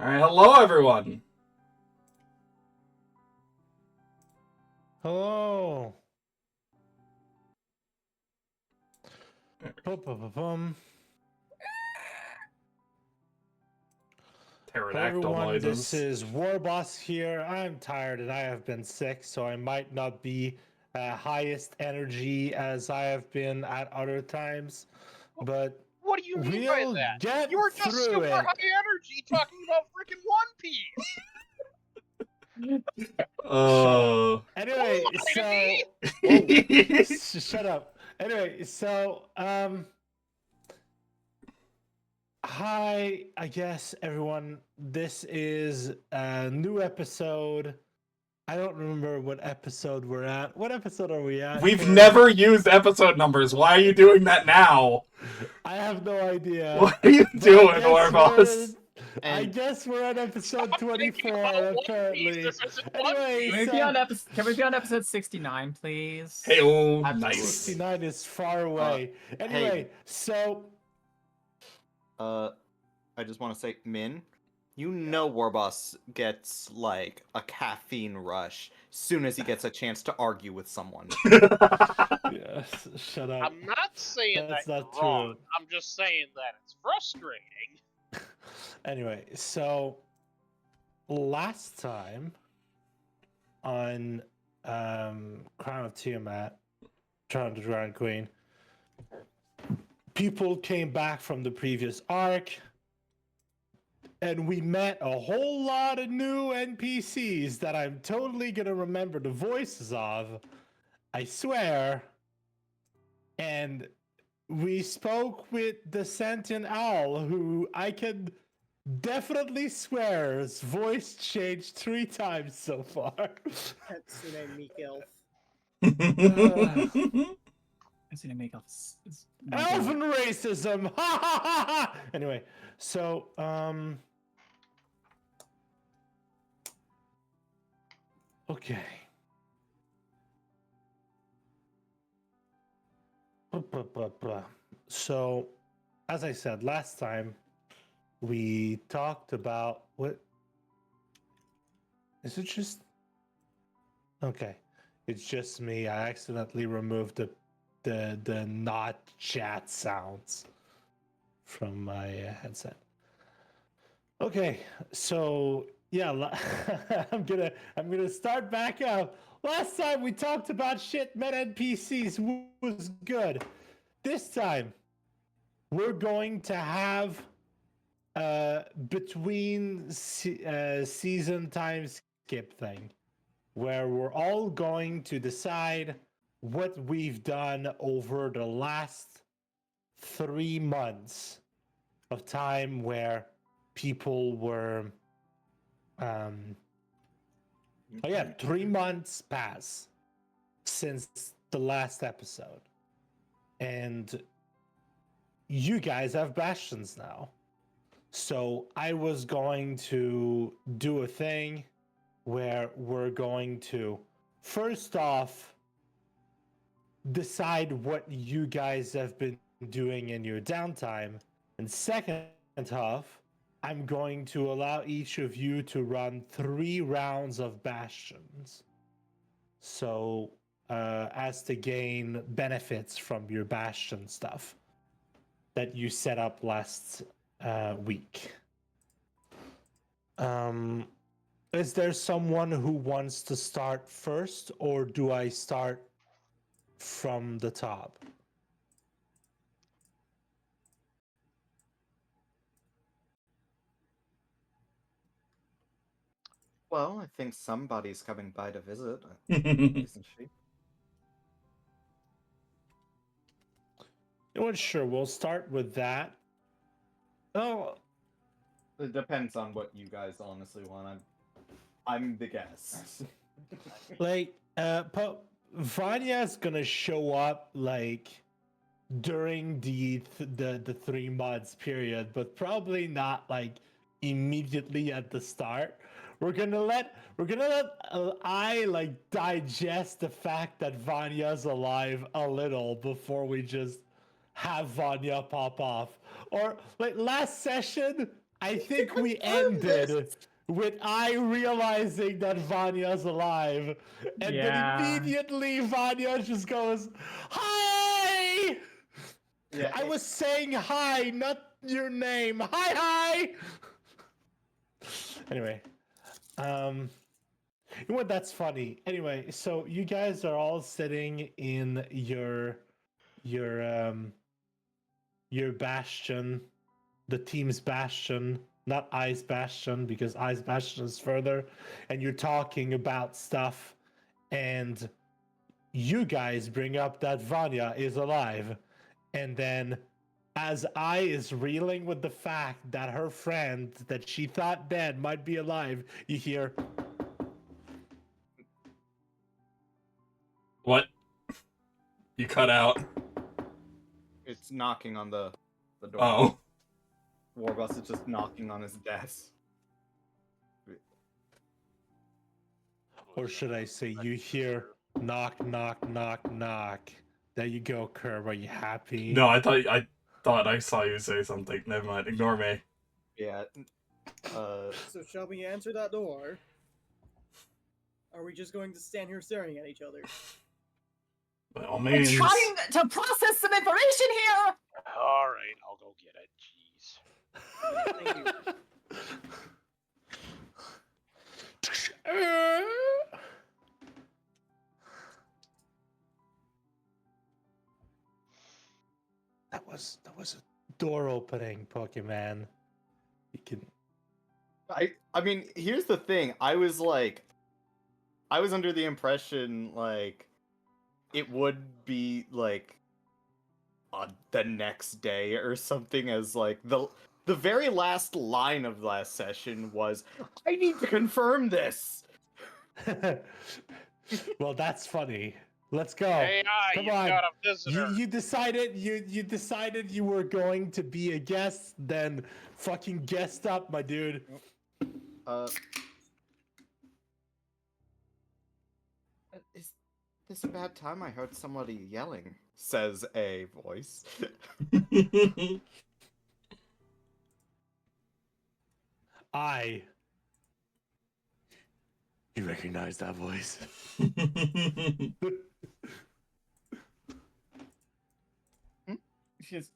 Alright, hello everyone! Hello. Bum. Hello Pterodactyl everyone, this noises. is Warboss here. I'm tired and I have been sick, so I might not be highest energy as I have been at other times, but What do you mean by we'll that? get You were just through super it. high energy talking about freaking One Piece. Shut up. Uh... Anyway, Lie so whoa, shut up. Anyway, so hi, I guess everyone. This is a new episode. I don't remember what episode we're at. What episode are we at? We've never used episode numbers. Why are you doing that now? I have no idea. What are you doing, Warboss? I guess we're on episode 24, apparently. Anyway, Can we be on episode 69, please? Hey, oh, Absolutely. nice. 69 is far away. Anyway, so I just want to say, Min, you know Warboss gets like a caffeine rush soon as he gets a chance to argue with someone. yes, shut up. I'm not saying That's that not you're wrong. true. I'm just saying that it's frustrating. Anyway, so last time on Crown of Tiamat, Tyrant Queen, people came back from the previous arc, and we met a whole lot of new NPCs that I'm totally gonna remember the voices of, I swear. And we spoke with the sentient owl, who I can definitely swear his voice changed 3 times so far. Hatsune Miik I've seen it make off. Elven racism! Ha ha ha ha! Anyway, so okay. So, as I said last time, we talked about what is it just okay. It's just me. I accidentally removed the not chat sounds from my headset. Okay, so yeah, I'm gonna start back out. Last time we talked about shit met NPCs was good. This time we're going to have between season time skip thing, where we're all going to decide what we've done over the last 3 months of time where people were 3 months pass since the last episode, and you guys have bastions now. So I was going to do a thing where we're going to first off decide what you guys have been doing in your downtime, and second off, I'm going to allow each of you to run 3 rounds of bastions. So as to gain benefits from your bastion stuff that you set up last week. Is there someone who wants to start first, or do I start from the top? Well, I think somebody's coming by to visit, isn't she? You know what? Sure, we'll start with that. Oh, It depends on what you guys honestly want. I'm the guest. like, Vanya's gonna show up like during the 3 months period, but probably not like immediately at the start. We're gonna let I like digest the fact that Vanya's alive a little before we just have Vanya pop off. Or like last session, I think we ended with I realizing that Vanya's alive, and Yeah. then immediately Vanya just goes, "Hi!" Yeah, I was saying hi, not your name. Hi. Anyway, you know what? That's funny. Anyway, so you guys are all sitting in your bastion, the team's bastion, not Ice Bastion, because Ice Bastion is further, and you're talking about stuff, and you guys bring up that Vanya is alive, and then as I is reeling with the fact that her friend that she thought dead might be alive, you hear, What? You cut out. it's knocking on the door. Oh. Warbus is just knocking on his desk. or should I say, you hear, knock, knock, knock, knock. There you go, Curb. Are you happy? No, I thought I saw you say something. Never mind. Ignore me. Yeah. So shall we answer that door? Are we just going to stand here staring at each other? By all I'm means. trying to process some information here. All right, I'll go get it. Jeez. Thank you. That was a door opening, Pokemon. You can. I mean, here's the thing. I was under the impression like it would be like the next day or something, as like the very last line of last session was, I need to confirm this. Well, that's funny. Let's go. Hey, Come you've on. got a visitor. You decided you decided you were going to be a guest, then fucking guest up, my dude. Is this a bad time? I heard somebody yelling, says a voice. You recognize that voice? She's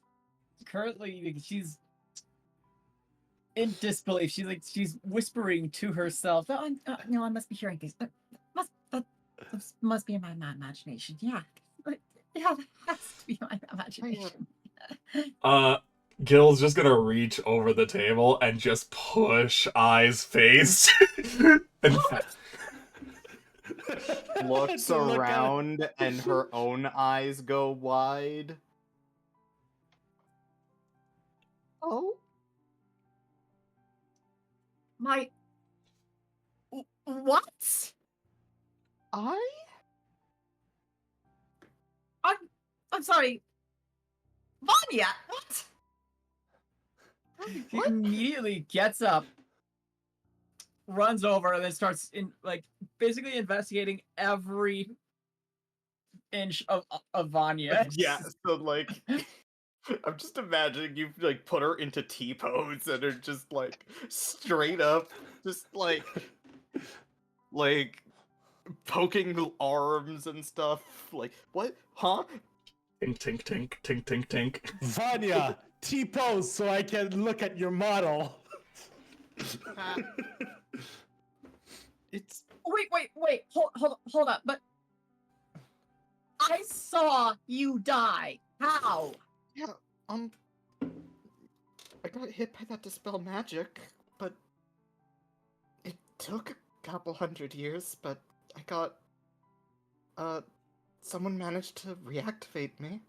in disbelief. She's whispering to herself. Oh, no, I must be hearing things. That must be my imagination. Yeah, yeah, that has to be my imagination. Gil's just gonna reach over the table and just push Ai's face. And Looks To look at it. around and her own eyes go wide. Oh? My what? I'm sorry. Vanya, what? She immediately gets up, runs over, and then starts basically investigating every inch of Vanya. Yeah, so like I'm just imagining you like put her into T-pose and are just like straight up just like poking arms and stuff. Like, what? Huh? tink, tink, tink, tink, tink, tink. Vanya, T-pose so I can look at your model. It's Wait, hold up, but I saw you die. How? yeah, I got hit by that dispel magic, but it took a couple hundred years, but I got someone managed to reactivate me.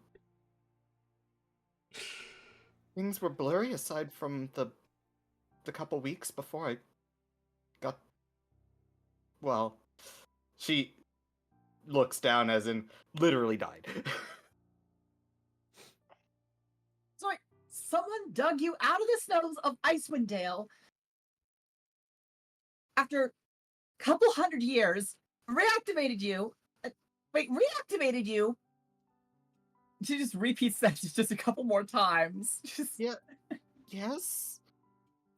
Things were blurry aside from the couple weeks before I got, well, she looks down as in literally died. So someone dug you out of the snows of Icewind Dale after a couple hundred years, reactivated you. Reactivated you? She just repeats that just a couple more times. Yeah. Yes.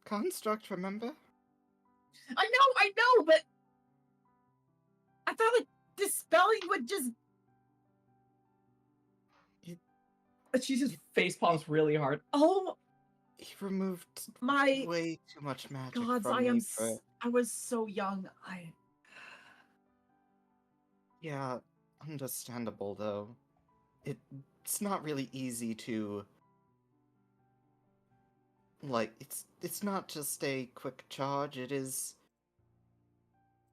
construct, remember? I know, but I thought like dispelling would just. But she just face palms really hard. Oh He removed my way too much magic gods! from me for... I was so young. Yeah, understandable though. It's not really easy to... Like, it's not just a quick charge, it is...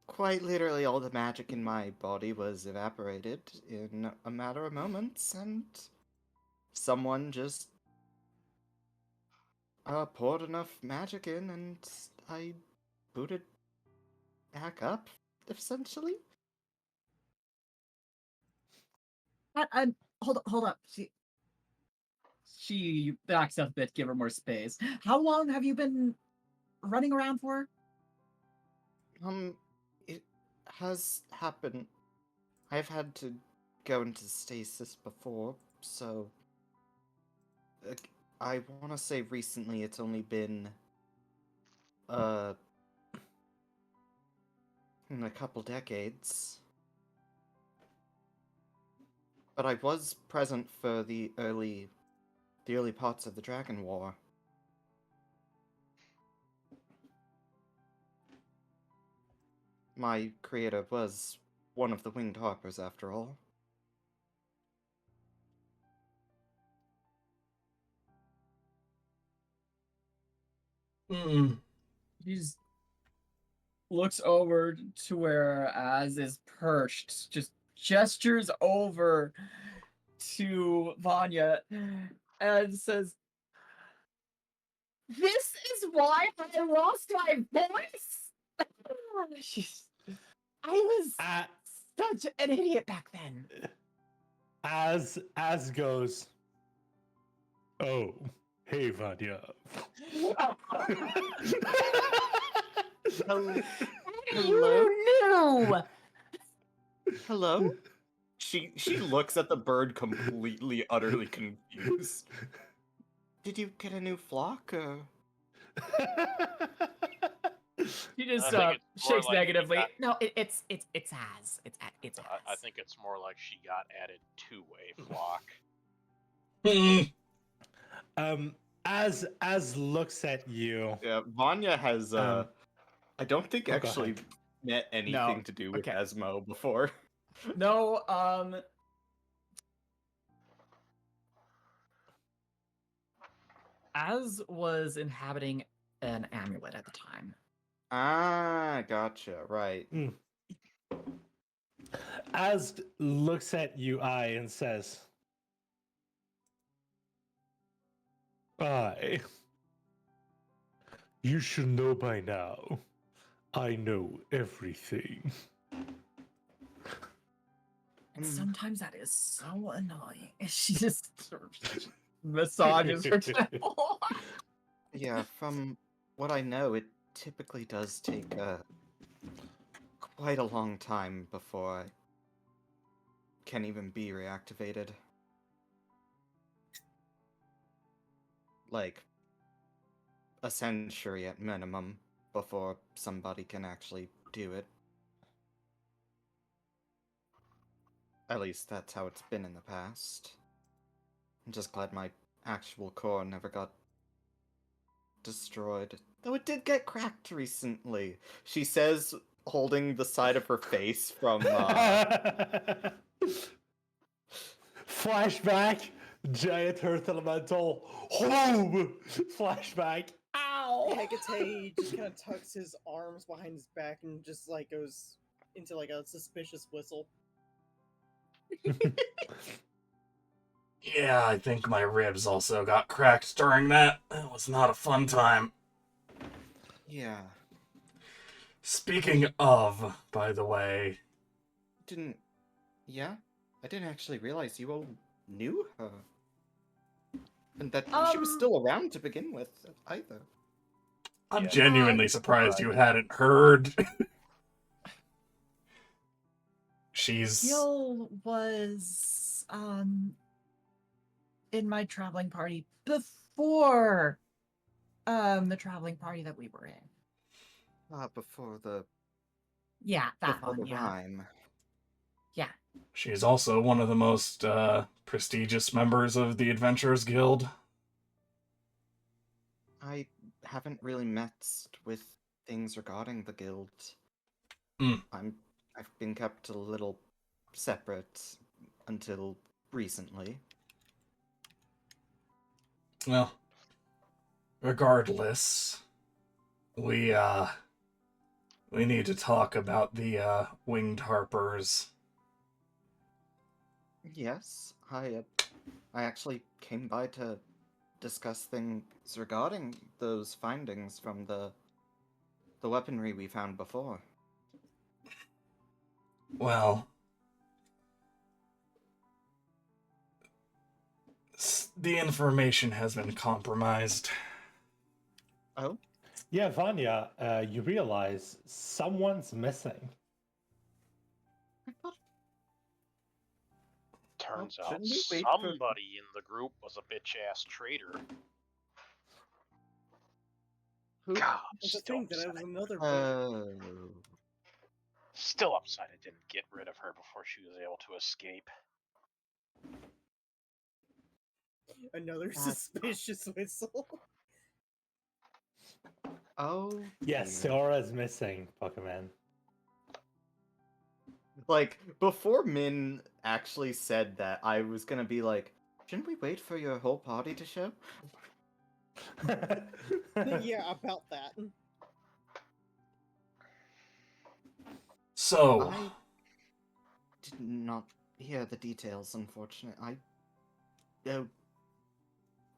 Quite literally all the magic in my body was evaporated in a matter of moments, and someone just poured enough magic in, and I booted back up, essentially. Hold up. She backs up a bit, give her more space. How long have you been running around for? It has happened. I've had to go into stasis before, so I want to say recently it's only been in a couple decades. But I was present for the early parts of the Dragon War. My creator was one of the Winged Harpers, after all. She just looks over to where Az is perched, just gestures over to Vanya and says, "This is why I lost my voice." I was such an idiot back then. As goes, oh, hey Vanya. Hello? You knew. Hello? She looks at the bird completely, utterly confused. Did you get a new flock, or...? She just I think it's more shakes like she negatively. got- No, it's Az. It's Az. I think it's more like she got added to a flock. As looks at you. Yeah, Vanya has, I don't think go actually ahead. met anything to do with okay. Esmo before. No, Az was inhabiting an amulet at the time. Ah, gotcha, right. As looks at you, and says, you should know by now. I know everything. And sometimes that is so annoying. She just massages her temple. Yeah, from what I know, it typically does take quite a long time before I can even be reactivated. Like, a century at minimum before somebody can actually do it. At least that's how it's been in the past. I'm just glad my actual core never got destroyed. Though it did get cracked recently. She says, holding the side of her face from, Flashback! Giant Earth Elemental. Home! Flashback. Ow! Hecate just kind of tucks his arms behind his back and just like goes into like a suspicious whistle. Yeah, I think my ribs also got cracked during that. It was not a fun time. Yeah. Speaking of, by the way... Yeah? I didn't actually realize you all knew her. And that she was still around to begin with, either. I'm Yeah. genuinely surprised you hadn't heard. She's... Gil was in my traveling party before The traveling party that we were in. Before the Yeah, that before one. the Yeah. rhyme. Yeah. She's also one of the most prestigious members of the Adventurers Guild. I haven't really messed with things regarding the guild. Mm. I've been kept a little separate until recently. Well, regardless, we need to talk about the winged harpers. Yes, I actually came by to discuss things regarding those findings from the weaponry we found before. Well, the information has been compromised. Oh, Yeah, Vanya, you realize someone's missing. I thought Turns Well, out shouldn't we wait for- somebody in the group was a bitch-ass traitor. who? God, I'm It's a still thing that I upset. was another. Oh, Still upset I didn't get rid of her before she was able to escape. Another suspicious whistle. oh. Yes, dear. Seora's missing, Pokemon. Like before Min actually said that, I was gonna be like, shouldn't we wait for your whole party to show? Yeah, about that. So, I did not hear the details, unfortunately. Oh,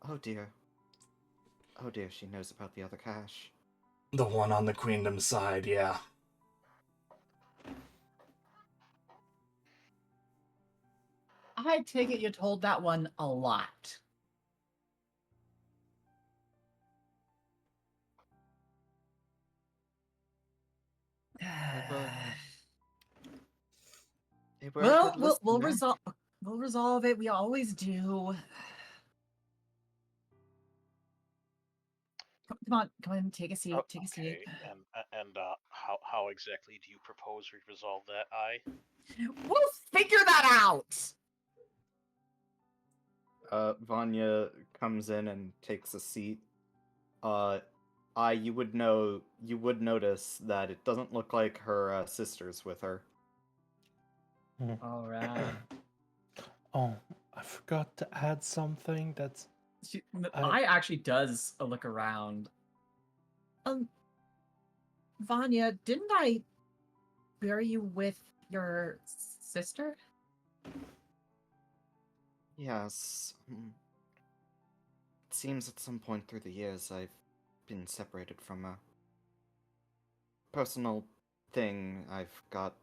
oh dear. Oh dear, she knows about the other cache. the one on the Queendom side, yeah. I take it you told that one a lot. They were a Well, good we'll listener. resolve it. We always do. Come on, take a seat. Oh, Take a seat. okay, and how exactly do you propose we resolve that? We'll figure that out. Vanya comes in and takes a seat. You would notice that it doesn't look like her sister's with her. All right. Oh, I forgot to add something that's... I actually does a look around. Vanya, didn't I bury you with your sister? Yes. It seems at some point through the years I've been separated from a personal thing I've got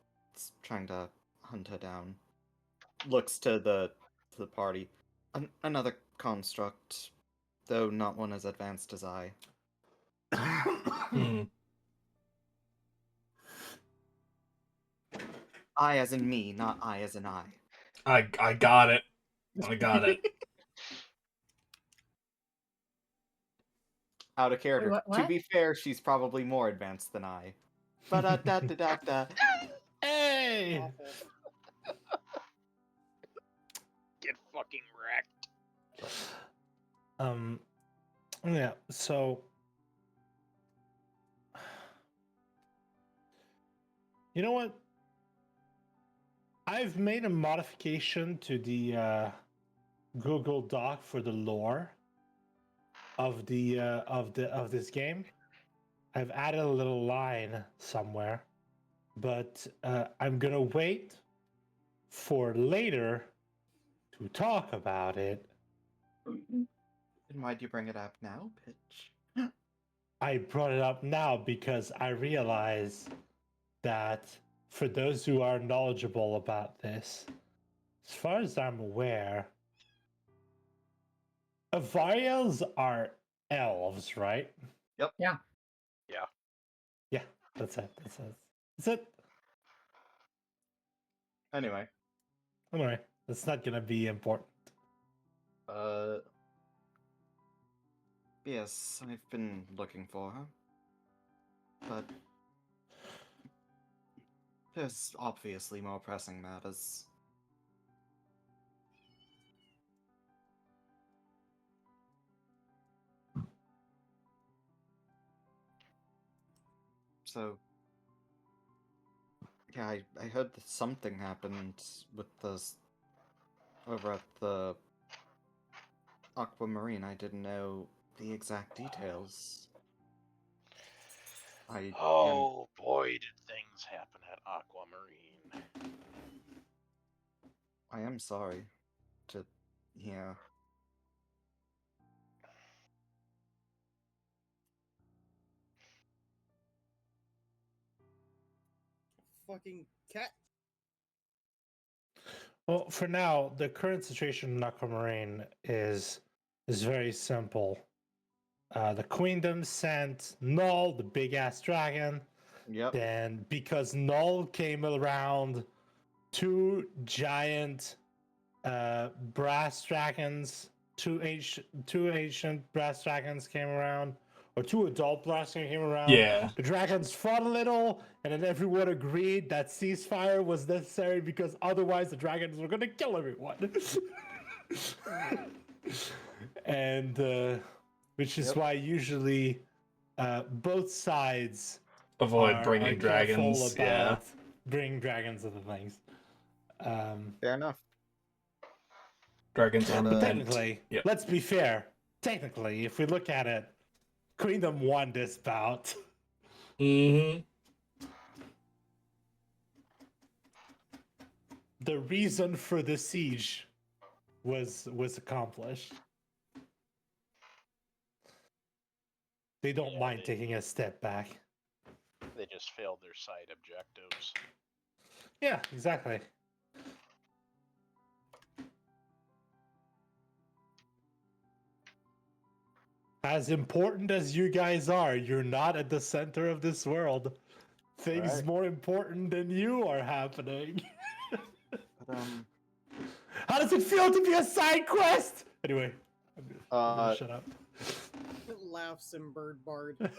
trying to hunt her down. Looks to the party. Another construct, though not one as advanced as I. Hmm. I as in me, not I as in I. I got it. I got it. Out of character. Wait, what? To be fair, she's probably more advanced than I. Ba-da-da-da-da-da. Hey! Awful. Get fucking wrecked. Yeah, so... You know what? I've made a modification to the Google Doc for the lore of this game. I've added a little line somewhere, but I'm gonna wait for later to talk about it. Then why'd you bring it up now, bitch? I brought it up now because I realize that for those who are knowledgeable about this, as far as I'm aware, Avariels are elves, right? Yeah. Yeah, that's it. That's it. Anyway, Anyway, that's not gonna be important. Yes, I've been looking for her. But there's obviously more pressing matters. So, yeah, I heard that something happened with over at the Aquamarine. I didn't know the exact details. I am Oh boy, did things happen at Aquamarine. I am sorry to hear. Fucking cat. Well, for now, the current situation in Aquamarine is very simple. The Queendom sent Null, the big ass dragon. Yep. Then, because Null came around, two giant brass dragons, two ancient brass dragons came around, or two adult brass dragons came around. Yeah. The dragons fought a little, and then everyone agreed that ceasefire was necessary because otherwise the dragons were going to kill everyone. And which is Yep. why usually both sides Avoid are bringing dragons. careful Yeah. about bringing dragons into things. Fair enough. Dragons are But meant. technically, Yep. let's be fair. Technically, if we look at it, Queendom won this bout. Mm-hmm. The reason for the siege was accomplished. They don't Yeah, mind they- taking a step back. They just failed their side objectives. Yeah, exactly. As important as you guys are, you're not at the center of this world. Things Right. more important than you are happening. But How does it feel to be a side quest? Anyway, I'm gonna shut up. Laughs and bird bard. How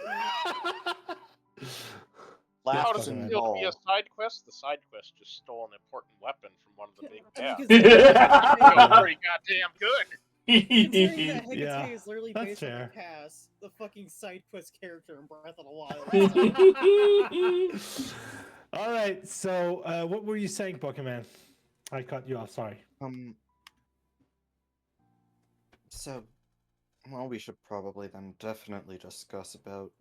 Yes, does it Pokemon. feel to be a all. side quest? The side quest just stole an important weapon from one of the big I mean, bads. considering Feels that- pretty goddamn good. considering that Hecate Yeah, is literally that's based on fair. Cass, the fucking side quest character in Breath of the Wild. All right, so what were you saying, Pokemon? I cut you off. Sorry. So, well, we should probably then definitely discuss about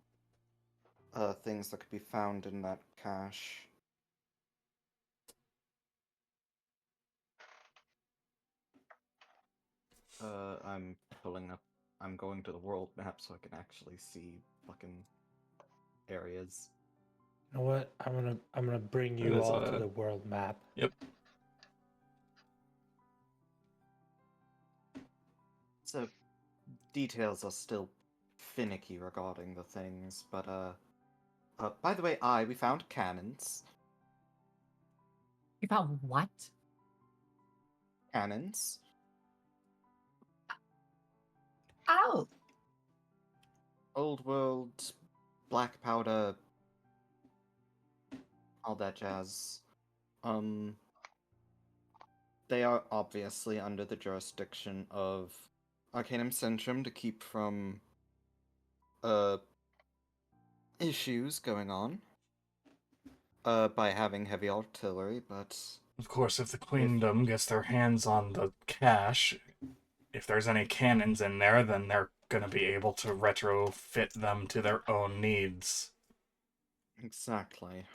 things that could be found in that cache. I'm pulling up. I'm going to the world map so I can actually see fucking areas. You know what? I'm gonna bring you There's all to a- the world map. Yep. So, details are still finicky regarding the things, but by the way, we found cannons. You found what? Cannons. Oh, Old world, black powder, all that jazz. They are obviously under the jurisdiction of Arcanum Centrum to keep from issues going on by having heavy artillery, but Of course, if the Queendom gets their hands on the cache, if there's any cannons in there, then they're gonna be able to retrofit them to their own needs. exactly.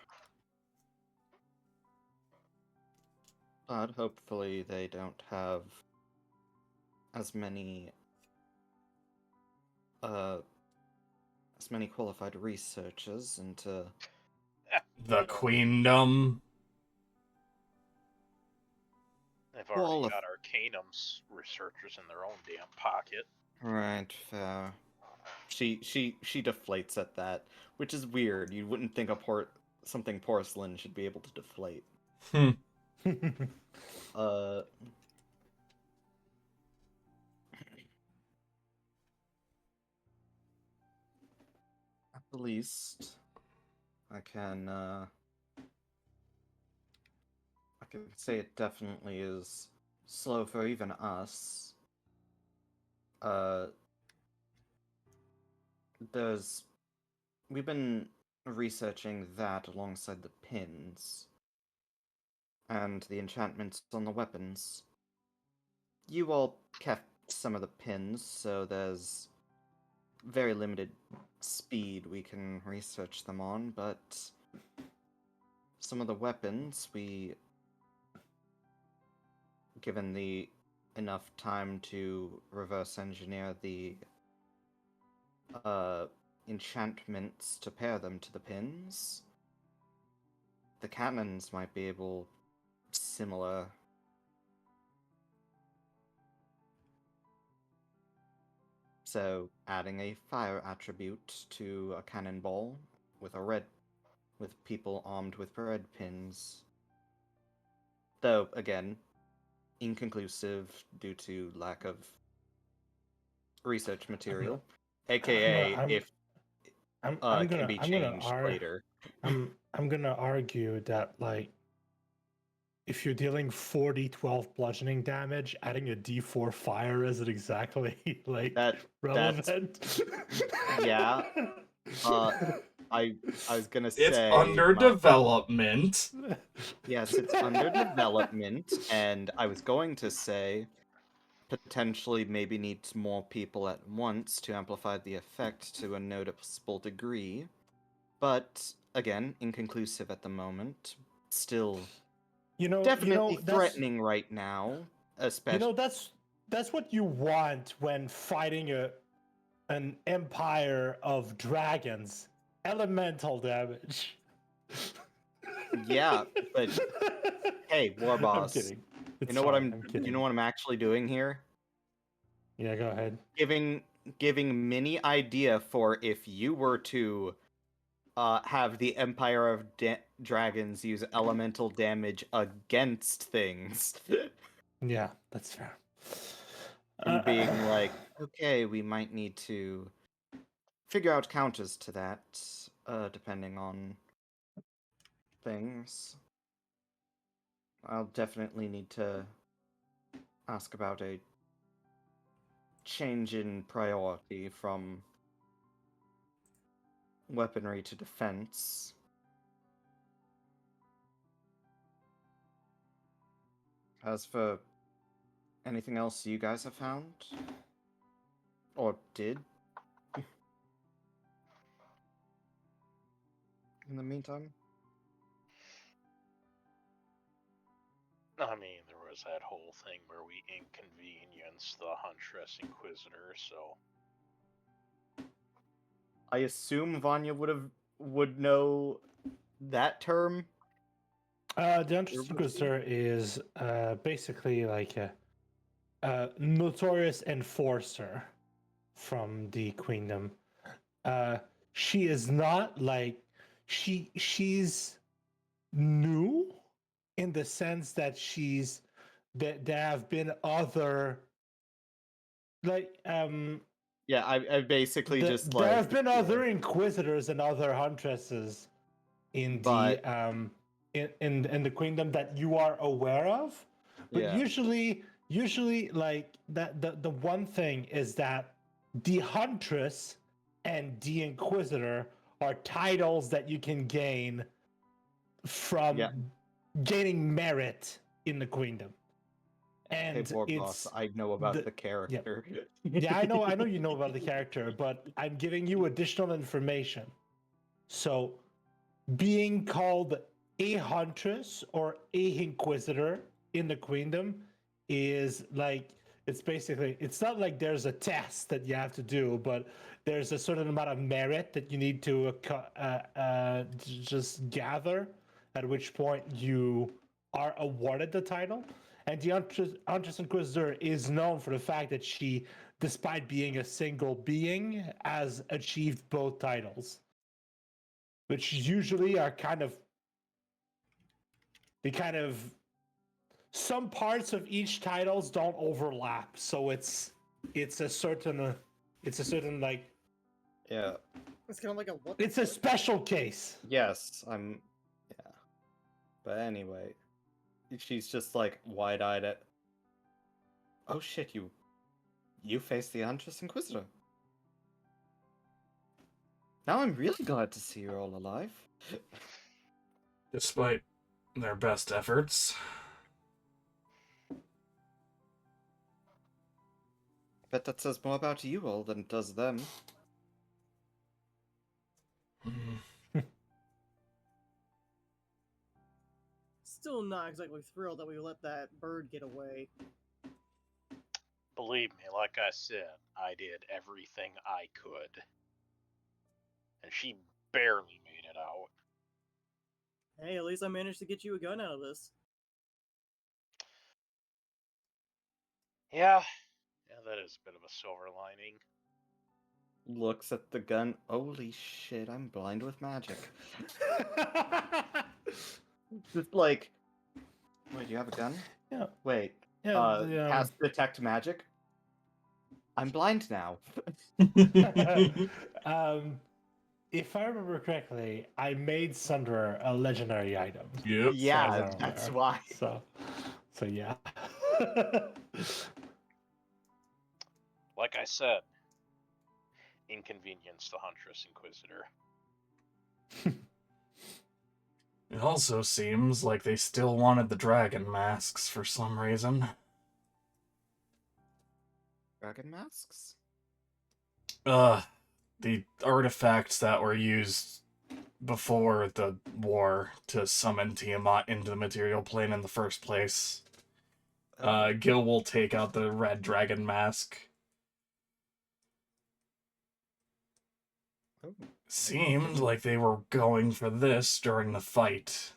But hopefully they don't have as many qualified researchers into The Queendom. They've already Well, got Arcanum's researchers in their own damn pocket. right, fair. She deflates at that, which is weird. You wouldn't think something porcelain should be able to deflate. Uh, the least, I can say it definitely is slow for even us. We've been researching that alongside the pins and the enchantments on the weapons. You all kept some of the pins, so there's very limited speed we can research them on, but some of the weapons given the enough time to reverse engineer the enchantments to pair them to the pins, the cannons might be able similar. So adding a fire attribute to a cannonball with people armed with red pins. Though again, inconclusive due to lack of research material. AKA if I'm can gonna be I'm gonna changed later. I'm gonna argue that like if you're dealing 40-12 bludgeoning damage, adding a D4 fire isn't exactly like That's relevant. yeah. I was gonna say It's under my- development. Yes, it's under development, and I was going to say potentially maybe needs more people at once to amplify the effect to a noticeable degree. But again, inconclusive at the moment. Still definitely threatening right now, especially that's what you want when fighting an empire of dragons. Elemental damage. Yeah, but hey, War Boss. I'm kidding. You know what I'm actually doing here? Yeah, go ahead. Giving mini idea for if you were to have the Empire of Dragons use elemental damage against things. Yeah, that's fair. And being like, okay, we might need to figure out counters to that, depending on things. I'll definitely need to ask about a change in priority from weaponry to defense. As for anything else you guys have found? Or did? In the meantime? I mean, there was that whole thing where we inconvenienced the Huntress Inquisitor, so I assume Vanya would know that term. The Huntress Inquisitor is basically like a notorious enforcer from the Queendom. She is not like she's new in the sense that there have been other like Yeah, I basically just there have been other inquisitors and other huntresses in But- the in the Queendom that you are aware of, but Yeah. usually like the one thing is that the huntress and the inquisitor are titles that you can gain from Yeah. gaining merit in the Queendom. And Hey, War Boss, I know about the character. yeah, I know you know about the character, but I'm giving you additional information. So, being called a huntress or a inquisitor in the Queendom is like it's not like there's a test that you have to do, but there's a certain amount of merit that you need to just gather, at which point you are awarded the title. And the Huntress Inquisitor is known for the fact that she, despite being a single being, has achieved both titles, which usually are some parts of each titles don't overlap, so it's a certain like Yeah. It's kind of like a what? the It's a fuck? special case. Yes, yeah. But anyway, she's just like wide-eyed at. Oh shit! You face the Huntress Inquisitor. Now I'm really glad to see you're all alive. Despite their best efforts. Bet that says more about you all than it does them. Still not exactly thrilled that we let that bird get away. Believe me, like I said, I did everything I could. And she barely made it out. Hey, at least I managed to get you a gun out of this. Yeah, that is a bit of a silver lining. Looks at the gun. Holy shit! I'm blind with magic. Just like, wait, you have a gun? Yeah. Wait, Yeah. cast detect magic. I'm blind now. If I remember correctly, I made Sunder a legendary item. Yep. Yeah, that's why. So yeah. Like I said, inconvenience the Huntress Inquisitor. It also seems like they still wanted the dragon masks for some reason. Dragon masks? The artifacts that were used before the war to summon Tiamat into the material plane in the first place. Gil will take out the red dragon mask. Oh. Seemed like they were going for this during the fight.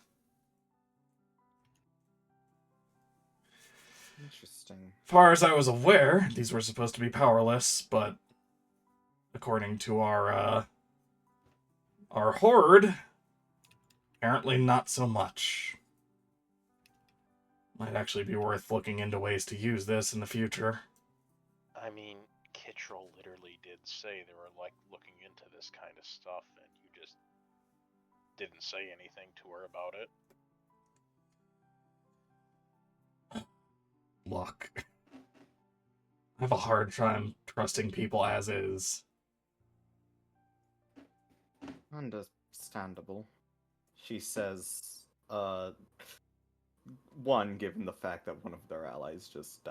Interesting. As far as I was aware, these were supposed to be powerless, but according to our horde, apparently not so much. Might actually be worth looking into ways to use this in the future. I mean, Kittrell literally did say they were like looking into this kind of stuff, and you just didn't say anything to her about it. Look, I have a hard time trusting people as is. Understandable. She says, one, given the fact that one of their allies just,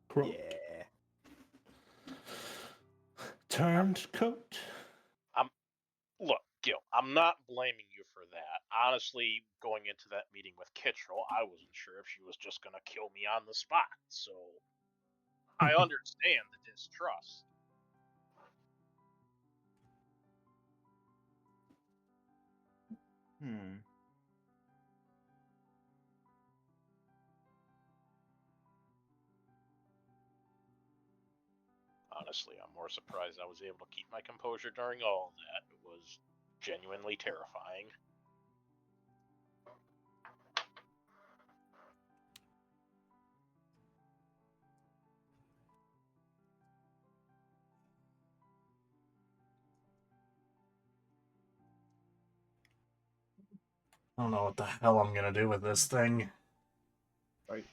Croaked. yeah. Turned coat. Look, Gil, I'm not blaming you for that. Honestly, going into that meeting with Kittrell, I wasn't sure if she was just gonna kill me on the spot, so I understand the distrust. Honestly, I'm more surprised I was able to keep my composure during all of that. It was genuinely terrifying. I don't know what the hell I'm gonna do with this thing. Right.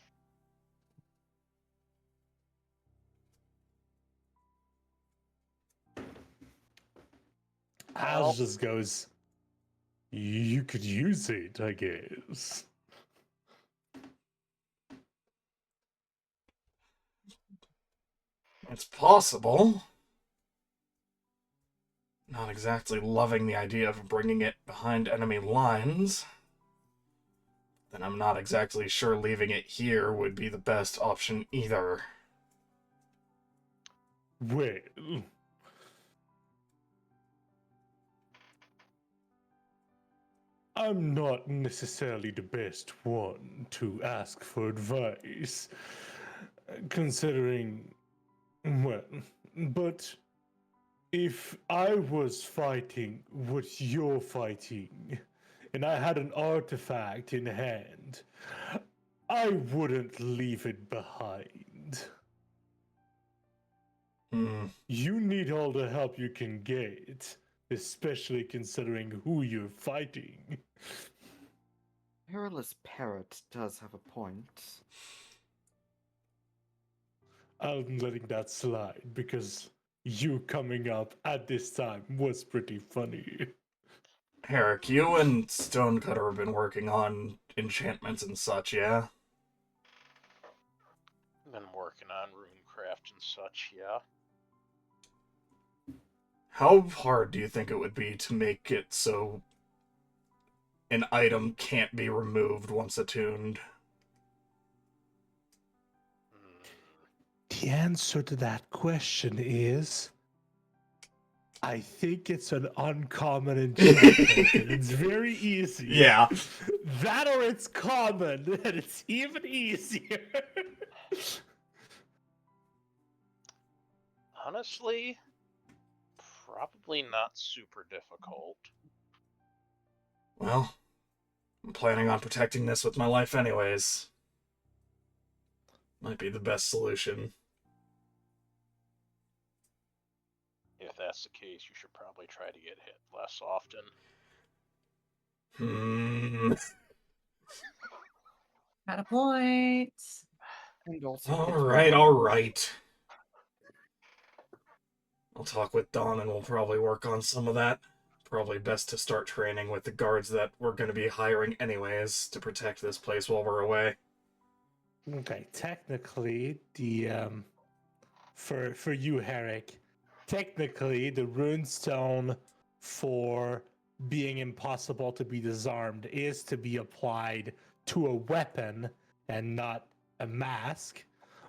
Al just goes, you could use it, I guess. It's possible. Not exactly loving the idea of bringing it behind enemy lines. Then I'm not exactly sure leaving it here would be the best option either. Well, I'm not necessarily the best one to ask for advice, considering, well, but if I was fighting what you're fighting, and I had an artifact in hand, I wouldn't leave it behind. You need all the help you can get, especially considering who you're fighting. Hairless Parrot does have a point. I'm letting that slide because you coming up at this time was pretty funny. Herrick, you and Stonecutter have been working on enchantments and such, yeah? Been working on runecraft and such, yeah. How hard do you think it would be to make it so an item can't be removed once attuned? The answer to that question is I think it's an uncommon enchantment. And it's very easy. Yeah. That or it's common, and it's even easier. Honestly, probably not super difficult. Well, I'm planning on protecting this with my life anyways. Might be the best solution. If that's the case, you should probably try to get hit less often. Got a point. And also Alright. I'll talk with Dawn and we'll probably work on some of that. Probably best to start training with the guards that we're going to be hiring anyways to protect this place while we're away. Okay, technically, the for you, Herrick, technically the runestone for being impossible to be disarmed is to be applied to a weapon and not a mask.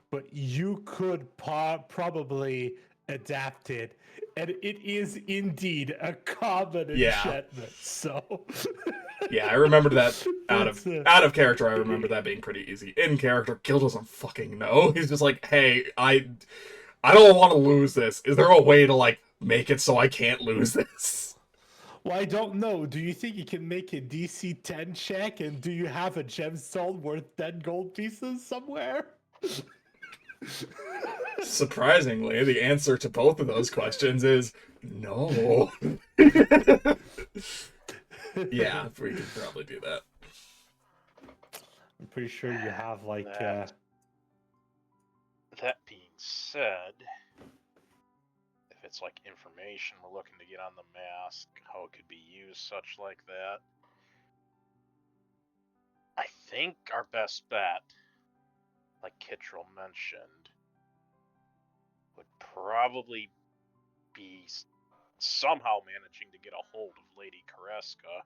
But you could probably adapt it, and it is indeed a common enchantment. So Yeah, I remembered that out That's of character. I remember that being pretty easy. In character, Gil doesn't fucking know. He's just like, hey, I don't want to lose this. Is there a way to like make it so I can't lose this? Well, I don't know. Do you think you can make a DC 10 check, and do you have a gemstone worth 10 gold pieces somewhere? Surprisingly, the answer to both of those questions is no. Yeah, we could probably do that. I'm pretty sure you have like That being said, if it's like information we're looking to get on the mask, how it could be used, such like that, I think our best bet, like Kittrell mentioned, would probably be somehow managing to get a hold of Lady Kareska.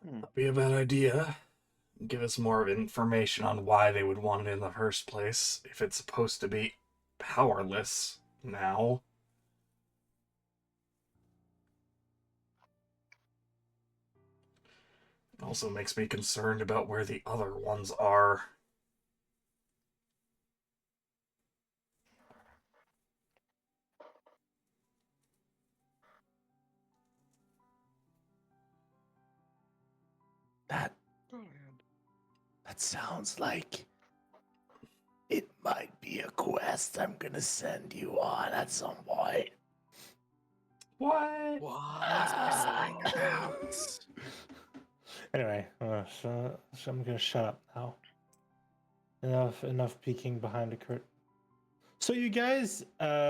That'd be a bad idea. Give us more information on why they would want it in the first place, if it's supposed to be powerless now. It also makes me concerned about where the other ones are. That sounds like it might be a quest I'm gonna send you on at some point. What? Anyway, so I'm gonna shut up now. Enough peeking behind the curtain. So you guys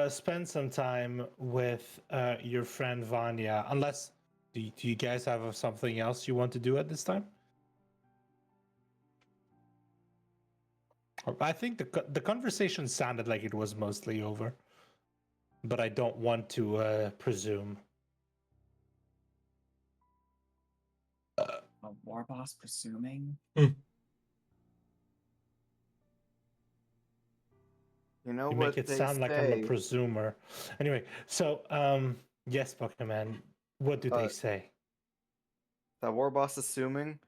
spend some time with your friend Vanya. Unless, do you guys have something else you want to do at this time? I think the conversation sounded like it was mostly over, but I don't want to presume. A war boss presuming. You know You what make it they sound like I'm a say. presumer. Anyway, so yes, Pokemon, what do they say? That war boss assuming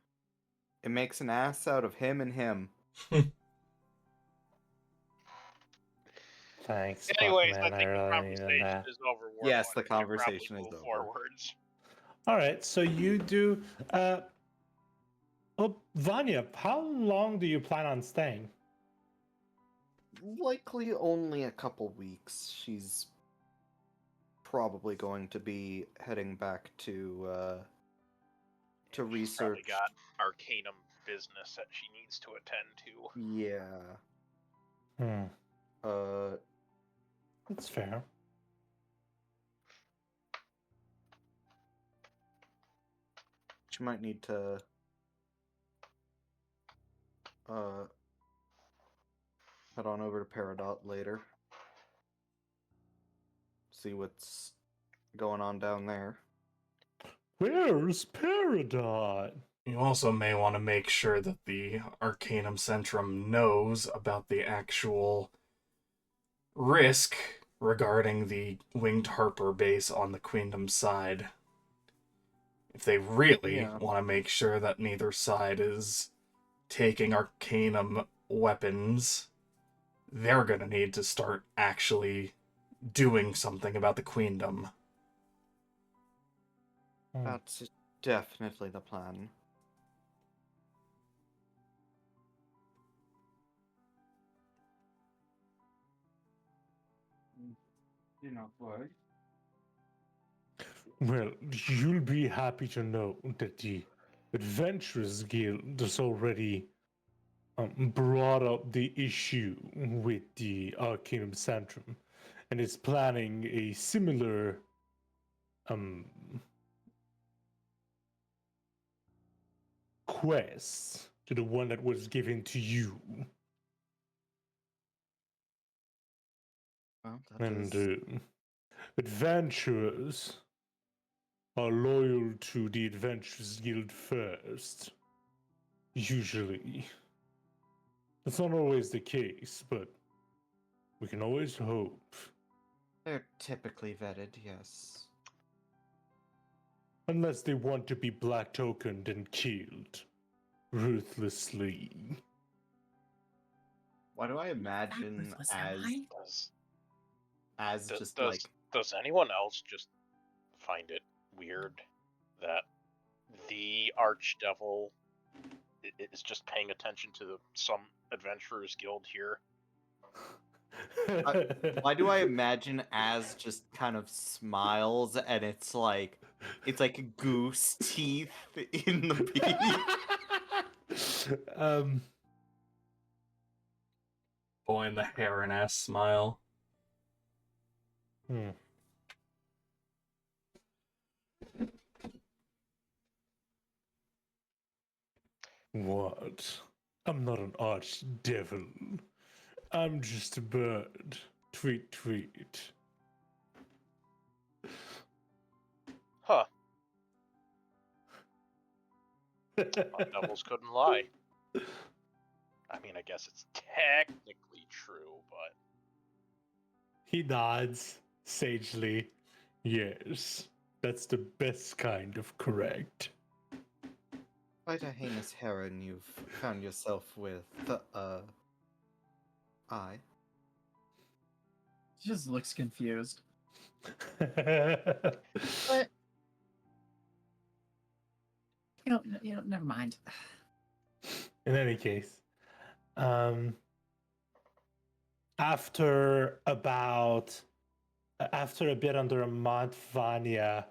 it makes an ass out of him and him. Thanks, Anyways, Pokemon. I think the really needed conversation that. is over. Yes, We the should probably conversation is move over. forwards. All right, so you do. Oh, Vanya, how long do you plan on staying? Likely only a couple weeks. She's probably going to be heading back to She's probably research. got Arcanum business that she needs to attend to. Yeah. Hmm, Uh, that's fair. she might need to head on over to Peridot later. See what's going on down there. Where's Peridot? You also may want to make sure that the Arcanum Centrum knows about the actual risk regarding the Winged Harper base on the Queendom side. If they really Yeah. want to make sure that neither side is taking Arcanum weapons, they're going to need to start actually doing something about the Queendom. Hmm. That's definitely the plan. Why? Well, you'll be happy to know that the Adventurers Guild has already brought up the issue with the Arcanum Centrum and is planning a similar quest to the one that was given to you. Well, that And is... adventurers are loyal to the Adventurers Guild first. Usually. That's not always the case, but we can always hope. They're typically vetted, yes. Unless they want to be black tokened and killed ruthlessly. Why do I imagine ruthless, am I? Does anyone else just find it weird that the Archdevil is just paying attention to some Adventurers Guild here? Why do I imagine Az just kind of smiles and it's like goose teeth in the beak? Boy in the hair and ass smile. Hmm. What? I'm not an archdevil. I'm just a bird. Tweet, tweet. Huh. Devils couldn't lie. I mean, I guess it's technically true, but... He nods sagely. Yes, that's the best kind of correct. Quite a heinous heron you've found yourself with, I. She just looks confused. In But never mind. any case, after a bit under a month, Vanya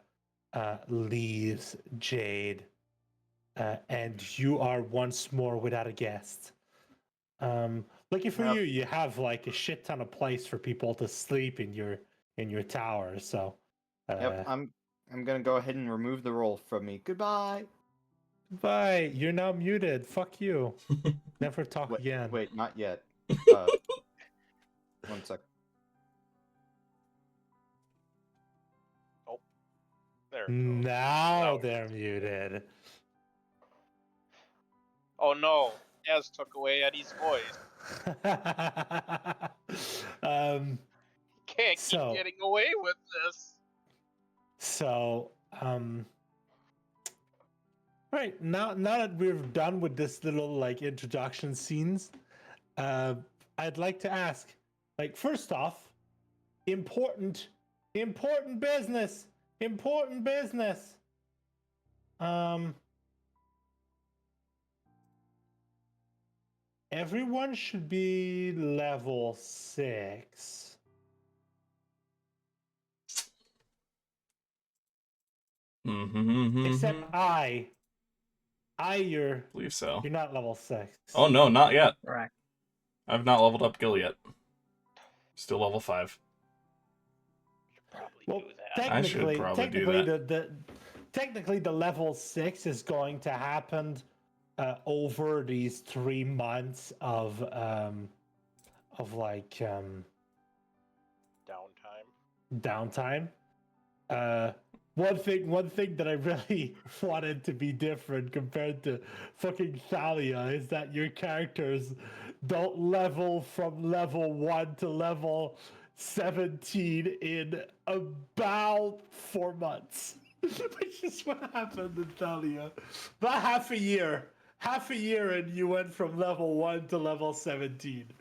leaves Jade, and you are once more without a guest. Lucky for Yep. you have like a shit ton of place for people to sleep in your tower. So, Yep, I'm gonna go ahead and remove the roll from me. Goodbye. bye. You're now muted. Fuck you. Never talk Wait, again. wait, not yet. 1 sec. There. it goes. Now Now they're muted. Oh no! Az took away Eddie's voice. Can't So- keep getting away with this. So, right now that we're done with this little like introduction scenes, I'd like to ask, like, first off, important business. Everyone should be level 6. Except I, you're believe so. not level 6. Oh no, not yet. Correct. I've not leveled up Gil yet. Still level 5. Probably Well, do that. I should probably do technically the level 6 is going to happen over these 3 months of like Downtime. downtime. One thing that I really wanted to be different compared to fucking Thalia is that your characters don't level from level 1 to level 17 in about 4 months. Which is what happened in Thalia. About half a year. Half a year and you went from level 1 to level 17.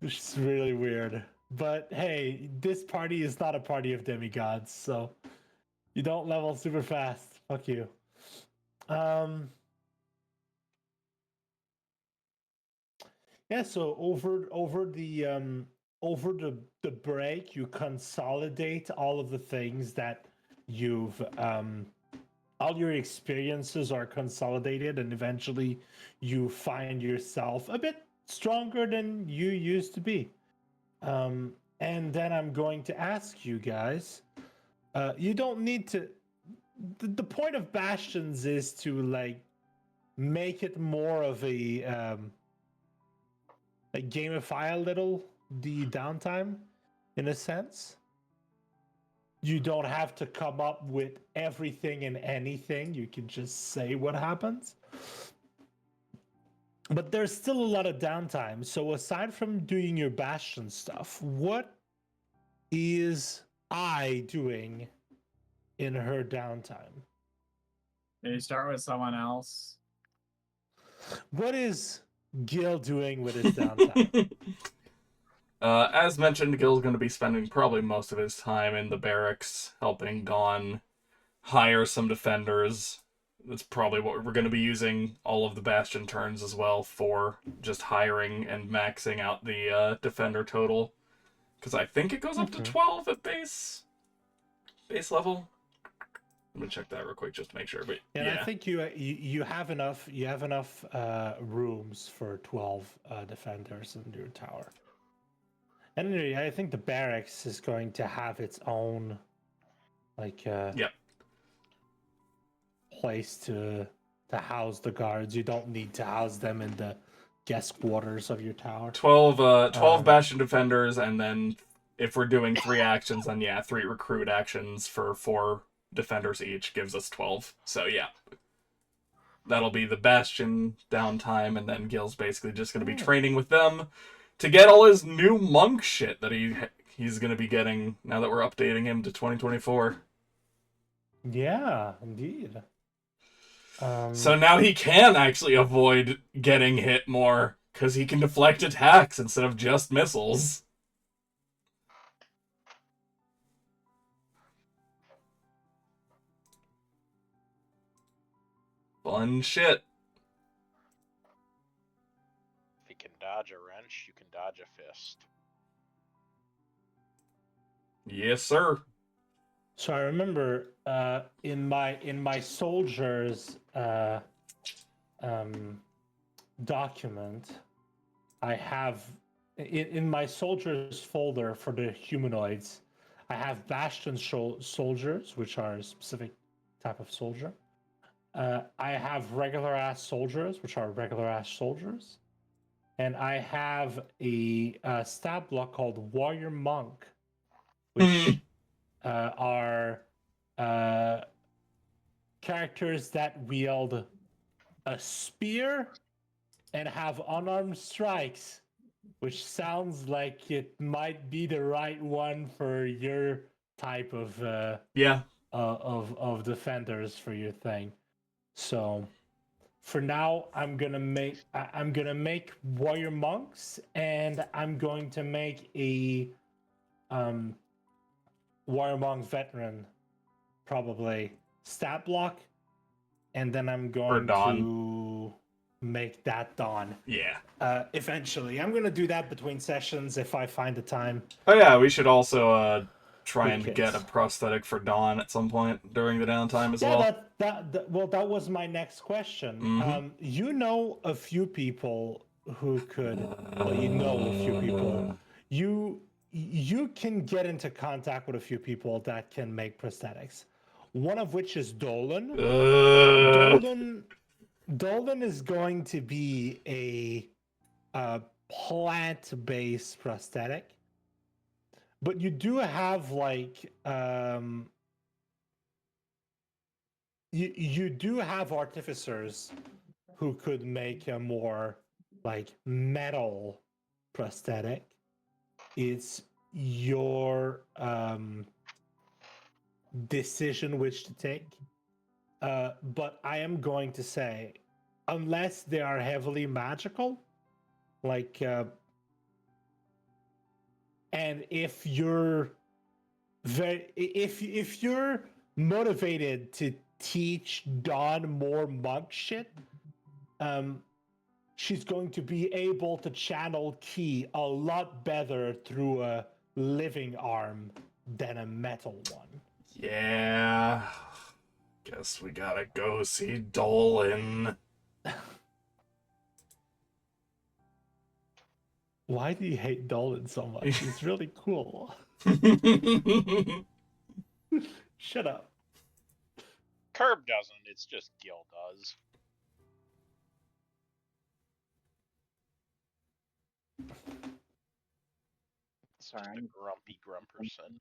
Which is really weird. But hey, this party is not a party of demigods, so you don't level super fast. Fuck you. Yeah, so over the break, you consolidate all of the things that you've all your experiences are consolidated, and eventually you find yourself a bit stronger than you used to be. And then I'm going to ask you guys. You don't need to. The point of bastions is to like make it more of a gamify a little the downtime, in a sense. You don't have to come up with everything and anything. You can just say what happens. But there's still a lot of downtime. So aside from doing your bastion stuff, what is I doing in her downtime? Did you start with someone else? What is Gil doing with his downtime? As mentioned, Gil's going to be spending probably most of his time in the barracks, helping Gon hire some defenders. That's probably what we're going to be using all of the Bastion turns as well for, just hiring and maxing out the defender total. Because I think it goes up to 12 at base level. Let me check that real quick just to make sure. But and I think you have enough rooms for 12 defenders in your tower. And anyway, I think the barracks is going to have its own place to house the guards. You don't need to house them in the guest quarters of your tower. 12 Bastion defenders, and then if we're doing 3 actions, then 3 recruit actions for 4 defenders each gives us 12. So that'll be the Bastion downtime, and then Gil's basically just going to be training with them to get all his new monk shit that he's going to be getting now that we're updating him to 2024. Yeah, indeed. So now he can actually avoid getting hit more, because he can deflect attacks instead of just missiles. Fun shit. If you can dodge a wrench, you can dodge a fist. Yes, sir. So I remember in my soldiers document, I have in my soldiers folder for the humanoids, I have Bastion soldiers, which are a specific type of soldier. I have regular ass soldiers, which are regular ass soldiers, and I have a stat block called Warrior Monk, which are characters that wield a spear and have unarmed strikes, which sounds like it might be the right one for your type of of defenders for your thing. So for now, I'm gonna make warrior monks, and I'm going to make a warrior monk veteran, probably stat block and then I'm going Dawn. to make that Dawn. Yeah. Eventually, I'm gonna do that between sessions if I find the time. Oh yeah, we should also try Who and cares? get a prosthetic for Dawn at some point during the downtime as Yeah, well. that was my next question. Mhm. You know a few people who could. Well, you know a few people. You can get into contact with a few people that can make prosthetics. One of which is Dolan. Dolan is going to be a plant-based prosthetic, but you do have like you do have artificers who could make a more like metal prosthetic. It's your decision which to take. But I am going to say, unless they are heavily magical, like, and if you're if you're motivated to teach Dawn more monk shit, she's going to be able to channel ki a lot better through a living arm than a metal one. Yeah. Guess we gotta go see Dolan. Why do you hate Dolan so much? He's really cool. Shut up. Curb doesn't. It's just Gil does. Just a grumpy grumperson.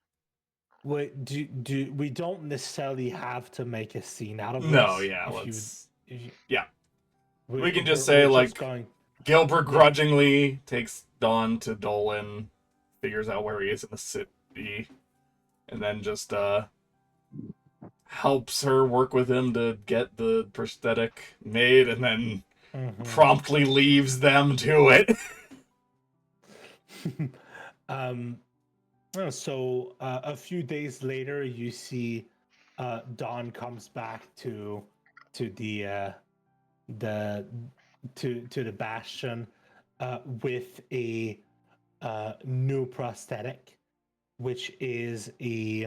Wait, do we don't necessarily have to make a scene out of this? No, yeah, if let's. you, Yeah. we We can just we're say, just like, going, Gil begrudgingly takes Dawn to Dolan, figures out where he is in the city, and then just helps her work with him to get the prosthetic made, and then promptly leaves them to it. So a few days later, you see Dawn comes back to the bastion with a new prosthetic, which is a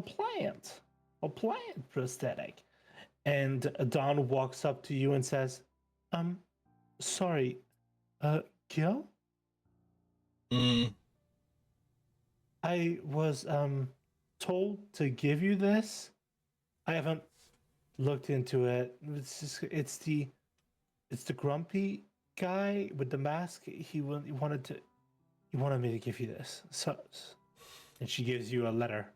plant prosthetic. And Dawn walks up to you and says, sorry, Gil? I was told to give you this. I haven't looked into it. It's the grumpy guy with the mask. He wanted me to give you this. So, and she gives you a letter.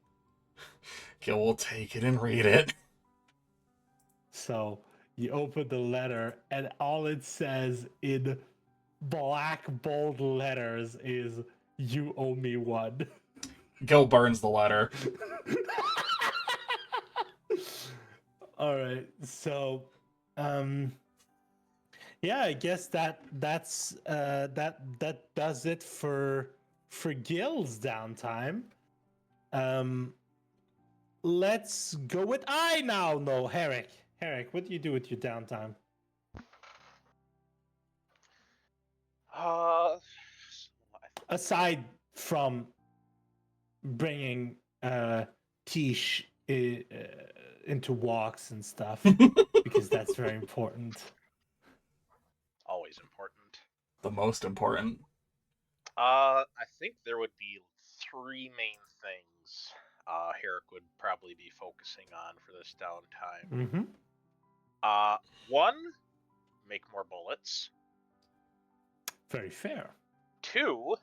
Gil will take it and read it. So you open the letter, and all it says in black bold letters is "You owe me one." Gil burns the letter. All right, so yeah, I guess that does it for Gil's downtime. Let's go with I now know Herrick. Herrick, what do you do with your downtime? Aside from bringing Tish into walks and stuff, because that's very important. Always important. The most important. I think there would be three main things Herrick would probably be focusing on for this downtime. One, make more bullets. Very fair. 2,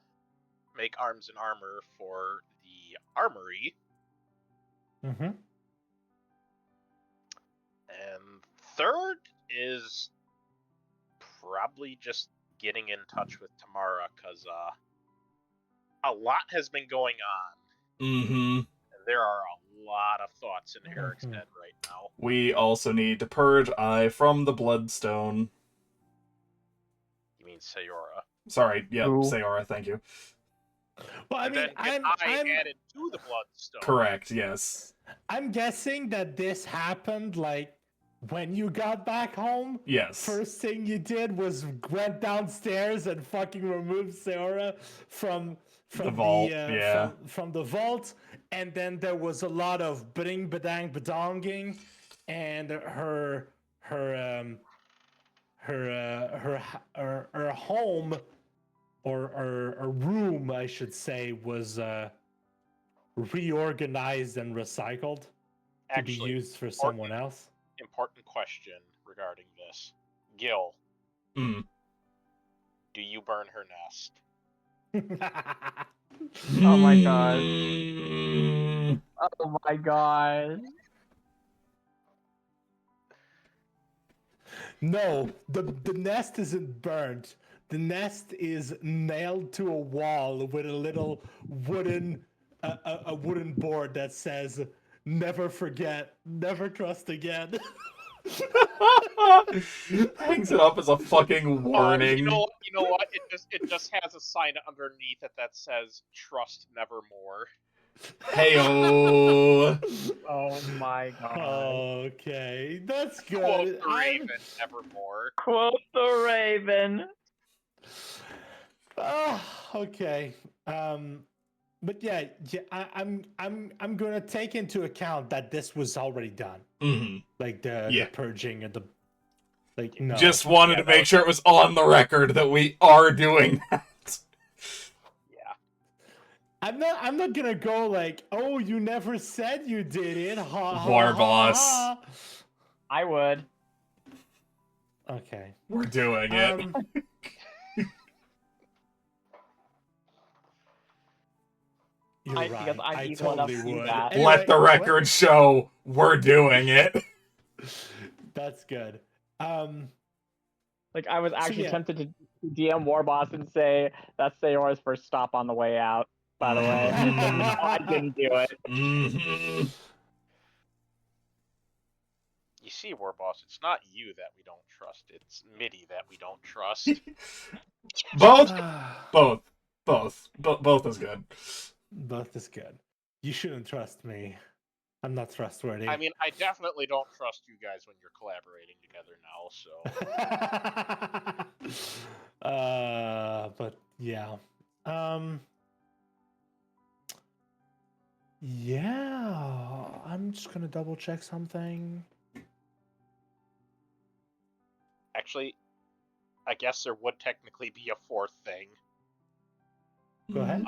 make arms and armor for the armory. And third is probably just getting in touch with Tamara, because a lot has been going on. And there are a lot of thoughts in Herrick's head right now. We also need to purge I from the Bloodstone. You mean Sayora? Sorry, yep, Sayora, thank you. Well, I mean, I'm added to the Bloodstone. Correct, yes. I'm guessing that this happened like when you got back home, Yes. first thing you did was went downstairs and fucking removed Seora from The vault, yeah. from the vault, and then there was a lot of bring badang badonging, and her home or room, I should say, was reorganized and recycled to be Actually, used for someone else. important question regarding this. Gil, Mm. do you burn her nest? Oh my god. Mm. Oh my god. No, the nest isn't burnt. The nest is nailed to a wall with a little wooden a wooden board that says "Never forget, never trust again." Hangs it up as a fucking warning. You know what? It just has a sign underneath it that says "Trust nevermore." Heyo. Oh my god. Okay, that's good. Quote the Raven, nevermore. Quote the Raven. Okay. But yeah, I'm gonna take into account that this was already done, Mhm. like the Yeah. purging and the like. No, Just wanted Yeah, to make sure it was on the record that we are doing that. Yeah. I'm not gonna go like, oh, you never said you did it. Ha, ha, War ha, boss. ha. I would. Okay. We're doing it. You're I- right. because I'm I evil enough totally to do would. that. Let the Anyway, record show we're doing it. That's good. Like I was actually yeah. tempted to DM Warboss and say that's Seora's first stop on the way out. By the way, no, I didn't do it. Mhm. You see, Warboss, it's not you that we don't trust. It's MIDI that we don't trust. Both is good. Both is good. You shouldn't trust me. I'm not trustworthy. I mean, I definitely don't trust you guys when you're collaborating together now, so. But yeah. Yeah, I'm just gonna double check something. Actually, I guess there would technically be a fourth thing. Go ahead.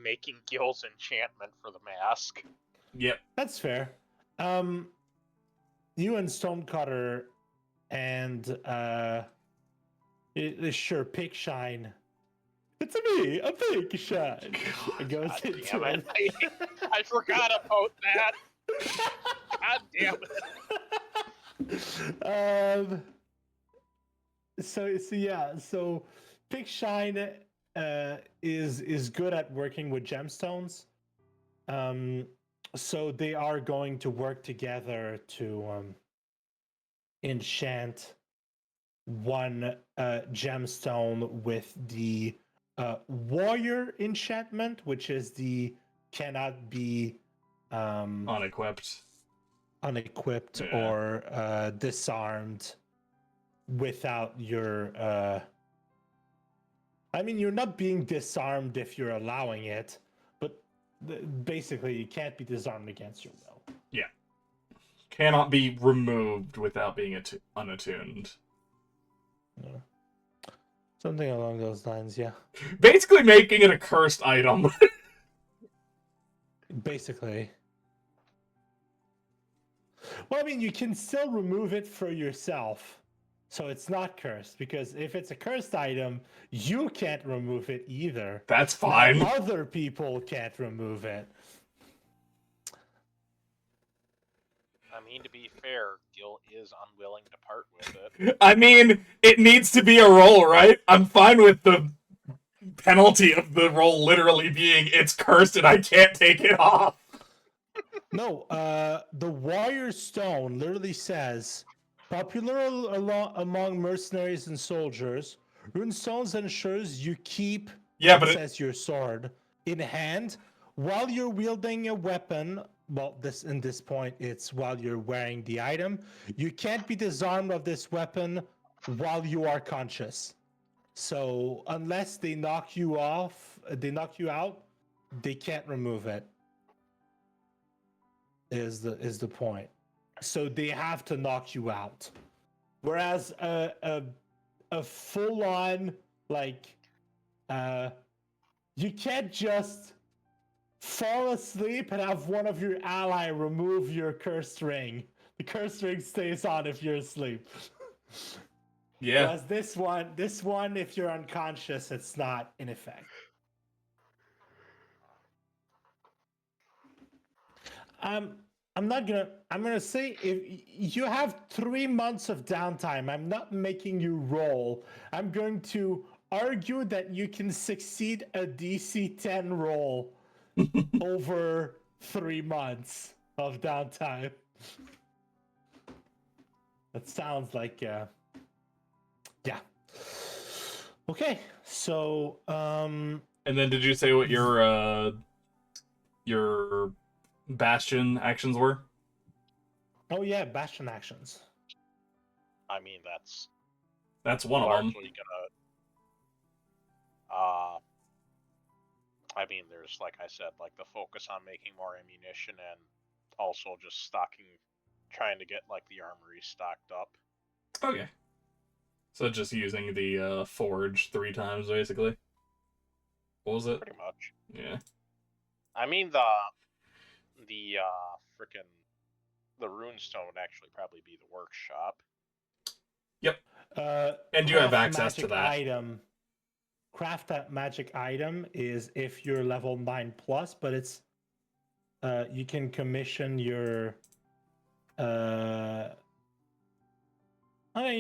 Making Gil's enchantment for the mask. Yep. That's fair. You and Stonecutter and sure, Pig Shine. It's me, a Pig Shine. It goes God into damn it. it. I forgot about that. God damn it. So Pig Shine is good at working with gemstones. So they are going to work together to enchant one gemstone with the warrior enchantment, which is the cannot be Unequipped. unequipped Yeah. or disarmed without your I mean, you're not being disarmed if you're allowing it, but basically you can't be disarmed against your will. Cannot be removed without being unattuned. Yeah. Something along those lines, yeah. Basically making it a cursed item. Basically. Well, I mean, you can still remove it for yourself. So it's not cursed, because if it's a cursed item, you can't remove it either. That's Now, fine. other people can't remove it. I mean, to be fair, Gil is unwilling to part with it. I mean, it needs to be a roll, right? I'm fine with the penalty of the roll literally being it's cursed and I can't take it off. No, the Warrior Stone literally says, popular among mercenaries and soldiers, Runestones ensures you keep, Yeah, but says your sword, in hand while you're wielding a weapon well, this in this point, it's while you're wearing the item. You can't be disarmed of this weapon while you are conscious. So unless they knock you out, they can't remove it. Is the point? So they have to knock you out. Whereas a full on you can't just fall asleep and have one of your ally remove your cursed ring. The cursed ring stays on if you're asleep. Yeah. Whereas this one, if you're unconscious, it's not in effect. I'm gonna say if you have 3 months of downtime, I'm not making you roll. I'm going to argue that you can succeed a DC 10 roll over 3 months of downtime. That sounds like yeah. Okay, so And then did you say what your Bastion actions were? oh yeah, Bastion actions. I mean, that's That's one of them. largely gonna. I mean, there's like I said, like the focus on making more ammunition and also just trying to get like the armory stocked up. Okay. So just using the forge 3 times, basically. What was it? Pretty much. Yeah. I mean, the frickin' the runestone would actually probably be the workshop. Yep. And you have Craft access to magic that. item. Craft that magic item is if you're level 9 plus, but it's you can commission your you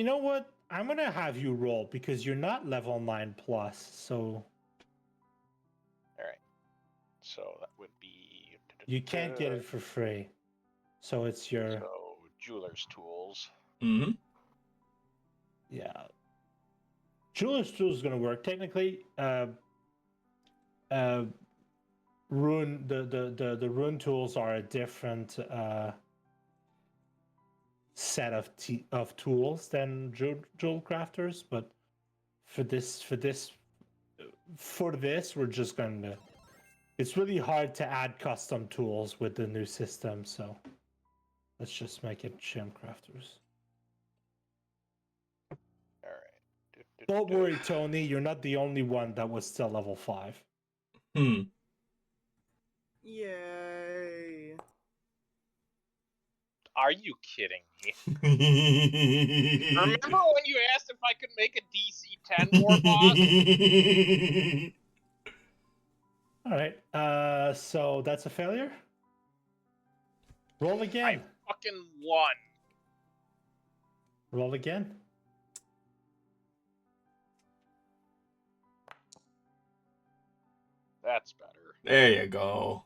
know what? I'm gonna have you roll because you're not level 9 plus, so Alright. So that would be you can't get it for free. So it's your So jeweler's tools. Mm-hmm. yeah. Jeweler's tool is gonna work. Technically, rune the rune tools are a different set of tools than jewel crafters, but for this we're just gonna. It's really hard to add custom tools with the new system, so let's just make it gem crafters. Alright. Don't worry, Tony, you're not the only one that was still level 5. Yay. Are you kidding me? Remember when you asked if I could make a DC 10 war boss? All right, so that's a failure. Roll again. I fucking won. Roll again. That's better. There you go.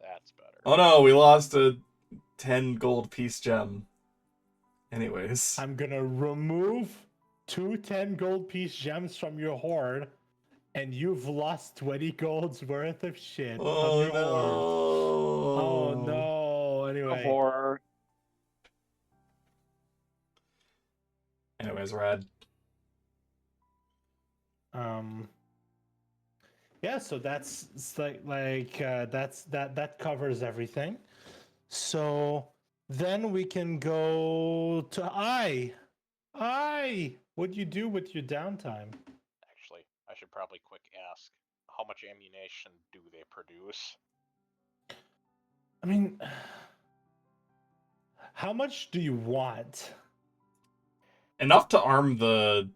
That's better. Oh no, we lost a 10 gold piece gem. Anyways. I'm gonna remove 2 10 gold piece gems from your hoard, and you've lost 20 gold's worth of shit on Oh your no. hoard. Oh no. Anyway. Horror. Anyways, rad. Yeah, so that's that covers everything. So then we can go to I. What do you do with your downtime? Actually, I should probably quick ask, how much ammunition do they produce? I mean, how much do you want? Enough to arm the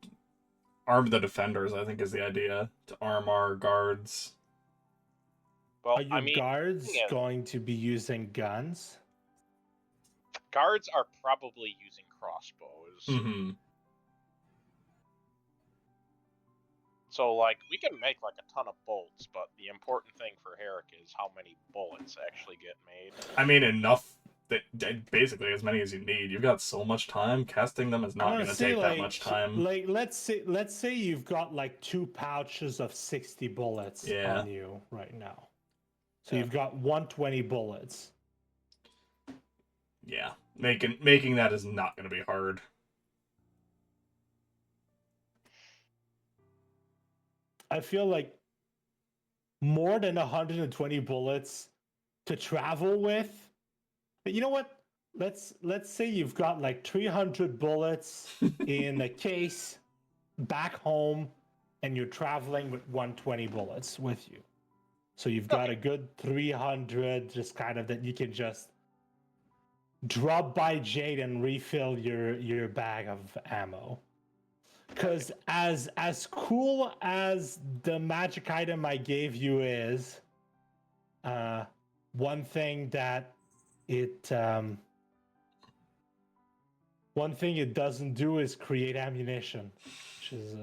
defenders, I think, is the idea. To arm our guards. Well, Are your I mean, guards going to be using guns? guards are probably using crossbows. Mm-hmm. So, like, we can make, like, a ton of bolts, but the important thing for Herrick is how many bullets actually get made. I mean, enough. Basically, as many as you need. You've got so much time. Casting them is not going to take that much time. Like, let's say you've got like 2 pouches of 60 bullets on you right now. So you've got 120 bullets. Yeah, making that is not going to be hard. I feel like more than 120 bullets to travel with. But you know what? Let's say you've got like 300 bullets in a case back home, and you're traveling with 120 bullets with you. So you've got a good 300, just kind of that you can just drop by Jade and refill your bag of ammo. Because as cool as the magic item I gave you is, one thing it doesn't do is create ammunition, which is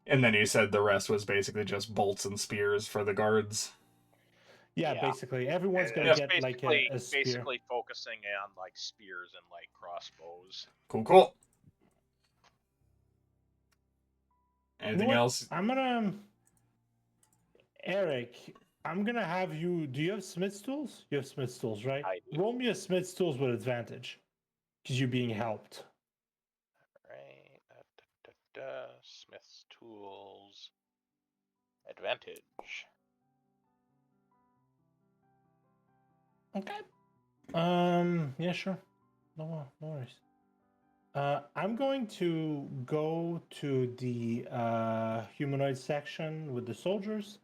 And then you said the rest was basically just bolts and spears for the guards. yeah, basically everyone's gonna It's get like a spear. basically focusing on like spears and like crossbows. Cool. You know Anything what? else? Eric, I'm gonna have you. Do you have Smith's tools? You have Smith's tools, right? I do. Roll me a Smith's tools with advantage, because you're being helped. Right. Smith's tools. Advantage. Okay. Yeah, sure. No worries. I'm going to go to the humanoid section with the soldiers,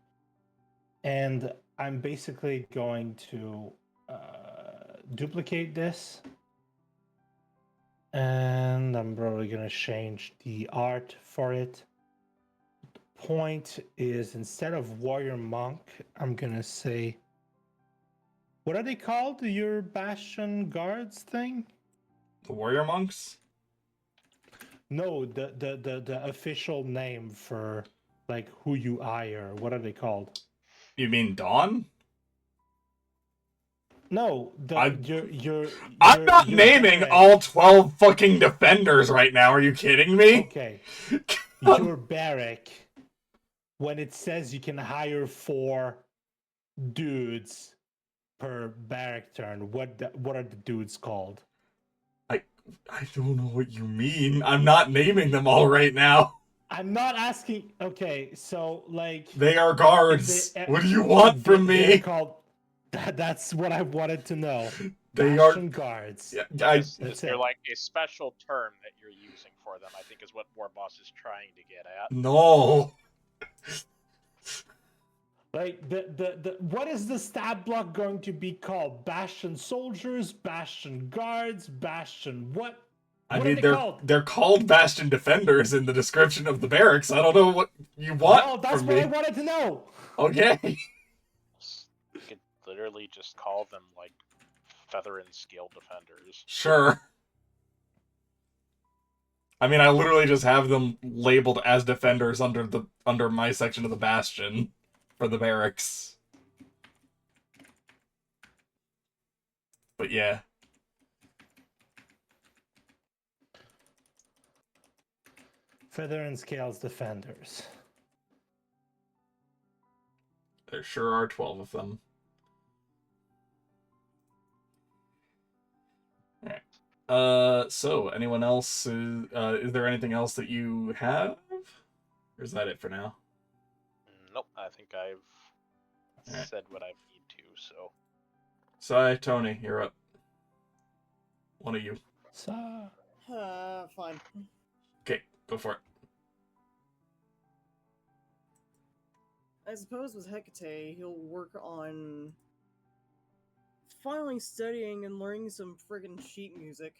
and I'm basically going to duplicate this, and I'm probably going to change the art for it. The point is, instead of warrior monk, I'm going to say, what are they called? Your bastion guards thing? The warrior monks? No, the official name for like who you hire. What are they called? You mean Dawn? No, I'm not naming barrack. all 12 fucking defenders right now. Are you kidding me? Okay, your barrack. When it says you can hire 4 dudes per barrack turn, what are the dudes called? I don't know what you mean. I'm not naming them all right now. I'm not asking. Okay, so like They are guards. What do you want from they're me? called. That's what I wanted to know. They Bastion are guards. Yeah, They're like a special term that you're using for them, I think is what Warboss is trying to get at. No. Like the what is the stat block going to be called? Bastion soldiers, bastion guards, bastion what? I What mean, are they called? they're called bastion defenders in the description of the barracks. I don't know what you want No, that's from what me. I wanted to know. Okay. You could literally just call them like feather and scale defenders. Sure. I mean, I literally just have them labeled as defenders under my section of the bastion for the barracks. But yeah. Feather and scales defenders. There sure are 12 of them. Alright. So, anyone else? Is there anything else that you have? Or is that it for now? Nope, I think I've Alright. said what I need to, so. Sai, Tony, you're up. One of you. Fine. Okay, go for it. I suppose with Hecate, he'll work on finally studying and learning some friggin' sheet music.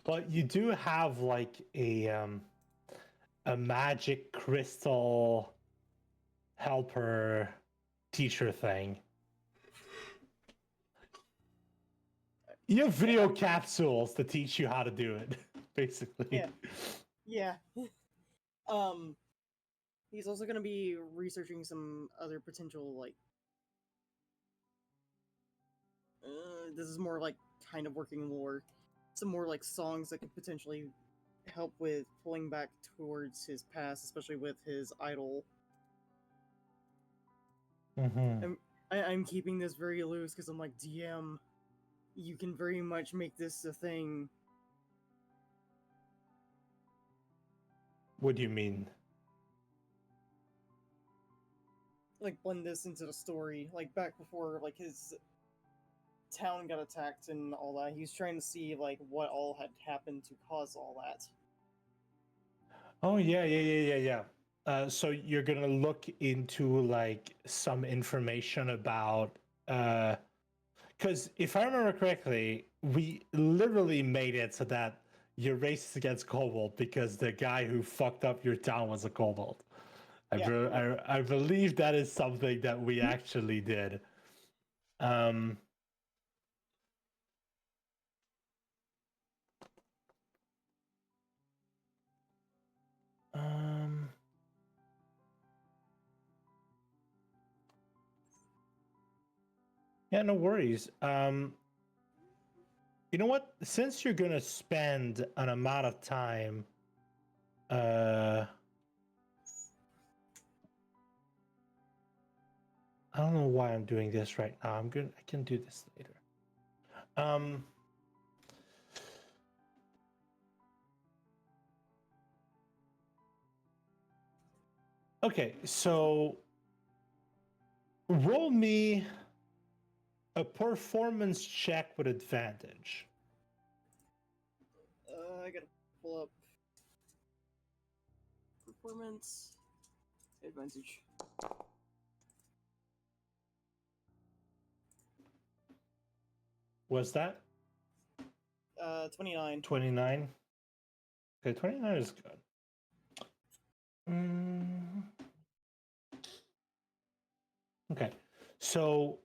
But you do have like a magic crystal helper teacher thing. You have video capsules to teach you how to do it, basically. Yeah. He's also gonna be researching some other potential, like, this is more like kind of working lore. Some more like songs that could potentially help with pulling back towards his past, especially with his idol. Mm-hmm. I'm keeping this very loose because I'm like, DM, you can very much make this a thing. What do you mean? Like blend this into the story. Like back before like his town got attacked and all that, he was trying to see like what all had happened to cause all that. Oh yeah. So you're gonna look into like some information about because if I remember correctly, we literally made it so that you're racist against kobold because the guy who fucked up your town was a kobold. I believe that is something that we actually did. Um, um, yeah, no worries. You know what? Since you're gonna spend an amount of time, I don't know why I'm doing this right now. I can do this later. Okay, so roll me a performance check with advantage. I gotta pull up performance advantage. Was that 29. 29? Okay, 29 is good. Okay, so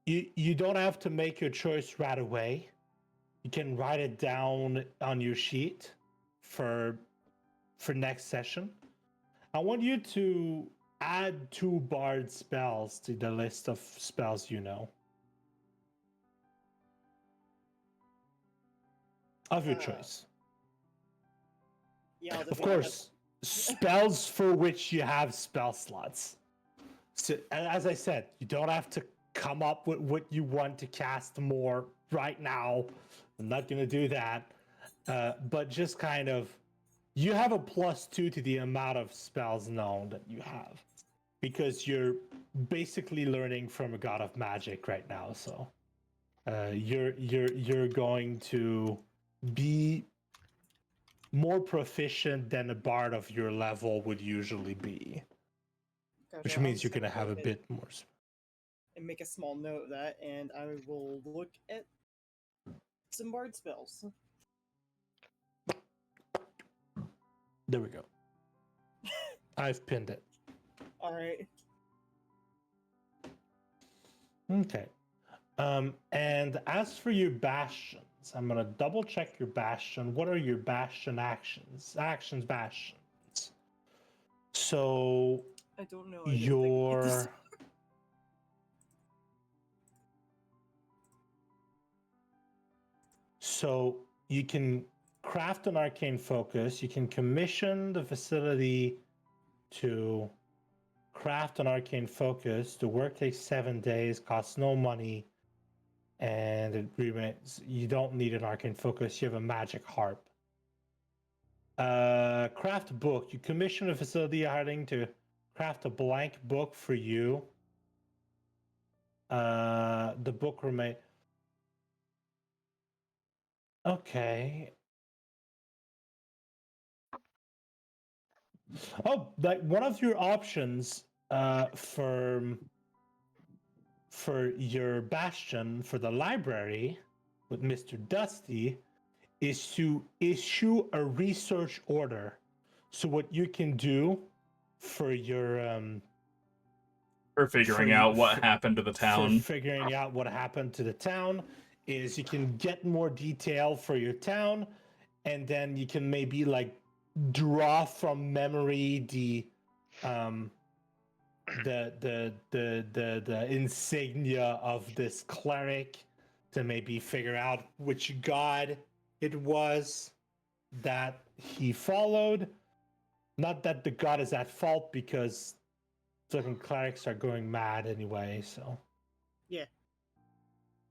you don't have to make your choice right away. You can write it down on your sheet for next session. I want you to add 2 bard spells to the list of spells you know. Of your choice. Yeah, I'll Of definitely add- course, spells for which you have spell slots. So, as I said, you don't have to come up with what you want to cast more right now. I'm not going to do that. But just kind of, you have a +2 to the amount of spells known that you have. Because you're basically learning from a god of magic right now. So you're going to be more proficient than a bard of your level would usually be. Gotcha, Which I'll means just you're going to go have a ahead bit more. and make a small note of that, and I will look at some bard spells. There we go. I've pinned it. All right. Okay. And as for your bastions, I'm gonna double check your bastion. What are your bastion actions? Bastions. So I don't know. I didn't think your this- so you can craft an arcane focus. You can commission the facility to craft an arcane focus. The work takes 7 days, costs no money, and it remains. You don't need an arcane focus. You have a magic harp. Craft book. You commission a facility hiring to craft a blank book for you. The book remain. Okay. Oh, like one of your options for your bastion for the library with Mr. Dusty is to issue a research order. So what you can do for your For figuring out what happened to the town. for figuring out what happened to the town is you can get more detail for your town, and then you can maybe like draw from memory the insignia of this cleric to maybe figure out which god it was that he followed. Not that the god is at fault, because fucking clerics are going mad anyway, so. Yeah.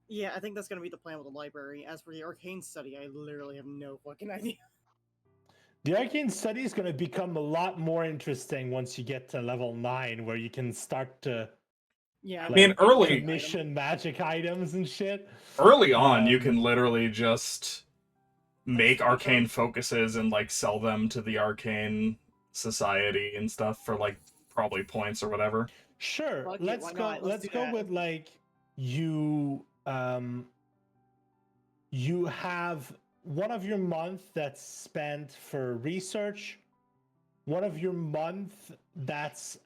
Yeah, I think that's gonna be the plan with the library. As for the arcane study, I literally have no fucking idea. The arcane study is going to become a lot more interesting once you get to level 9, where you can start to Yeah, I mean, like, early- commission magic items and shit. Early on, you Um, can literally just make funny, arcane Tom. focuses and like sell them to the arcane society and stuff for like probably points or whatever. Sure, Fuck it, let's why go. not? Let's Let's do go that. with like you. You have one of your month that's spent for research. One of your month that's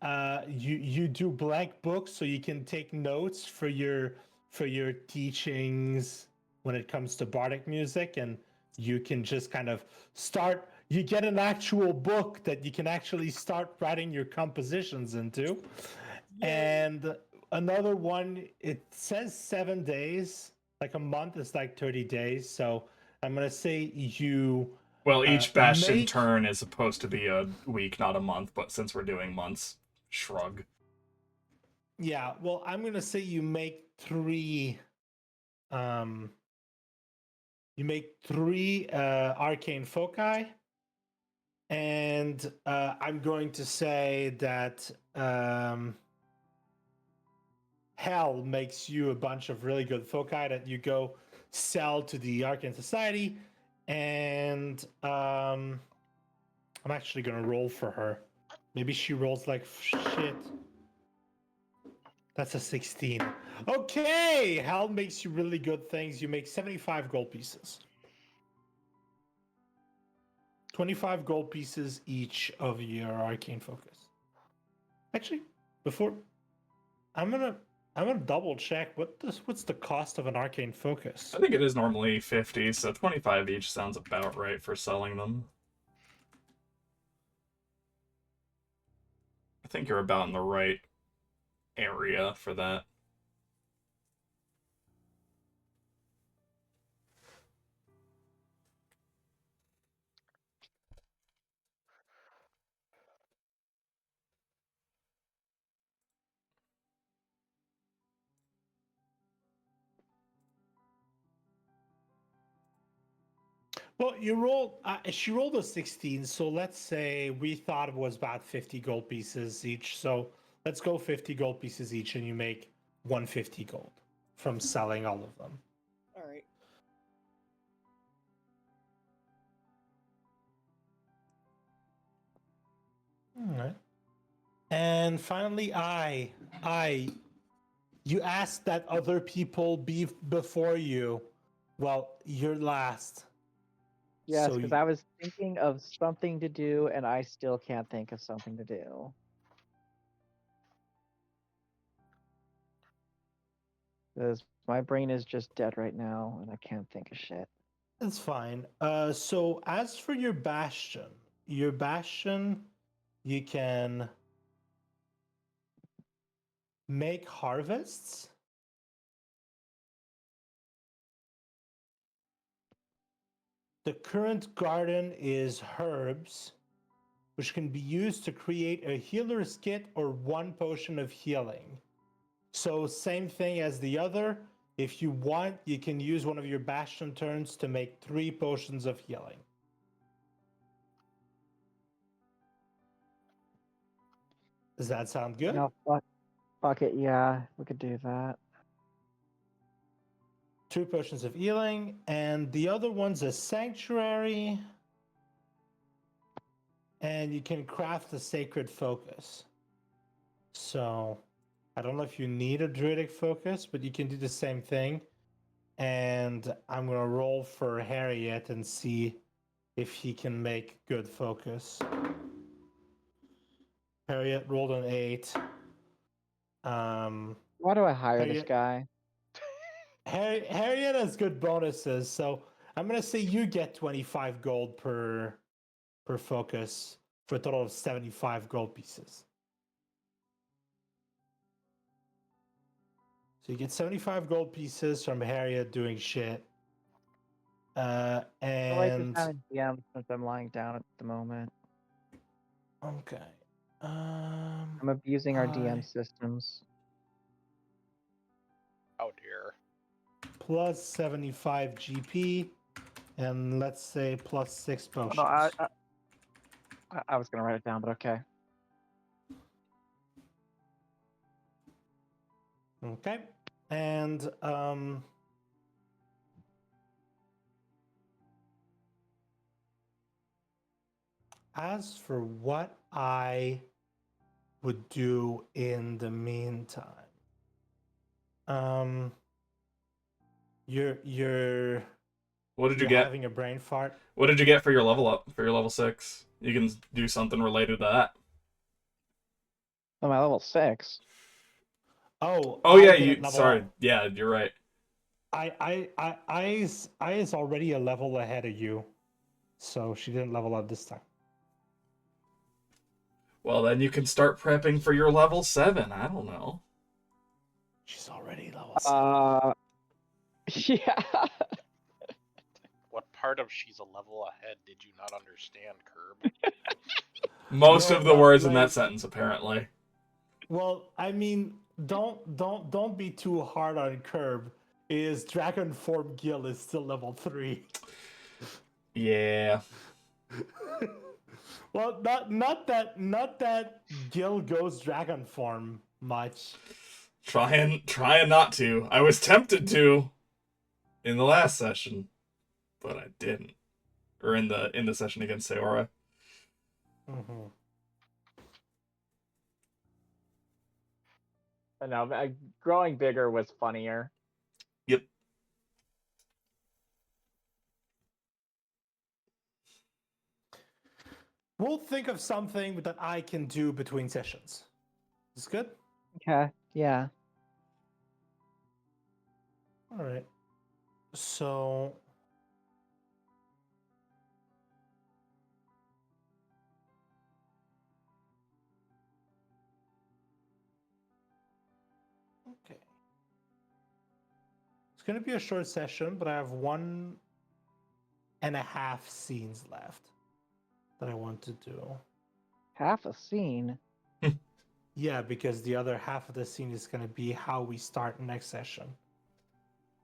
you do blank books so you can take notes for your teachings when it comes to bardic music, and you can just kind of start. You get an actual book that you can actually start writing your compositions into. And another one, it says 7 days. Like a month is like 30 days. So I'm gonna say you Well, each bastion make turn is supposed to be a week, not a month, but since we're doing months, shrug. Yeah, well, I'm gonna say you make three arcane foci. And I'm going to say that Hell makes you a bunch of really good foci that you go sell to the Arcane Society. And I'm actually gonna roll for her. Maybe she rolls like shit. That's a 16. Okay, Hell makes you really good things. You make 75 gold pieces. 25 gold pieces each of your arcane focus. Actually, before I'm gonna double check what's the cost of an arcane focus. I think it is normally 50, so 25 each sounds about right for selling them. I think you're about in the right area for that. Well, you rolled. She rolled a 16, so let's say we thought it was about 50 gold pieces each. So let's go 50 gold pieces each, and you make 150 gold from selling all of them. All right. All right. And finally, you asked that other people be before you. Well, you're last. Yes, So because you- I was thinking of something to do, and I still can't think of something to do. Because my brain is just dead right now, and I can't think of shit. That's fine. So as for your bastion, you can make harvests. The current garden is herbs, which can be used to create a healer's kit or one potion of healing. So same thing as the other. If you want, you can use one of your bastion turns to make 3 potions of healing. Does that sound good? No, fuck it, yeah, we could do that. 2 potions of healing, and the other one's a sanctuary. And you can craft a sacred focus. So I don't know if you need a druidic focus, but you can do the same thing. And I'm gonna roll for Harriet and see if he can make good focus. Harriet rolled an 8. Why do I hire this Harriet, guy? Harriet has good bonuses, so I'm gonna say you get 25 gold per focus for a total of 75 gold pieces. So you get 75 gold pieces from Harriet doing shit. I'll write this And down in DM since I'm lying down at the moment. okay. I'm abusing our DM systems. Oh dear. plus 75 GP, and let's say plus 6 potions. No, I was gonna write it down, but okay. Okay, and as for what I would do in the meantime, you're What did you you're get? having a brain fart. What did you get for your level up? For your level 6? You can do something related to that. Oh, my level 6. Oh, Oh I yeah, didn't you. level Sorry. up. Yeah, you're right. I is already a level ahead of you, so she didn't level up this time. Well, then you can start prepping for your level 7. I don't know. She's already level 7. Yeah. What part of she's a level ahead did you not understand, Curb? Most No, of the but, words in like- that sentence, apparently. Well, I mean, don't be too hard on Curb. Is Dragon Form Gil is still level 3. Yeah. Well, not that Gil goes Dragon Form much. Trying not to. I was tempted to in the last session, but I didn't. Or in the session against Seora. Mm-hmm. No, growing bigger was funnier. Yep. We'll think of something that I can do between sessions. Is good? Okay. Yeah. All right. So okay. It's gonna be a short session, but I have 1.5 scenes left that I want to do. Half a scene. Yeah, because the other half of the scene is gonna be how we start next session.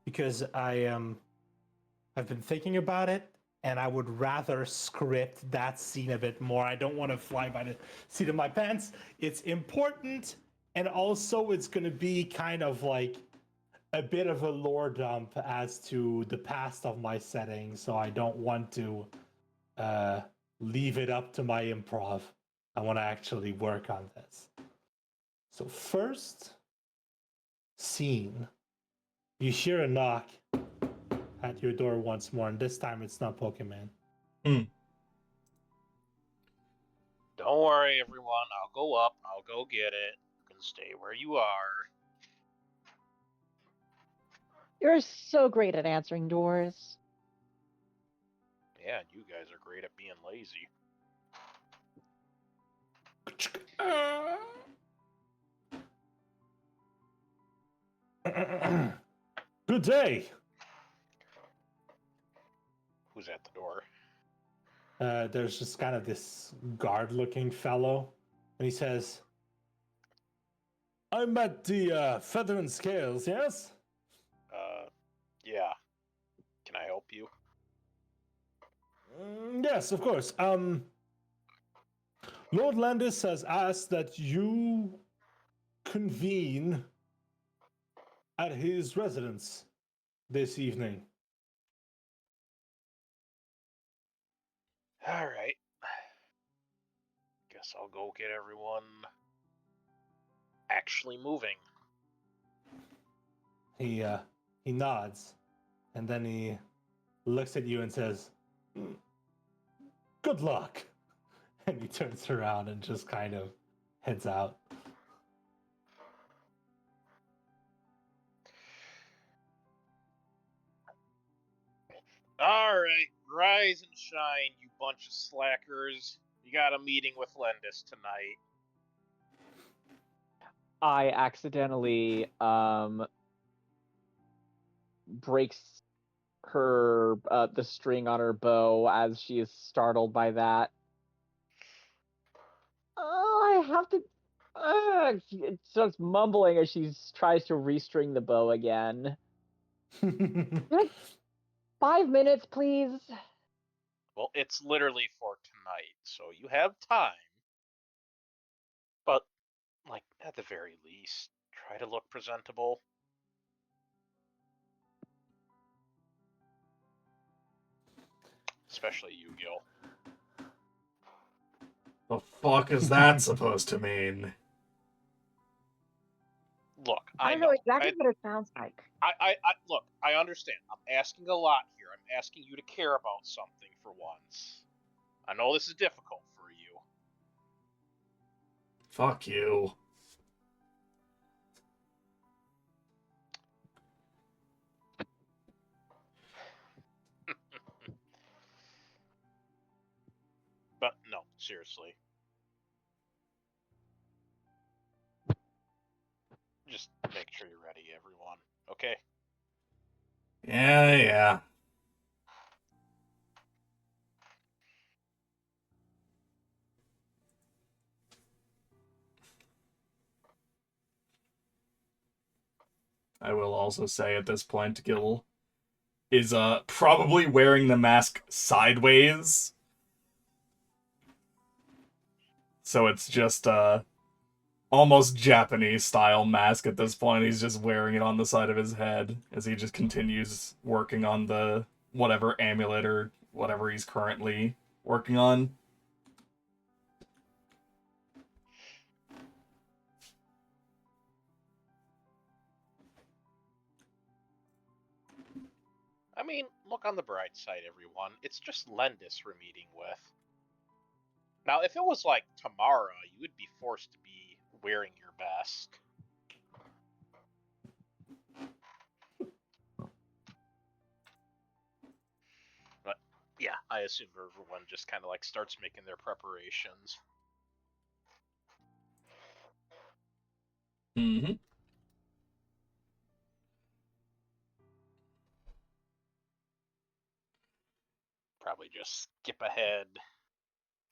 Because I've been thinking about it, and I would rather script that scene a bit more. I don't want to fly by the seat of my pants. It's important, and also it's gonna be kind of like a bit of a lore dump as to the past of my setting, so I don't want to leave it up to my improv. I want to actually work on this. So first scene, you hear a knock at your door once more, and this time it's not Pokemon. Don't worry, everyone. I'll go up. I'll go get it. You can stay where you are. You're so great at answering doors. Yeah, and you guys are great at being lazy. Good day. Who's at the door? There's just kind of this guard-looking fellow, and he says, "I'm at the Feather and Scales, yes?" Yeah. Can I help you? Yes, of course. Lord Landis has asked that you convene at his residence this evening. Alright. Guess I'll go get everyone actually moving. He nods, and then he looks at you and says, "Good luck." And he turns around and just kind of heads out. Alright, rise and shine, you bunch of slackers. You got a meeting with Lendis tonight. I accidentally breaks her the string on her bow as she is startled by that. Oh, I have to. She starts mumbling as she tries to restring the bow again. Like 5 minutes, please. Well, it's literally for tonight, so you have time. But, like, at the very least, try to look presentable. Especially you, Gil. The fuck is that supposed to mean? Look, I I don't know exactly I, what it sounds like. look, I understand. I'm asking a lot here. I'm asking you to care about something for once. I know this is difficult for you. Fuck you. But no, seriously. Just make sure you're ready, everyone. Okay? Yeah. I will also say at this point, Gil is probably wearing the mask sideways. So it's just almost Japanese style mask at this point. He's just wearing it on the side of his head as he just continues working on the whatever amulet or whatever he's currently working on. I mean, look on the bright side, everyone. It's just Lendis we're meeting with. Now, if it was like Tamara, you would be forced to be wearing your mask. But yeah, I assume everyone just kind of like starts making their preparations. Mm-hmm. Probably just skip ahead,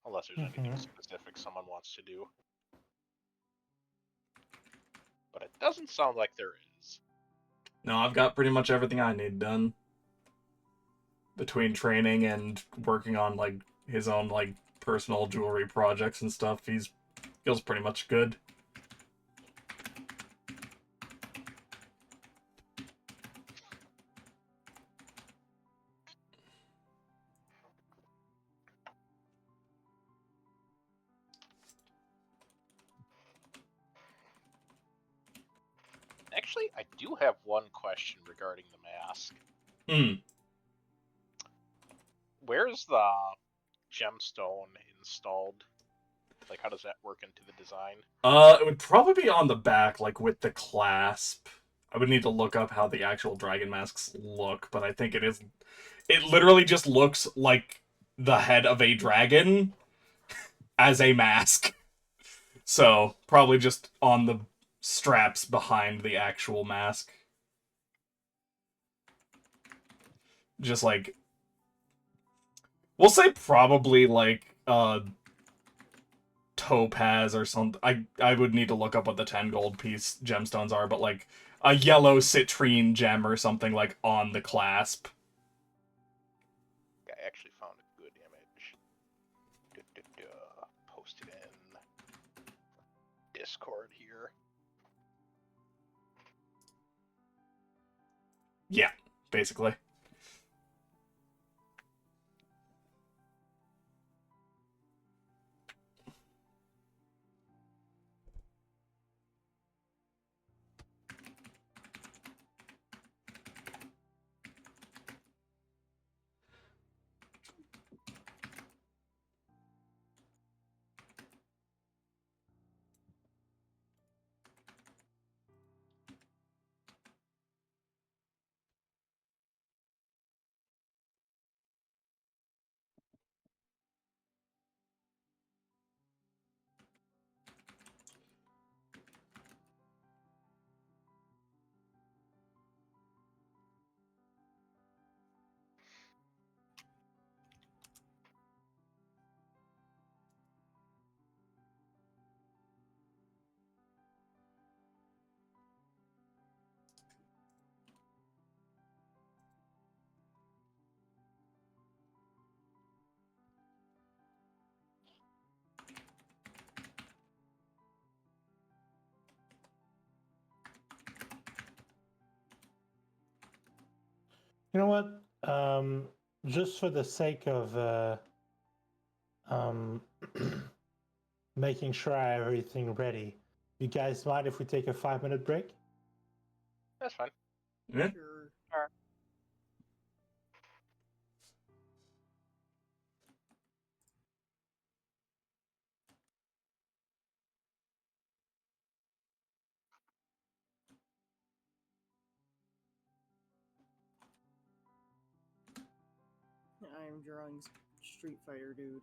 unless there's anything specific someone wants to do. But it doesn't sound like there is. No, I've got pretty much everything I need done. Between training and working on like his own like personal jewelry projects and stuff, he feels pretty much good. Actually, I do have one question regarding the mask. Where's the gemstone installed? Like, how does that work into the design? It would probably be on the back, like with the clasp. I would need to look up how the actual dragon masks look, but I think it is. It literally just looks like the head of a dragon as a mask. So, probably just on the straps behind the actual mask. Just like. We'll say probably like, topaz or something. I would need to look up what the 10 gold piece gemstones are, but like a yellow citrine gem or something like on the clasp. I actually found a good image. Post it in Discord here. Yeah, basically. You know what? Just for the sake of um, making sure I have everything ready, you guys mind if we take a 5-minute break? That's fine. Yeah. Sure. I'm drawing Street Fighter, dude.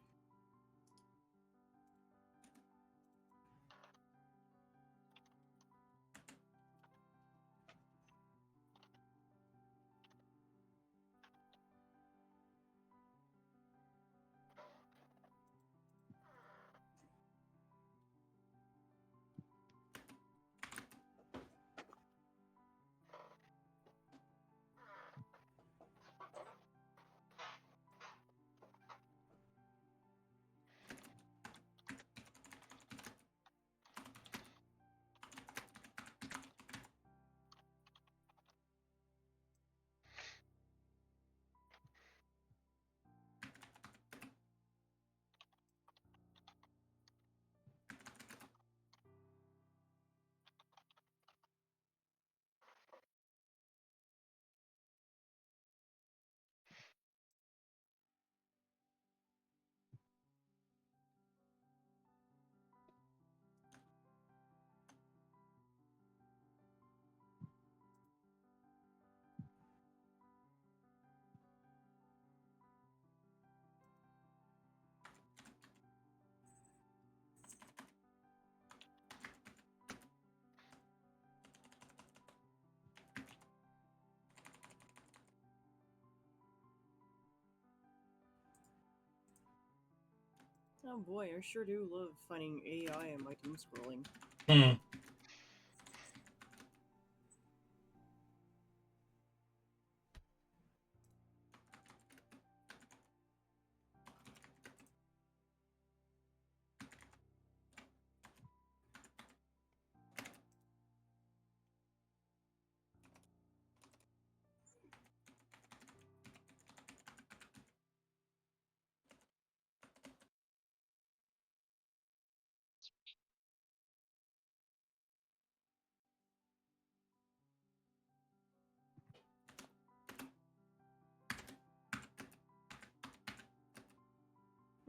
Oh boy, I sure do love finding AI in my doom scrolling. Hmm.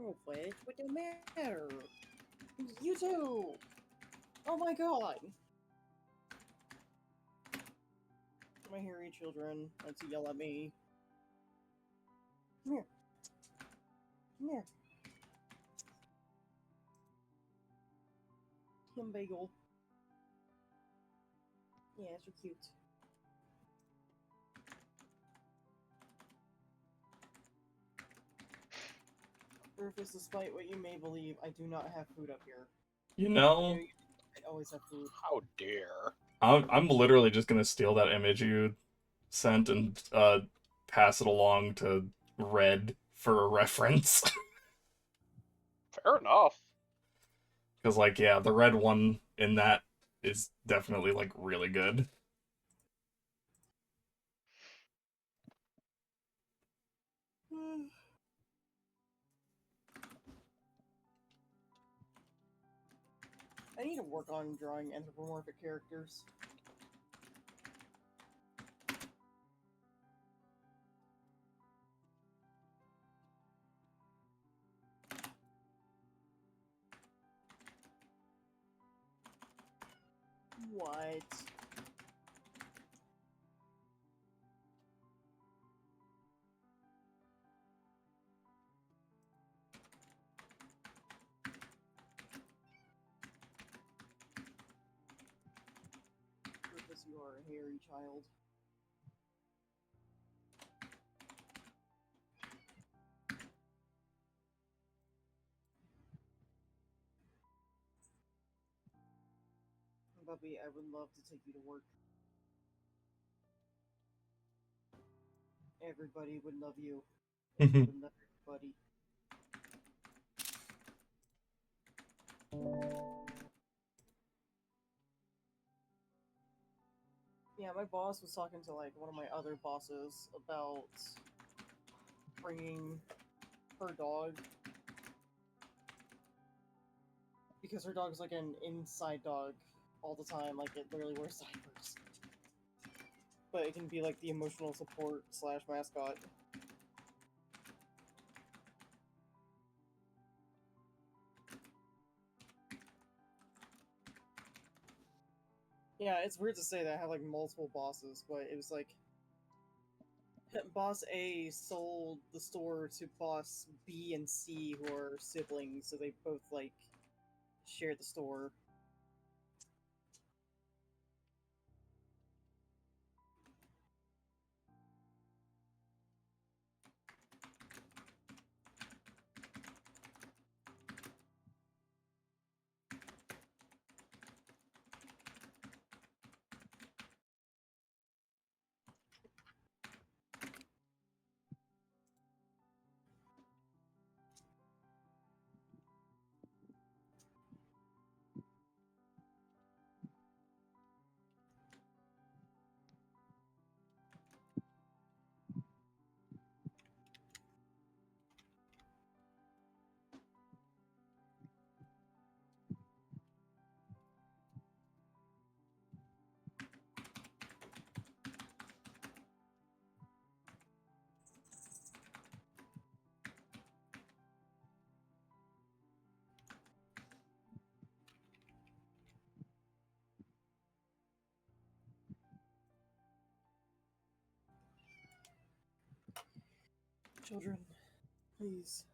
Oh, what? What the matter? You too! Oh my god! My hairy children like to yell at me. Come here. Come here. Kim Bagel. Yeah, you're cute. Rufus, despite what you may believe, I do not have food up here. You know, I always have food. How dare. I'm literally just gonna steal that image you sent and pass it along to Red for a reference. Fair enough. Because, like, yeah, the red one in that is definitely, like, really good. I need to work on drawing anthropomorphic characters. What? Rufus, you are a hairy child. Bubby, I would love to take you to work. Everybody would love you. You would love everybody. Yeah, my boss was talking to like one of my other bosses about bringing her dog, because her dog's like an inside dog all the time, like it literally wears diapers. But it can be like the emotional support slash mascot. Yeah, it's weird to say that I have like multiple bosses, but it was like Boss A sold the store to Boss B and C, who are siblings, so they both like share the store. Children, please.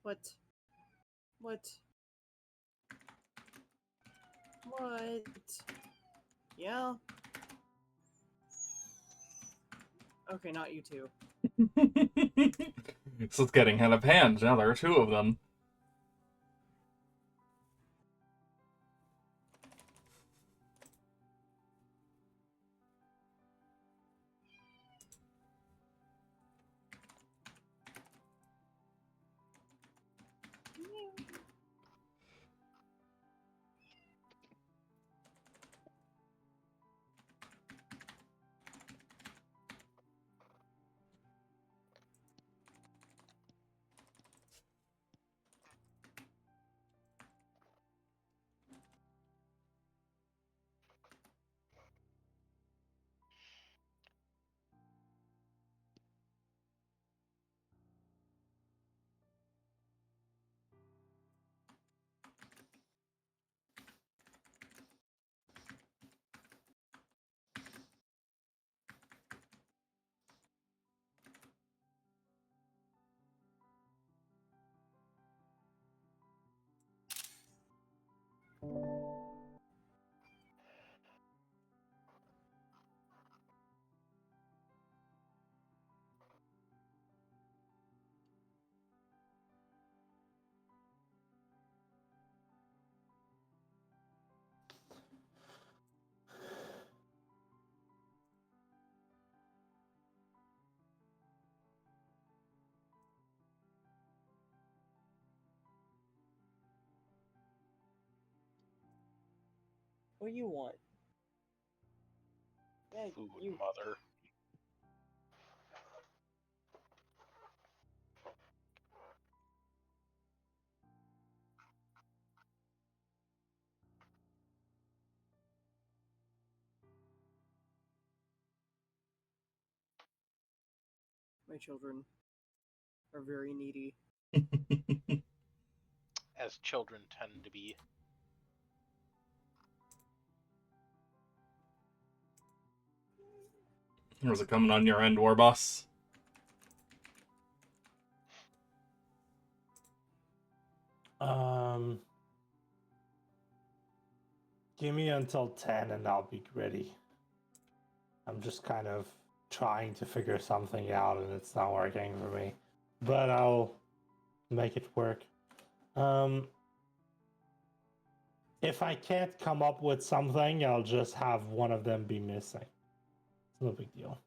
What? What? What? Yeah? Okay, not you two. So it's getting out of hand. Now there are two of them. What do you want? Yeah, Food, you. mother. My children are very needy. As children tend to be. Was it coming on your end, War Boss? Give me until 10 and I'll be ready. I'm just kind of trying to figure something out and it's not working for me. But I'll make it work. If I can't come up with something, I'll just have one of them be missing. It's no big deal.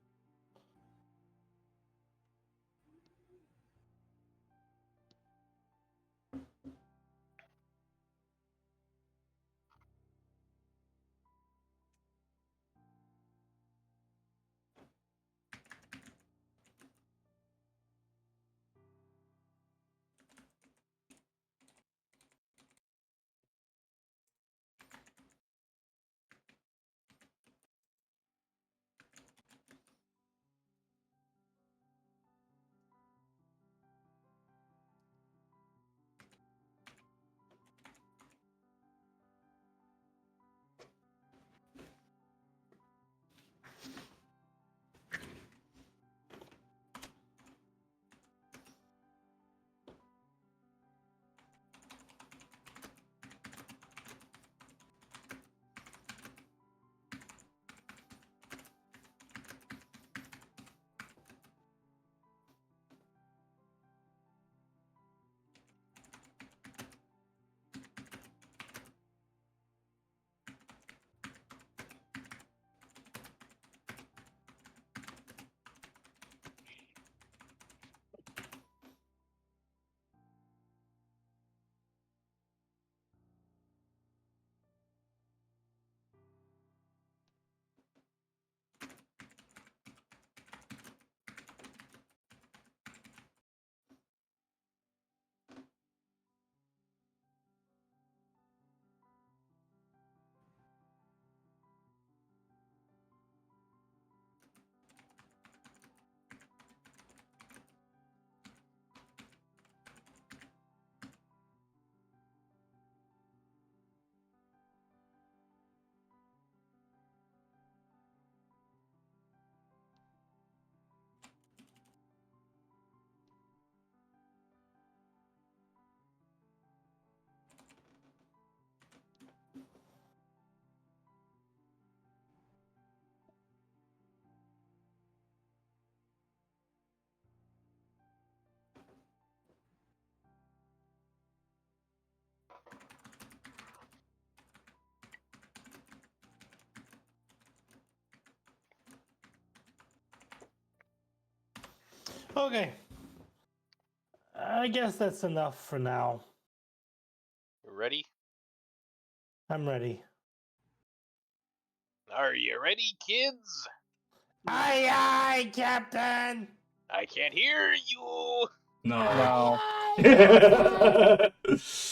Okay. I guess that's enough for now. Ready? I'm ready. Are you ready, kids? Aye, aye, Captain! I can't hear you. No.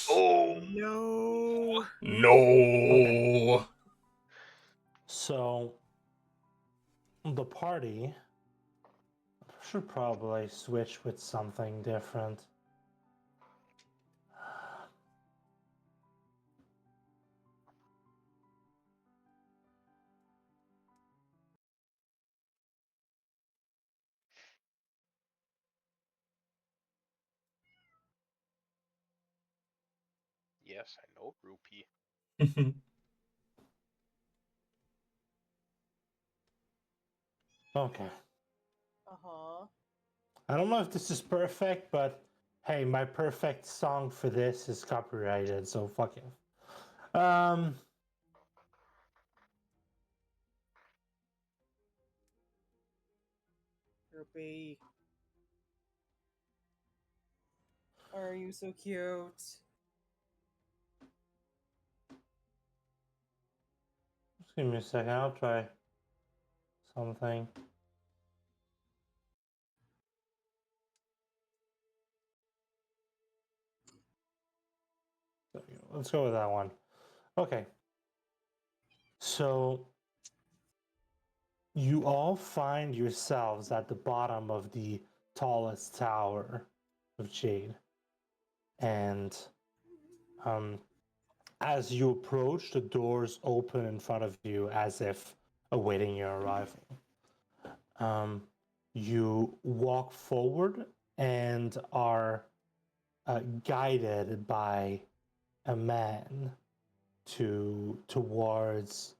Oh No. No. So, the party should probably switch with something different. Yes, I know, Rupee. Okay. Uh-huh. I don't know if this is perfect, but hey, my perfect song for this is copyrighted, so fuck it. Rupee. Are you so cute? give me a second. I'll try something. So, let's go with that one. Okay. So you all find yourselves at the bottom of the tallest tower of Jade. And as you approach, the doors open in front of you as if awaiting your arrival. You walk forward and are guided by a man towards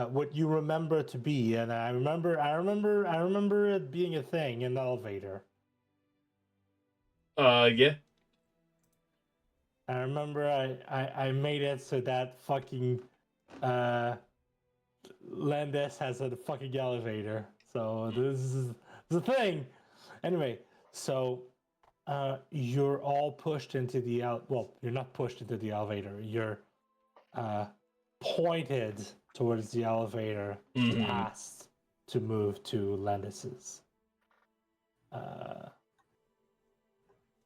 what you remember to be, and I remember it being a thing, an elevator. Yeah. I remember I made it so that fucking Landis has a fucking elevator. So this is the thing. Anyway, so you're all pushed into the well, you're not pushed into the elevator. You're pointed towards the elevator and Mhm. asked to move to Landis's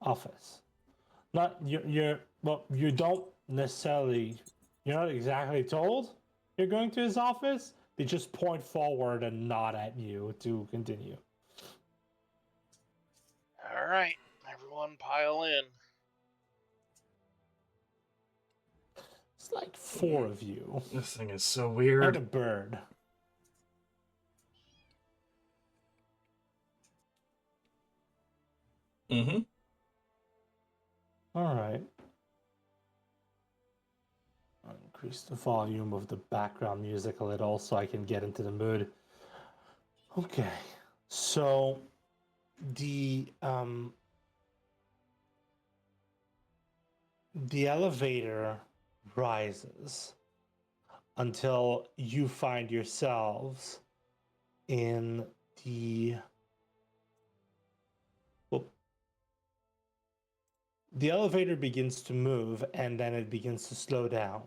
office. Not you're well, you don't necessarily, you're not exactly told you're going to his office. They just point forward and nod at you to continue. All right, everyone pile in. It's like 4 of you This thing is so and weird. a bird. Mm-hmm. All right. I'll increase the volume of the background music a little so I can get into the mood. Okay. So the elevator rises until you find yourselves in the elevator begins to move and then it begins to slow down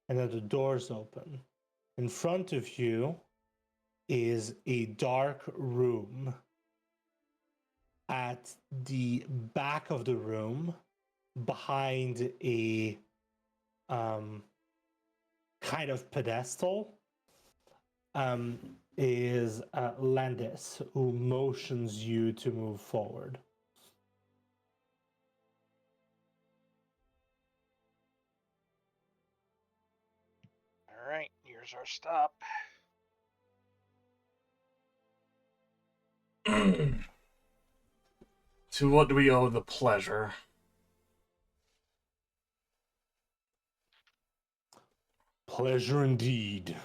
and then the doors open. In front of you is a dark room. At the back of the room, behind a kind of pedestal, is Landis, who motions you to move forward. All right, here's our stop. To what do we owe the pleasure? Pleasure indeed,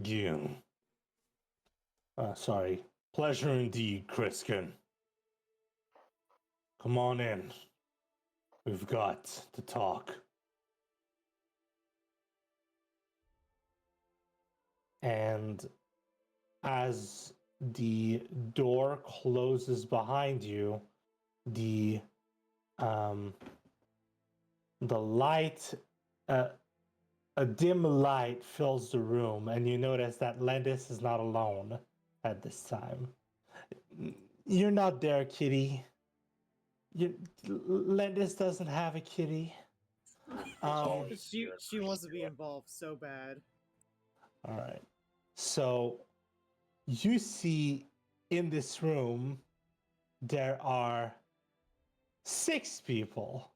Gil. Sorry. Pleasure indeed, Kriskin. Come on in. We've got to talk. And as the door closes behind you, the light, a dim light fills the room, and you notice that Landis is not alone at this time. You're not there, kitty. Landis doesn't have a kitty. She wants to be involved so bad. All right. So you see in this room there are 6 people.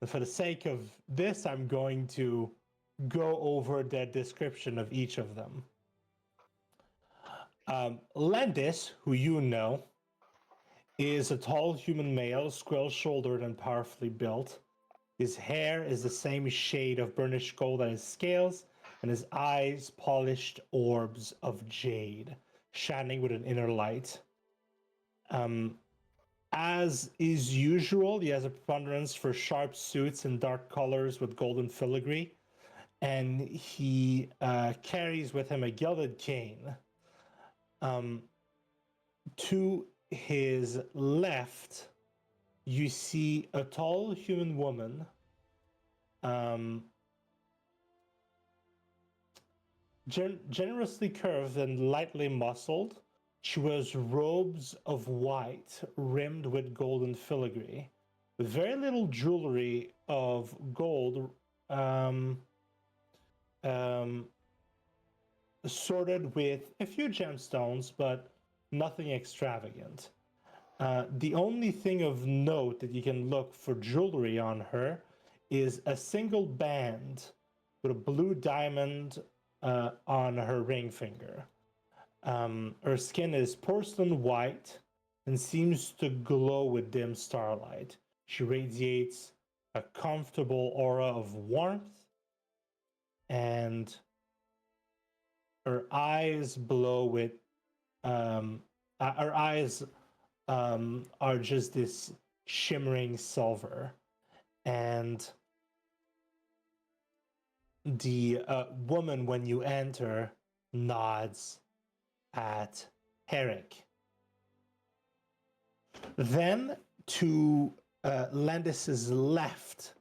And for the sake of this, I'm going to go over the description of each of them. Landis, who you know, is a tall human male, square-shouldered and powerfully built. His hair is the same shade of burnished gold as his scales, and his eyes polished orbs of jade, shining with an inner light. As is usual, he has a preponderance for sharp suits and dark colors with golden filigree, and he carries with him a gilded cane. To his left, you see a tall human woman Generously curved and lightly muscled, she wears robes of white rimmed with golden filigree, with very little jewelry of gold, sorted with a few gemstones, but nothing extravagant. The only thing of note that you can look for jewelry on her is a single band with a blue diamond on her ring finger. Her skin is porcelain white and seems to glow with dim starlight. She radiates a comfortable aura of warmth, and her eyes glow with her eyes are just this shimmering silver, and the woman, when you enter, nods at Herrick. Then to Landis's left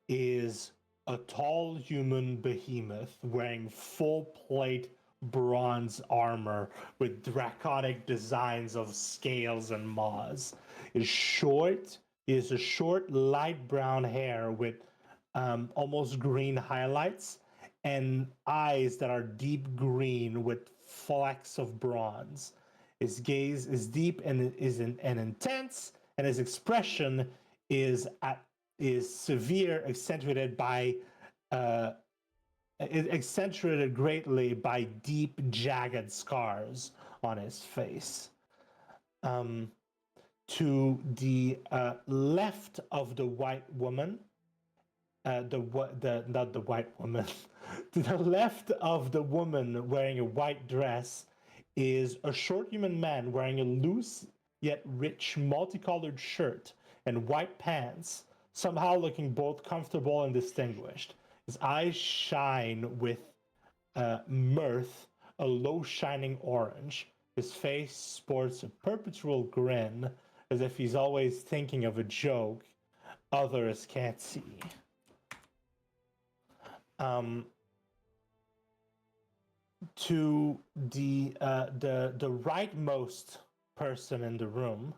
is a tall human behemoth wearing full plate bronze armor with draconic designs of scales and maws. He has a short light brown hair with almost green highlights and eyes that are deep green with flecks of bronze. His gaze is deep and intense, and his expression is severe, accentuated greatly by deep, jagged scars on his face. To the left of the white woman, not the white woman. To the left of the woman wearing a white dress is a short human man wearing a loose yet rich multicolored shirt and white pants, somehow looking both comfortable and distinguished. His eyes shine with mirth, a low shining orange. His face sports a perpetual grin, as if he's always thinking of a joke others can't see. To the rightmost person in the room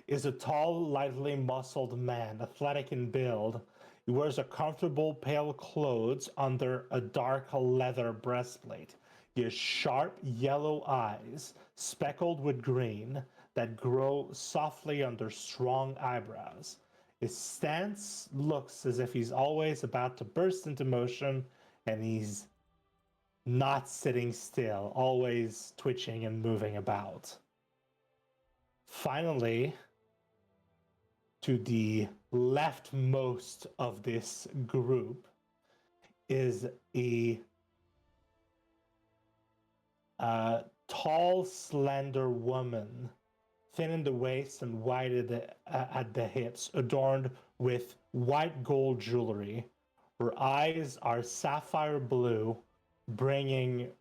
is a tall, lightly muscled man, athletic in build. He wears a comfortable pale clothes under a dark leather breastplate. He has sharp yellow eyes, speckled with green, that grow softly under strong eyebrows. His stance looks as if he's always about to burst into motion, and he's not sitting still, always twitching and moving about. Finally, to the leftmost of this group is a tall, slender woman, thin in the waist and wide at the hips, adorned with white gold jewelry. Her eyes are sapphire blue, brimming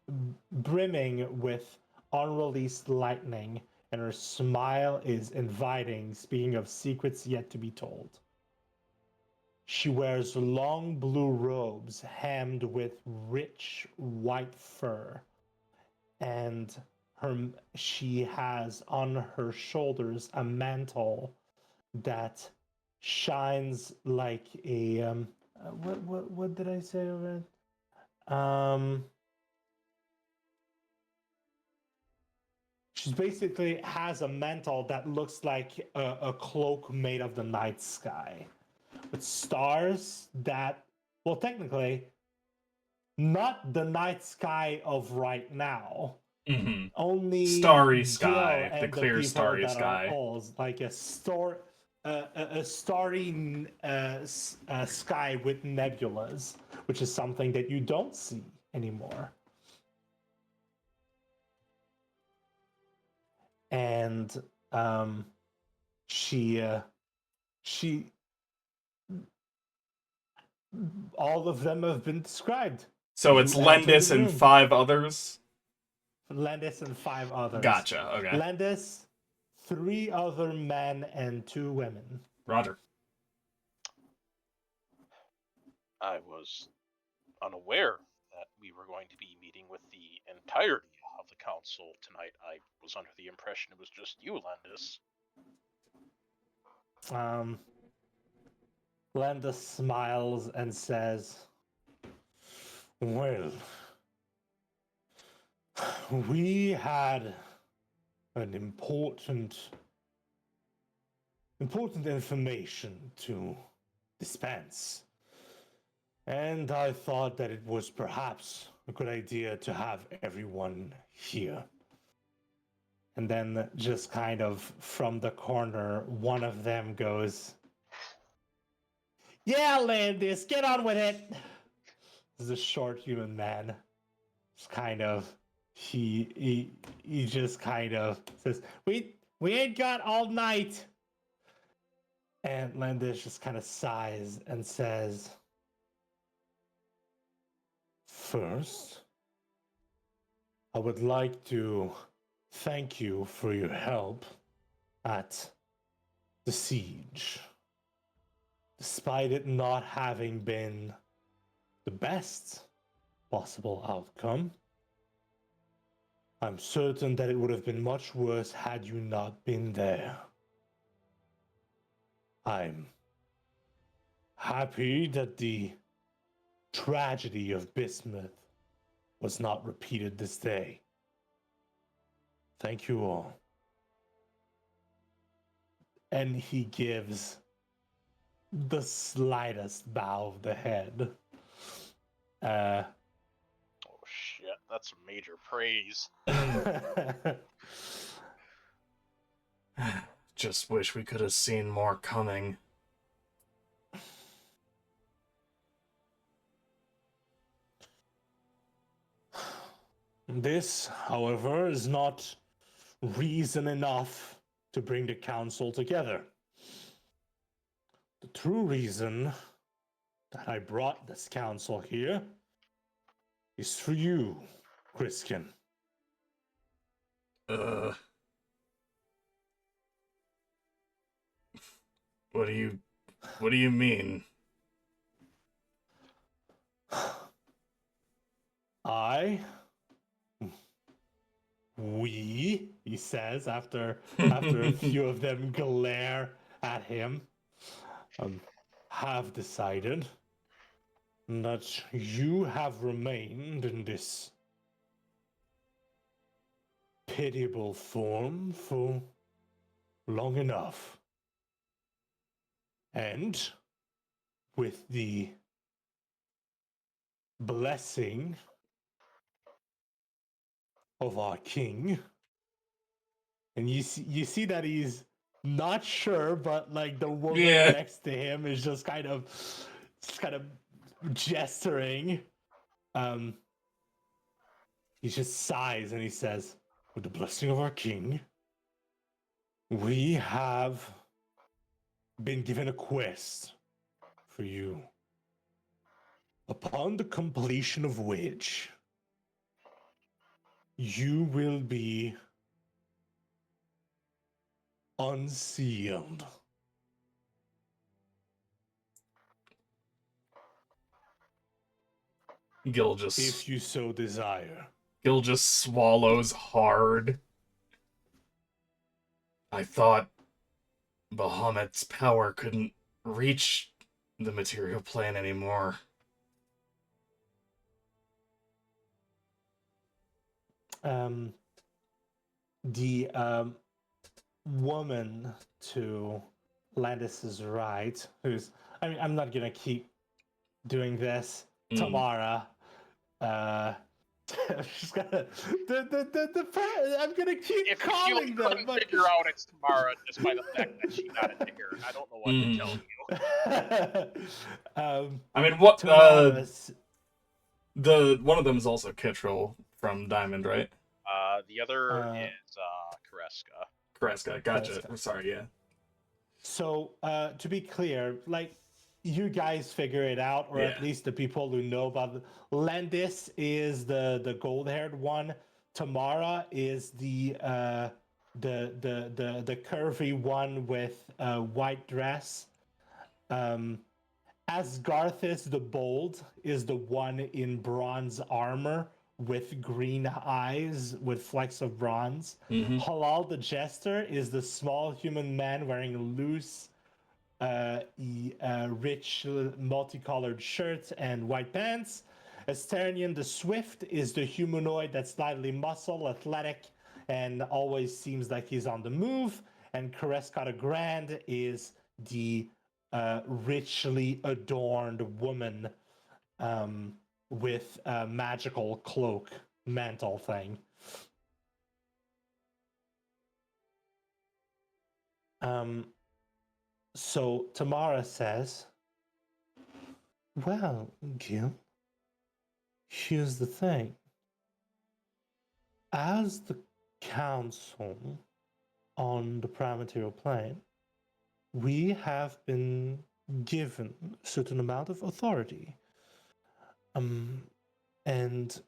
with unreleased lightning, and her smile is inviting, speaking of secrets yet to be told. She wears long blue robes hemmed with rich white fur, and she has on her shoulders a mantle that shines like a what did I say over it? She basically has a mantle that looks like a cloak made of the night sky, with stars that, well, technically, not the night sky of right now. Mm-hmm. Only Starry Gil sky, and the clear people starry that sky. are old, like a starry sky with nebulas, which is something that you don't see anymore. And she all of them have been described. So it's You enter Lendis the and room. 5 others? Landis and 5 others. Gotcha, okay. Landis, 3 other men and 2 women. Roger. I was unaware that we were going to be meeting with the entirety of the council tonight. I was under the impression it was just you, Landis. Landis smiles and says, well, we had an important information to dispense. And I thought that it was perhaps a good idea to have everyone here. And then just kind of from the corner, one of them goes, yeah, Landis, get on with it. This is a short human man. Just kind of, he just kind of says, we ain't got all night. And Landis just kind of sighs and says, first, I would like to thank you for your help at the siege. Despite it not having been the best possible outcome, I'm certain that it would have been much worse had you not been there. I'm happy that the tragedy of Bismuth was not repeated this day. Thank you all. And he gives the slightest bow of the head. Oh shit, that's some major praise. Just wish we could have seen more coming. This, however, is not reason enough to bring the council together. The true reason that I brought this council here is for you, Criskin. What do you mean? He says after a few of them glare at him, have decided that you have remained in this pitiable form for long enough. And with the blessing of our king, and you see that he's not sure, but like the woman next to him is just kind of gesturing. He just sighs and he says, with the blessing of our king, we have been given a quest for you, upon the completion of which you will be unsealed. Gil just, if you so desire. Gil just swallows hard. I thought Bahamut's power couldn't reach the material plane anymore. The woman to Landis's right, who's, I mean, I'm not gonna keep doing this. Tamara, I'm just gonna I'm gonna keep If calling you them. couldn't But... figure out it's Tamara just by the fact that she nodded to her, I don't know what to tell you. I mean, what Tamara's... the one of them is also Kittrell from Diamond, right? The other is Kareska. Kareska, gotcha. I'm sorry, yeah. So, to be clear, like, you guys figure it out, or at least the people who know about it. Landis is the gold-haired one. Tamara is the curvy one with a white dress. Asgarthus the Bold is the one in bronze armor with green eyes with flecks of bronze. Mhm. Halal the Jester is the small human man wearing loose, rich, multicolored shirt and white pants. Asterion the Swift is the humanoid that's slightly muscle, athletic, and always seems like he's on the move. And Kareska the Grand is the richly adorned woman with a magical cloak mantle thing. So Tamara says, well, Gil, here's the thing. As the council on the prime material plane, we have been given a certain amount of authority. And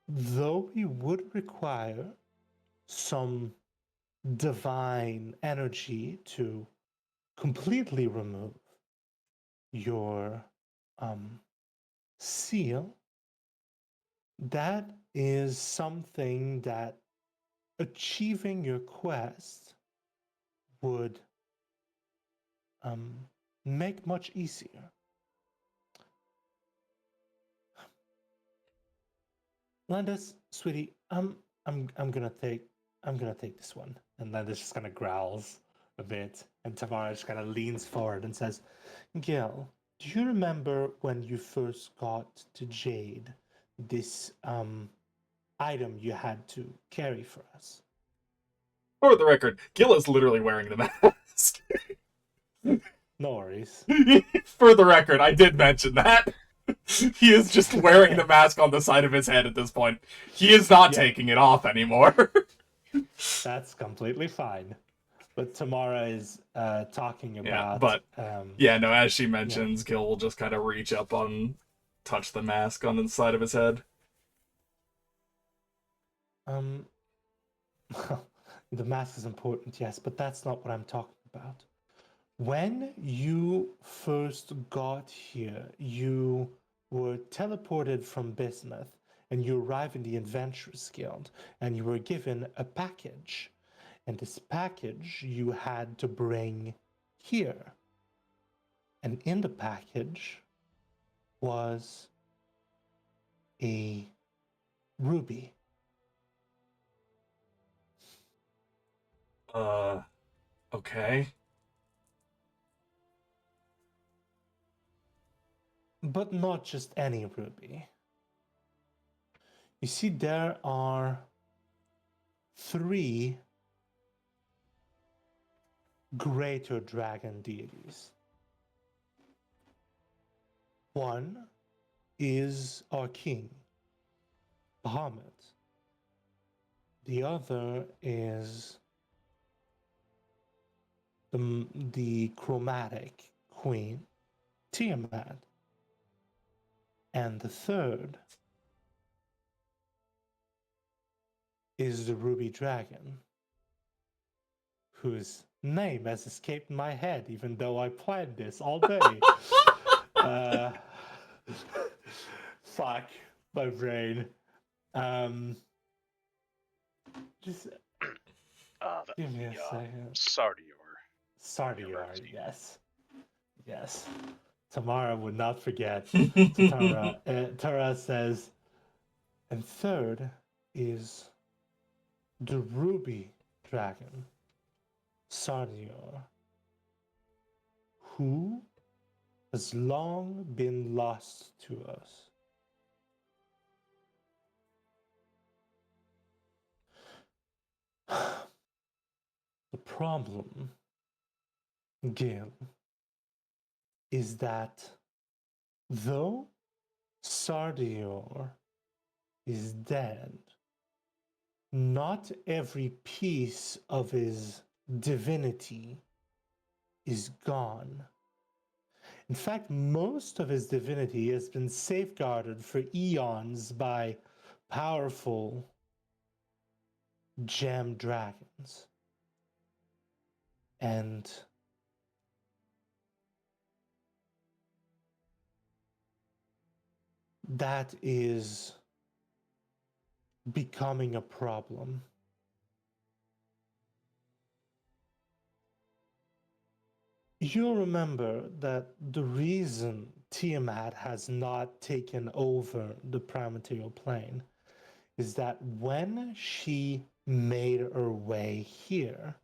though we would require some divine energy to completely remove your seal, that is something that achieving your quest would make much easier. Landis, sweetie, I'm gonna take this one. And Landis just kind of growls a bit, and Tamara just kind of leans forward and says, Gil, do you remember when you first got to Jade, this item you had to carry for us? For the record, Gil is literally wearing the mask. No worries. For the record, I did mention that. He is just wearing the mask on the side of his head at this point. He is not taking it off anymore. That's completely fine. But Tamara is talking about... no, as she mentions, Gil will just kind of reach up and touch the mask on the side of his head. The mask is important, yes, but that's not what I'm talking about. When you first got here, you were teleported from Bismuth, and you arrive in the Adventurers Guild, and you were given a package. And this package you had to bring here. And in the package was a ruby. Okay. But not just any ruby. You see, there are 3 greater dragon deities. One is our king, Bahamut. The other is the chromatic queen, Tiamat. And the third is the ruby dragon, whose name has escaped my head, even though I planned this all day. Fuck my brain. Just give me a second. Sardior, yes. Yes. Tamara would not forget. Tara says, and third is the ruby dragon, Sardior, who has long been lost to us. The problem, Gil, is that though Sardior is dead, not every piece of his divinity is gone. In fact, most of his divinity has been safeguarded for eons by powerful gem dragons. And that is becoming a problem. You'll remember that the reason Tiamat has not taken over the prime material plane is that when she made her way here,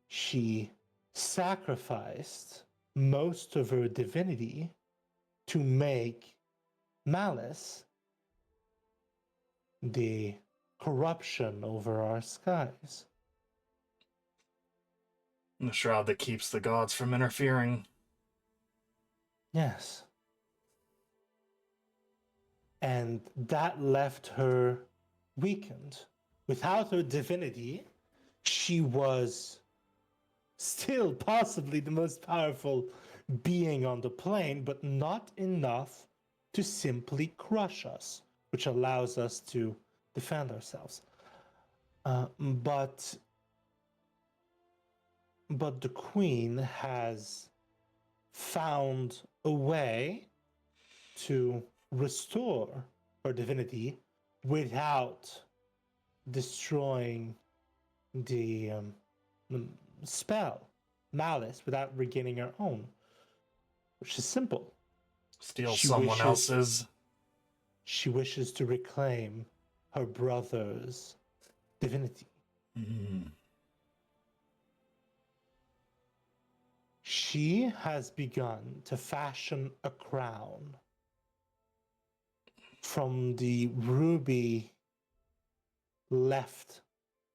she sacrificed most of her divinity to make malice the corruption over our skies. The shroud that keeps the gods from interfering. Yes. And that left her weakened. Without her divinity, she was still possibly the most powerful being on the plane, but not enough to simply crush us, which allows us to defend ourselves. But the queen has found a way to restore her divinity without destroying the spell, malice, without regaining her own, which is simple. Steal She someone wishes- else's. She wishes to reclaim her brother's divinity. Mm. She has begun to fashion a crown from the ruby left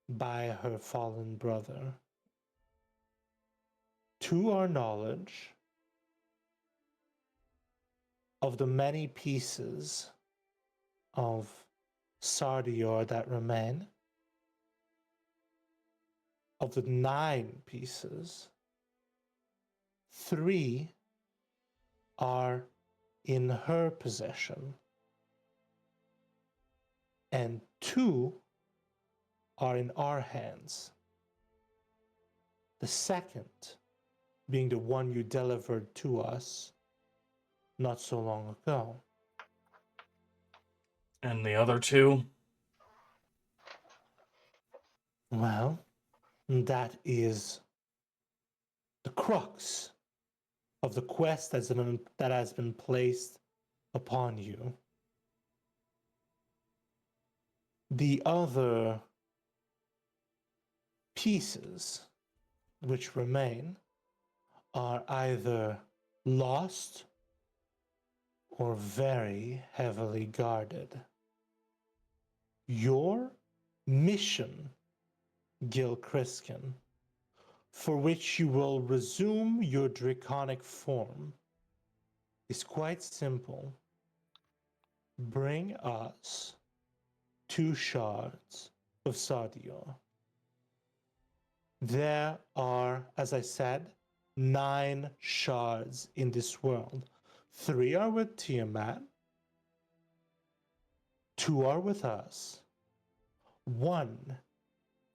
by her fallen brother. To our knowledge, of the many pieces of Sardior that remain, of the 9 pieces, 3 are in her possession, and 2 are in our hands. The second being the one you delivered to us not so long ago. And the other 2? Well, that is the crux of the quest that has been placed upon you. The other pieces which remain are either lost or very heavily guarded. Your mission, Gil Criskin, for which you will resume your draconic form, is quite simple. Bring us 2 shards of Sardior. There are, as I said, 9 shards in this world. 3 are with Tiamat, 2 are with us. 1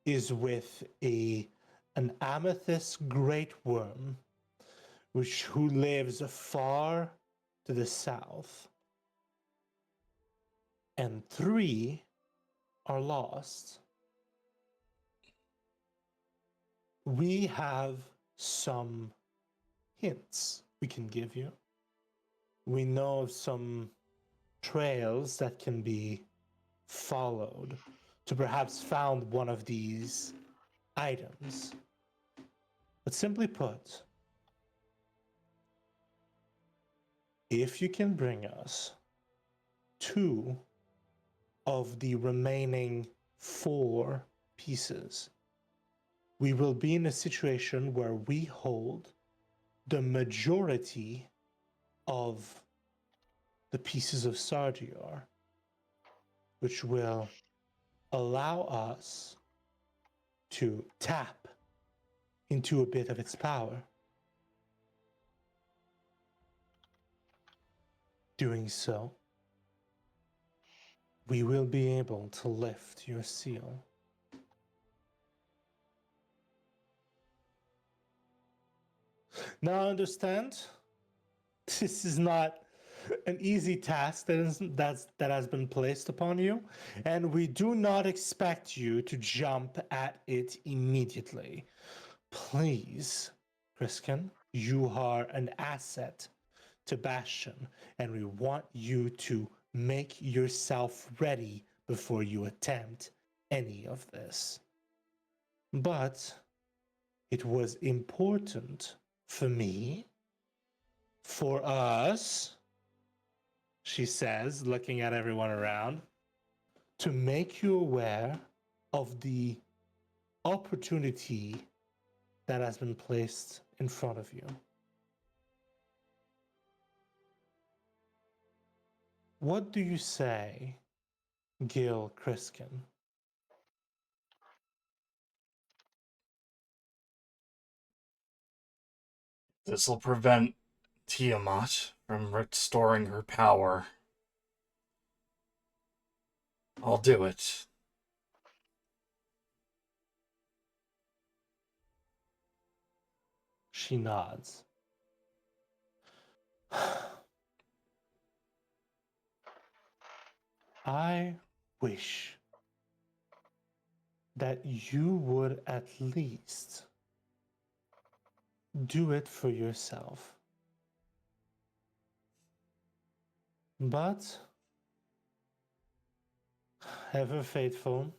is with an amethyst greatwyrm, who lives far to the south. And 3 are lost. We have some hints we can give you. We know of some trails that can be followed to perhaps found one of these items. But simply put, if you can bring us 2 of the remaining 4 pieces, we will be in a situation where we hold the majority of the pieces of Sardior, which will allow us to tap into a bit of its power. Doing so, we will be able to lift your seal. Now understand, this is not an easy task that has been placed upon you, and we do not expect you to jump at it immediately. Please, Kriskin, you are an asset to Bastion, and we want you to make yourself ready before you attempt any of this. But it was important for me, for us, she says, looking at everyone around, to make you aware of the opportunity that has been placed in front of you. What do you say, Gil Kriskin? This will prevent Tiamat from restoring her power. I'll do it. She nods. I wish that you would at least do it for yourself. But, ever faithful,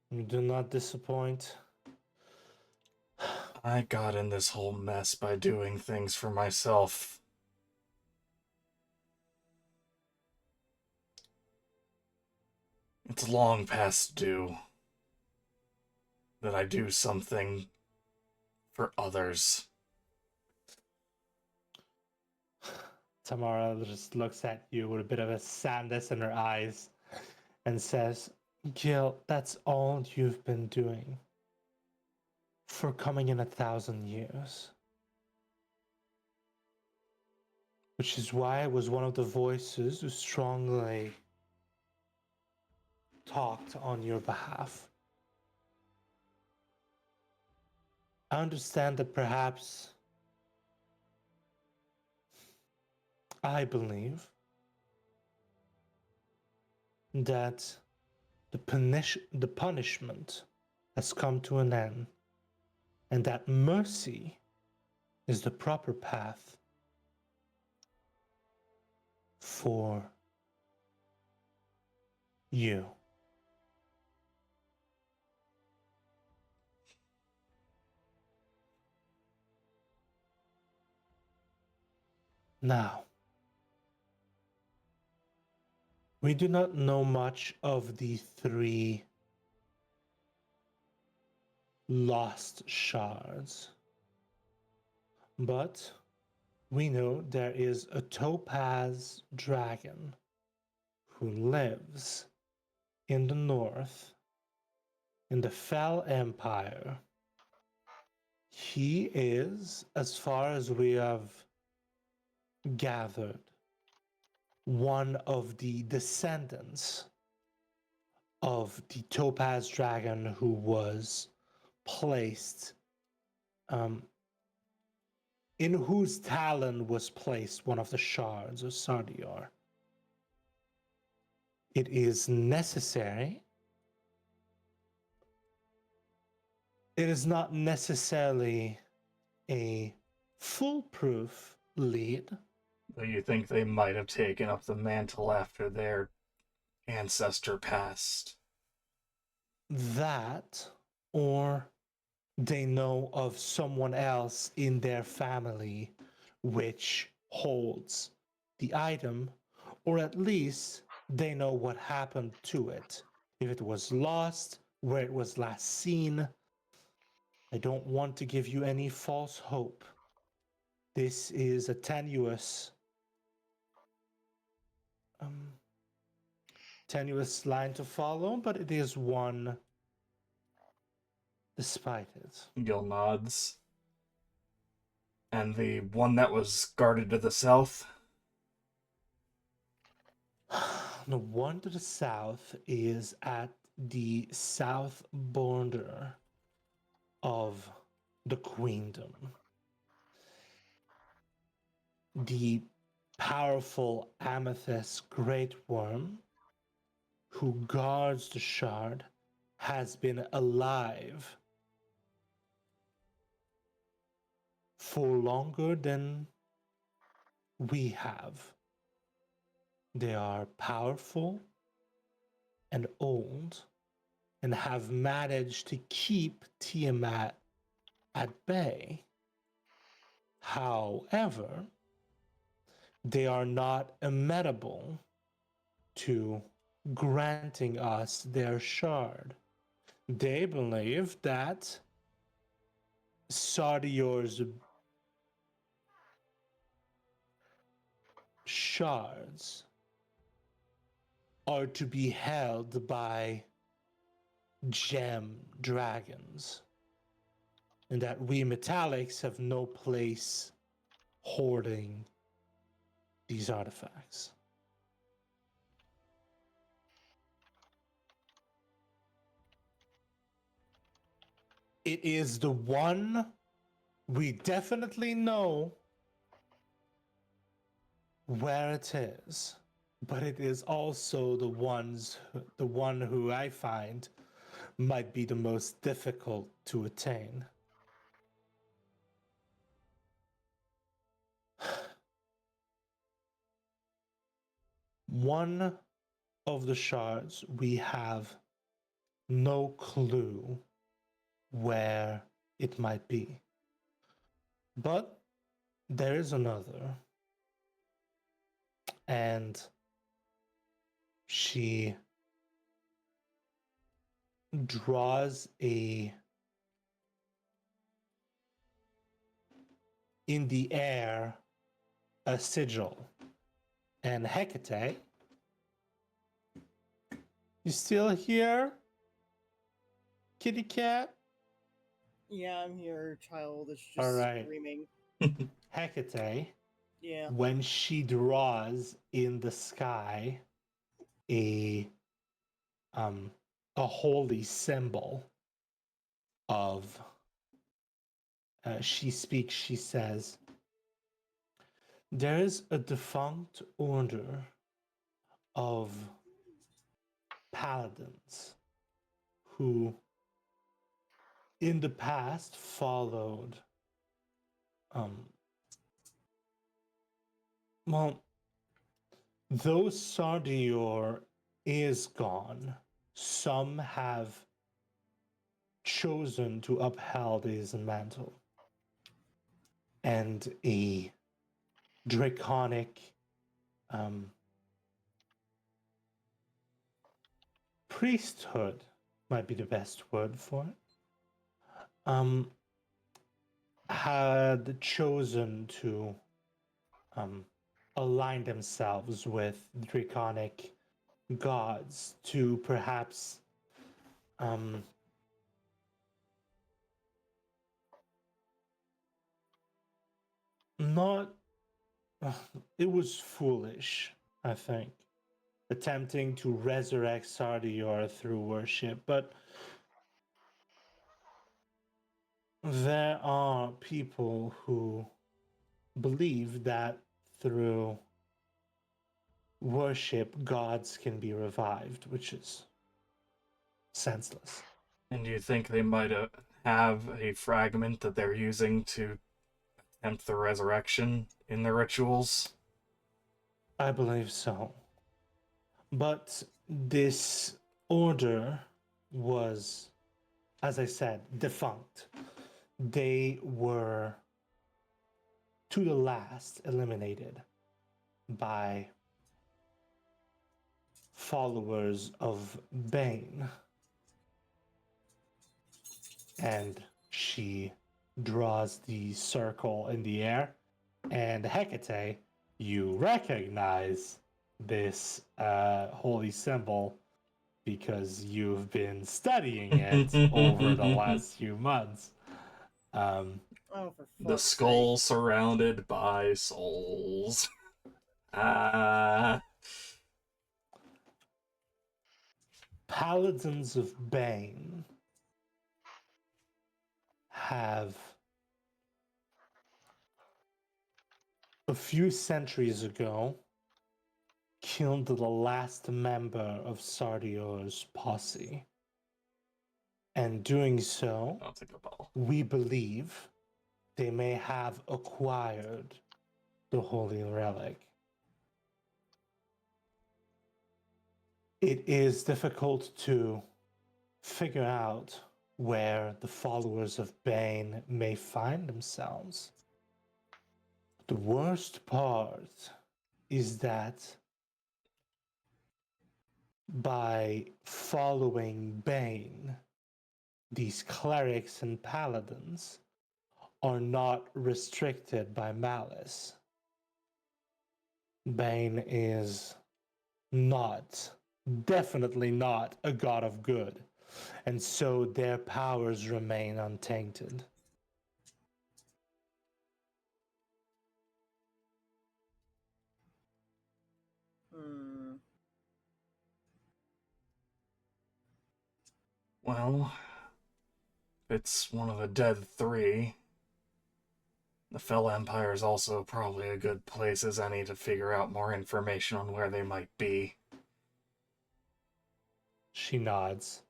you do not disappoint. I got in this whole mess by doing things for myself. It's long past due that I do something for others. Tamara just looks at you with a bit of a sadness in her eyes and says, Gil, that's all you've been doing for coming in 1,000 years. Which is why I was one of the voices who strongly talked on your behalf. I understand that perhaps I believe that the punishment has come to an end, and that mercy is the proper path for you. Now, we do not know much of the 3 lost shards, but we know there is a topaz dragon who lives in the north, in the Fell Empire. He is, as far as we have gathered, one of the descendants of the topaz dragon who was placed, in whose talon was placed one of the shards of Sardior. It is necessary. It is not necessarily a foolproof lead. Though you think they might have taken up the mantle after their ancestor passed. That, or they know of someone else in their family which holds the item, or at least they know what happened to it. If it was lost, where it was last seen. I don't want to give you any false hope. This is a tenuous line to follow, but it is one despite it. Gil nods. And the one that was guarded to the south? The one to the south is at the south border of the queendom. The powerful amethyst Greatwyrm who guards the shard has been alive for longer than we have. They are powerful and old and have managed to keep Tiamat at bay. However, they are not amenable to granting us their shard. They believe that Sardior's shards are to be held by gem dragons, and that we metallics have no place hoarding these artifacts. It is the one we definitely know where it is, but it is also the one who I find might be the most difficult to attain. One of the shards we have no clue where it might be. But there is another. And she draws in the air a sigil. And Hecate, you still here? Kitty cat? Yeah, I'm here, child. It's just All right. screaming. Hecate, Yeah. when she draws in the sky a holy symbol of she speaks, she says, there is a defunct order of paladins who in the past followed well, though Sardior is gone, some have chosen to uphold his mantle. And a draconic priesthood might be the best word for it, had chosen to align themselves with draconic gods to perhaps not it was foolish, I think, attempting to resurrect Sardior through worship, but there are people who believe that through worship gods can be revived, which is senseless. And do you think they might have a fragment that they're using to attempt the resurrection in the rituals? I believe so. But this order was, as I said, defunct. They were, to the last, eliminated by followers of Bane. And she draws the circle in the air. And Hecate, you recognize this holy symbol because you've been studying it over the last few months. Oh, for The fuck's skull sake. surrounded by souls. Ah. Paladins of Bane have a few centuries ago, killed the last member of Sardior's posse. And doing so, I'll take a ball. we believe they may have acquired the Holy Relic. It is difficult to figure out where the followers of Bane may find themselves. The worst part is that by following Bane, these clerics and paladins are not restricted by malice. Bane is not, definitely not, a god of good, and so their powers remain untainted. Hmm. Well, if it's one of the dead three, the Fell Empire is also probably a good place as any to figure out more information on where they might be. She nods.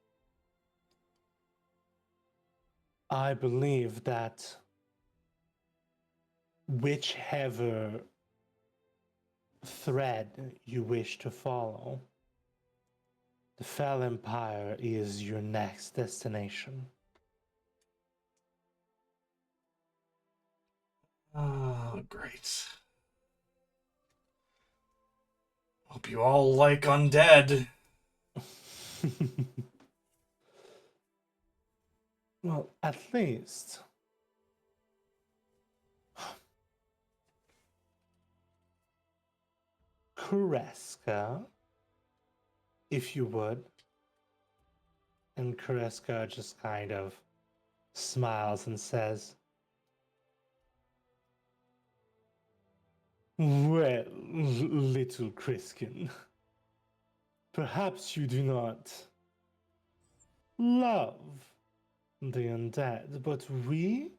I believe that whichever thread you wish to follow, the Fell Empire is your next destination. Oh, great. Hope you all like undead. Well, at least Kreska, if you would. And Kreska just kind of smiles and says, "Well, little Kriskin, perhaps you do not love the undead, but we,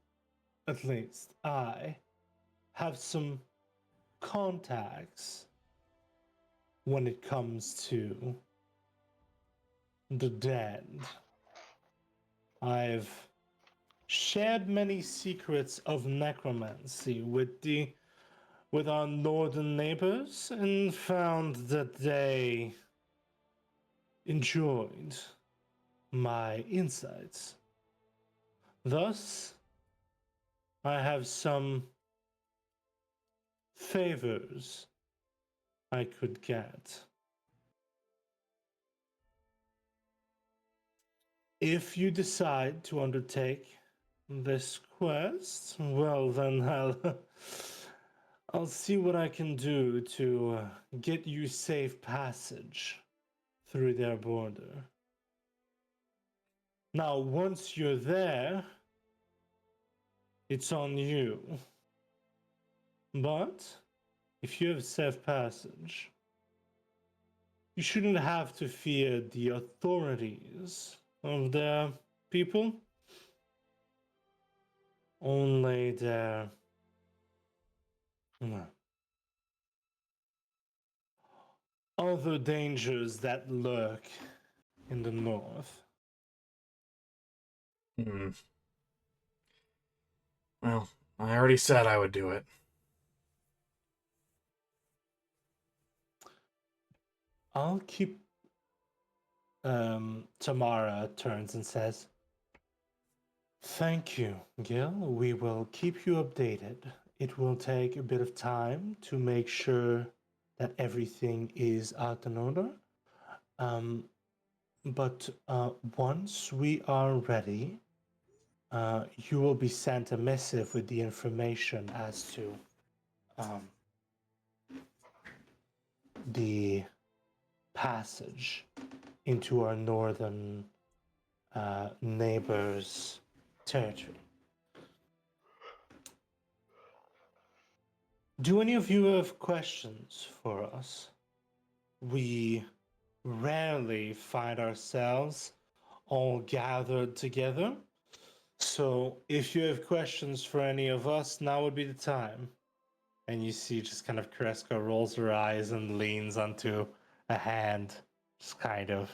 at least I, have some contacts when it comes to the dead. I've shared many secrets of necromancy with our northern neighbors and found that they enjoyed my insights. Thus, I have some favors I could get. If you decide to undertake this quest, well then I'll see what I can do to get you safe passage through their border. Now, once you're there, it's on you. But if you have safe passage, you shouldn't have to fear the authorities of their people. Only their other dangers that lurk in the north. Well, I already said I would do it. I'll keep. Tamara turns and says, "Thank you, Gil. We will keep you updated. It will take a bit of time to make sure that everything is out in order. But once we are ready, you will be sent a missive with the information as to the passage into our northern neighbor's territory. Do any of you have questions for us? We rarely find ourselves all gathered together. So if you have questions for any of us, now would be the time. And you see just kind of Kreska rolls her eyes and leans onto a hand, just kind of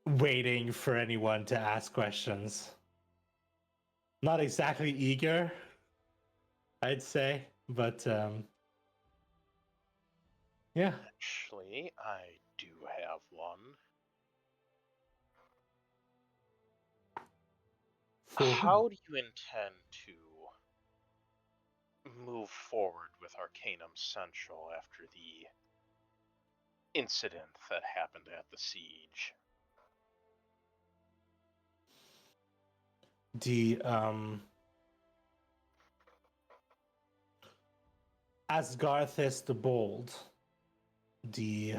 waiting for anyone to ask questions. Not exactly eager, I'd say, but yeah. Actually, I do have one. How do you intend to move forward with Arcanum Central after the incident that happened at the siege? The Asgarthus the Bold, the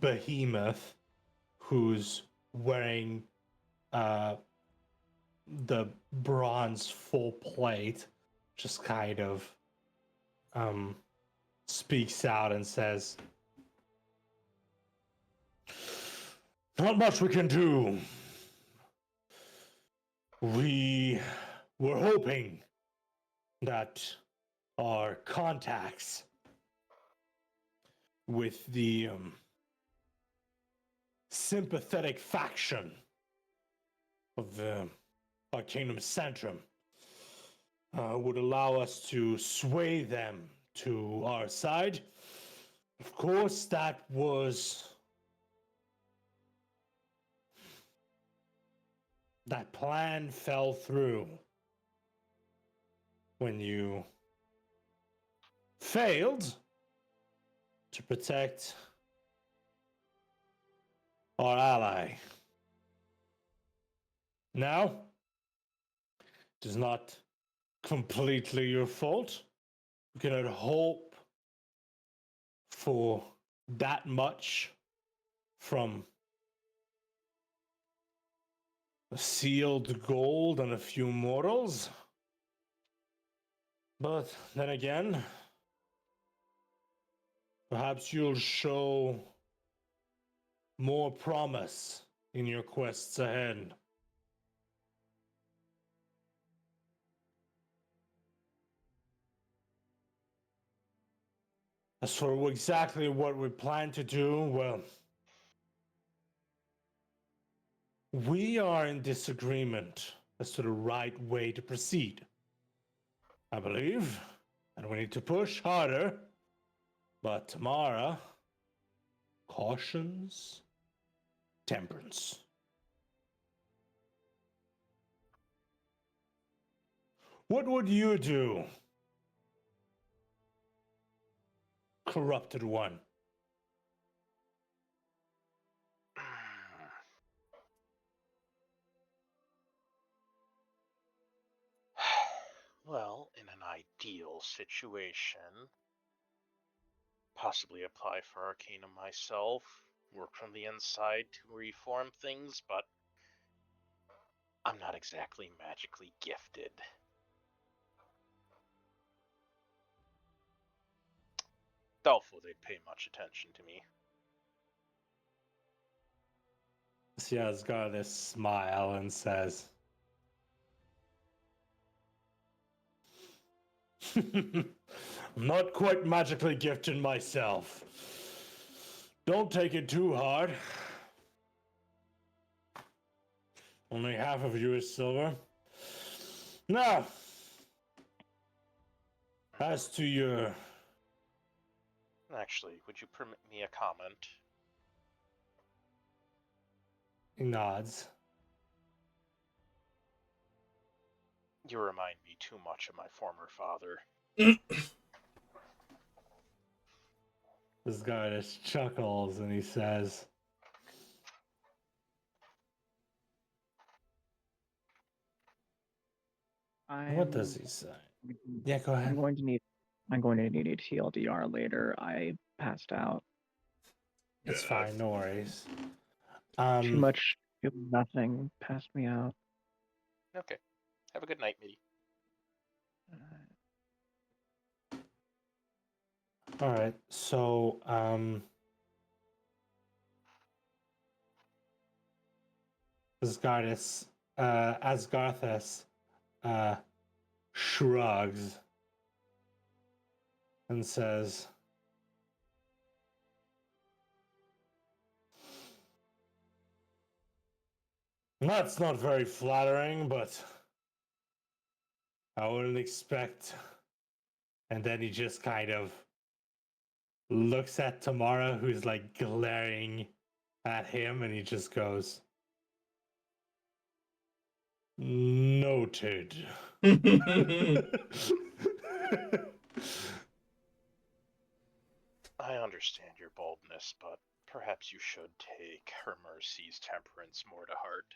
behemoth who's wearing the bronze full plate, just kind of speaks out and says, "Not much we can do. We were hoping that our contacts with the sympathetic faction of the Arcanum Centrum would allow us to sway them to our side. Of course, that plan fell through when you failed to protect our ally. Now, it is not completely your fault. We cannot hope for that much from a sealed gold and a few mortals. But then again, perhaps you'll show more promise in your quests ahead. As for exactly what we plan to do, well, we are in disagreement as to the right way to proceed. I believe that we need to push harder, but Tamara cautions temperance. What would you do, corrupted one? Well, in an ideal situation, possibly apply for Arcanum myself, work from the inside to reform things, but I'm not exactly magically gifted. Doubtful they'd pay much attention to me. She has got this smile and says, "I'm not quite magically gifted myself. Don't take it too hard. Only half of you is silver. Now, as to your..." Actually, would you permit me a comment? He nods. You remind me too much of my former father. This guy just chuckles and he says, "What does he say?" Yeah, go ahead. I'm going to need a TLDR later. I passed out. It's fine, no worries. Too much nothing passed me out. Okay. Have a good night, Mitty. All right, so Asgarthus shrugs and says, "That's not very flattering, but I wouldn't expect." And then he just kind of looks at Tamara, who's like glaring at him, and he just goes, "Noted." I understand your boldness, but perhaps you should take her mercy's temperance more to heart.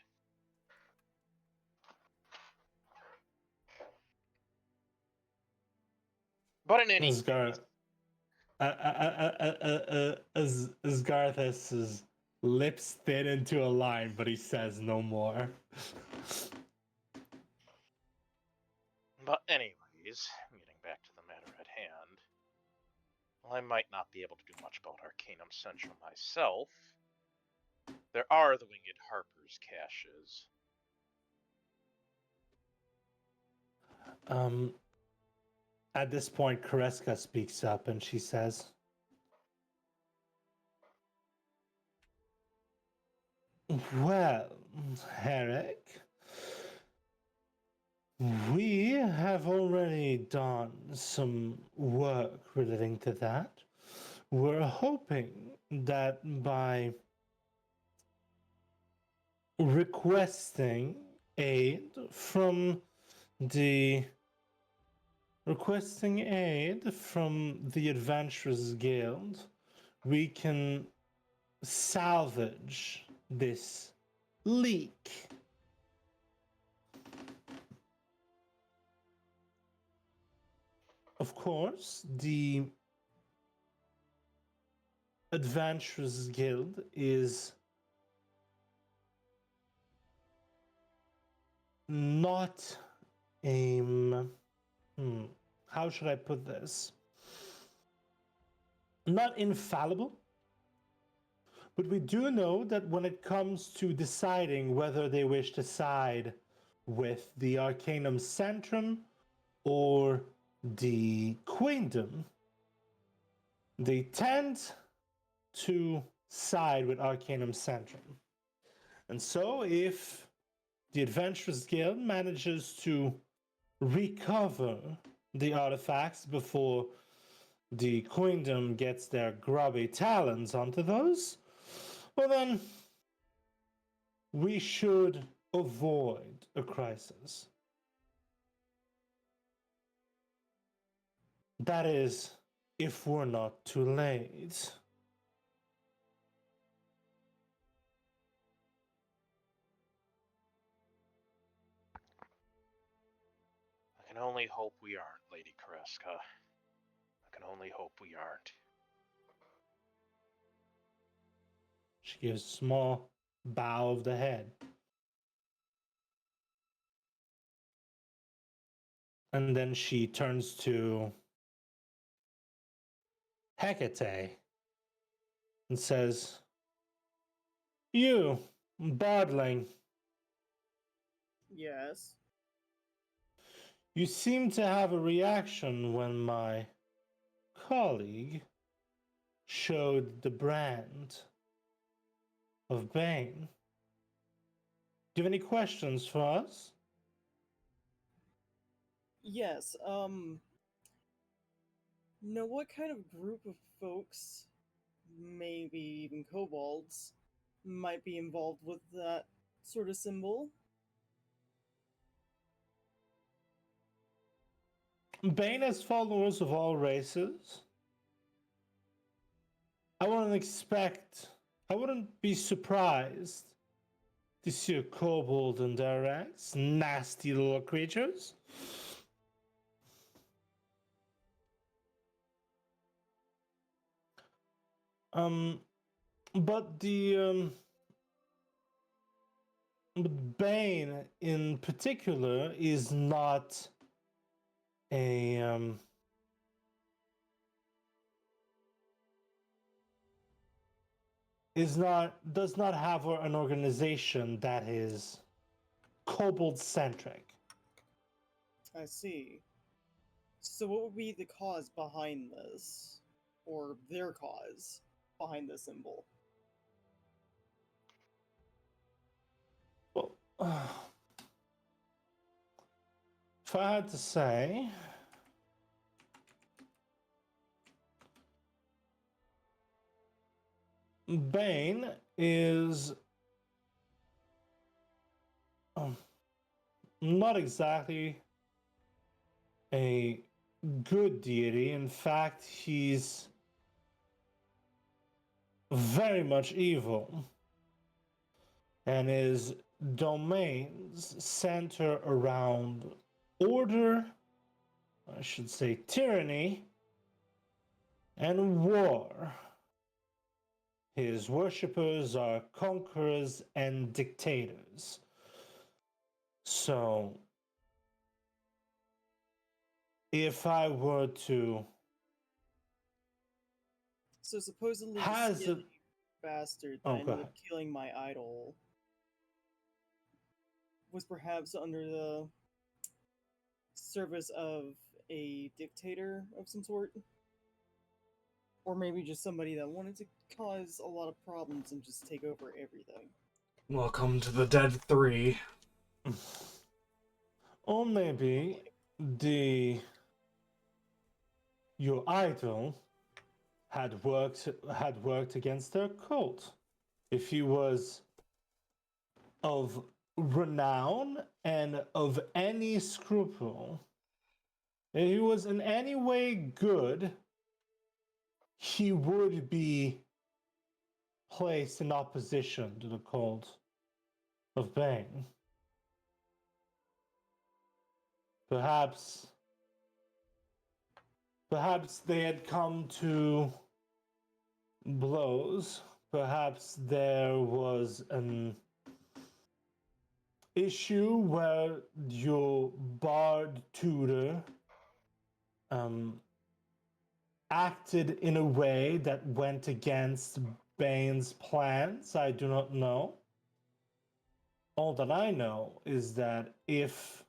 But in any case, As Garthus's lips thin into a line, but he says no more. But anyways, getting back to the matter at hand, while I might not be able to do much about Arcanum Central myself, there are the Winged Harper's caches. At this point, Kreska speaks up and she says, "Well, Herrick, we have already done some work relating to that. We're hoping that by requesting aid from the Adventurers Guild, we can salvage this leak." Of course, the Adventurers Guild is not a how should I put this? Not infallible, but we do know that when it comes to deciding whether they wish to side with the Arcanum Centrum or the Queendom, they tend to side with Arcanum Centrum. And so if the Adventurers Guild manages to recover the artifacts before the Queendom gets their grubby talons onto those, well then, we should avoid a crisis. That is, if we're not too late. I can only hope we aren't, Lady Kreska. I can only hope we aren't. She gives a small bow of the head. And then she turns to Hecate and says, "You, Bardling, Yes. you seem to have a reaction when my colleague showed the brand of Bane. Do you have any questions for us?" Yes. Know what kind of group of folks, maybe even kobolds, might be involved with that sort of symbol? Bane has followers of all races. I wouldn't be surprised to see a kobold in their ranks. Nasty little creatures. But Bane in particular is not a does not have an organization that is kobold centric. I see. So what would be the cause behind this? Or their cause behind this symbol? Well, if I had to say, Bane is not exactly a good deity. In fact, he's very much evil. And his domains center around order, I should say tyranny, and war. His worshippers are conquerors and dictators. So, if I were to So supposedly Has the it- skinny bastard that Oh, go ended up ahead. killing my idol was perhaps under the service of a dictator of some sort? Or maybe just somebody that wanted to cause a lot of problems and just take over everything. Welcome to the Dead 3. Or maybe your idol had worked against their cult. If he was of renown and of any scruple, if he was in any way good, he would be placed in opposition to the cult of Bane. Perhaps they had come to blows. Perhaps there was an issue where your bard tutor acted in a way that went against Bane's plans. I do not know. All that I know is that if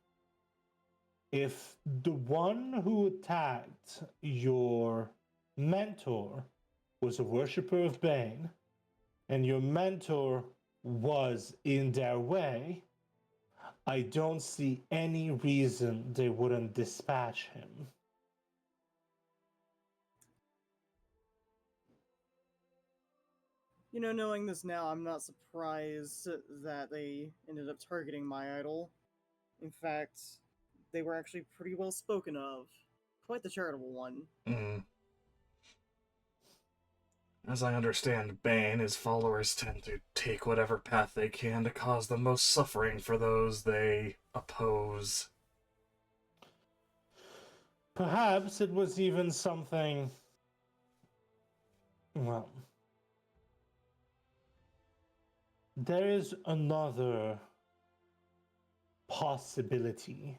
the one who attacked your mentor was a worshipper of Bane, and your mentor was in their way, I don't see any reason they wouldn't dispatch him. You know, knowing this now, I'm not surprised that they ended up targeting my idol. In fact, they were actually pretty well spoken of. Quite the charitable one. Mm. As I understand Bane, his followers tend to take whatever path they can to cause the most suffering for those they oppose. Perhaps it was even something. Well, there is another possibility.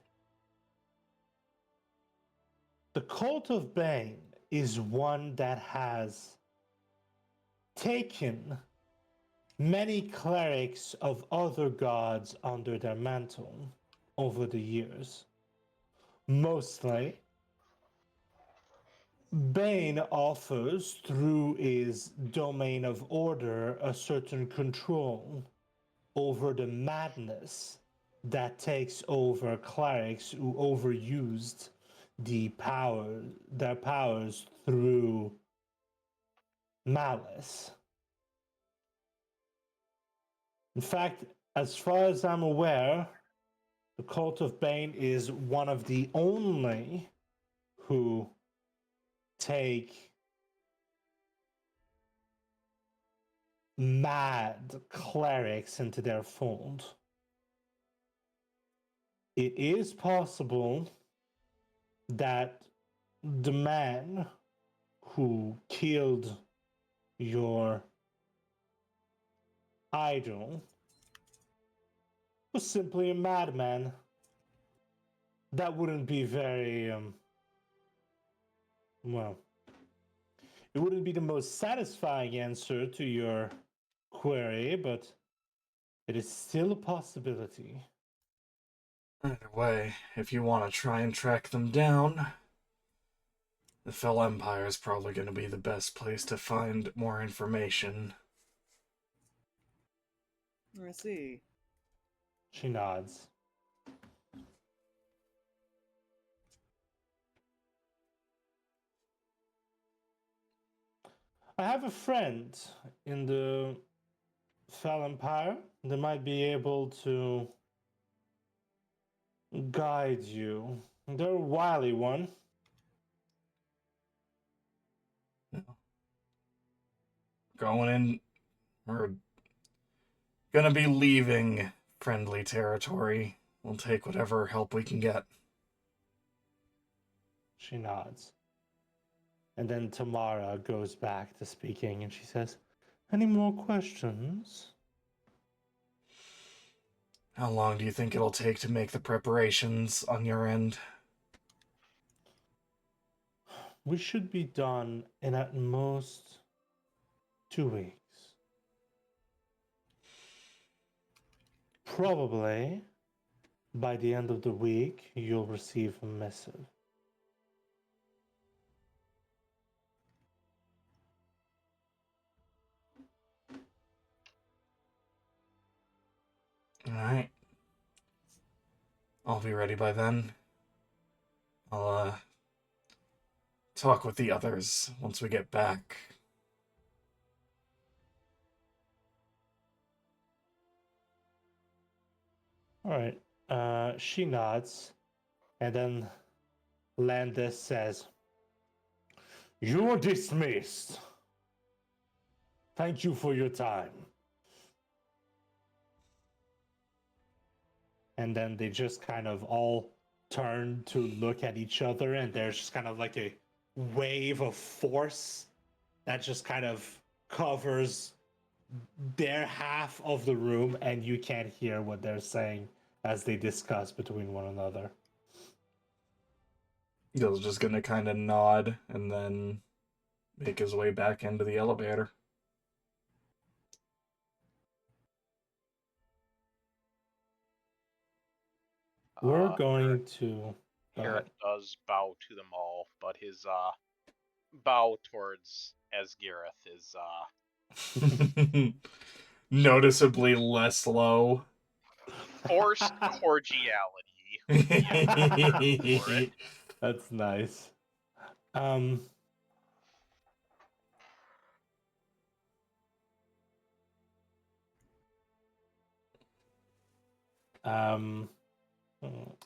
The cult of Bane is one that has taken many clerics of other gods under their mantle over the years. Mostly, Bane offers, through his domain of order, a certain control over the madness that takes over clerics who overused their powers through malice. In fact, as far as I'm aware, the cult of Bane is one of the only who take mad clerics into their fold. It is possible that the man who killed your idol was simply a madman. That wouldn't be very, well, it wouldn't be the most satisfying answer to your query, but it is still a possibility. Either way, if you want to try and track them down, the Fell Empire is probably going to be the best place to find more information. I see. She nods. I have a friend in the Fell Empire that might be able to guide you. They're a wily one. Going in, we're gonna be leaving friendly territory. We'll take whatever help we can get. She nods. And then Tamara goes back to speaking and she says, "Any more questions?" How long do you think it'll take to make the preparations on your end? We should be done in at most 2 weeks. Probably by the end of the week, you'll receive a missive. Alright. I'll be ready by then. I'll, talk with the others once we get back. All right. She nods, and then Landis says, "You're dismissed. Thank you for your time." And then they just kind of all turn to look at each other, and there's just kind of like a wave of force that just kind of covers their half of the room, and you can't hear what they're saying as they discuss between one another. Gil's just gonna kind of nod and then make his way back into the elevator. We're going to. Garrett does bow to them all, but his bow towards Asgareth is Noticeably less low. forced cordiality. For it. That's nice.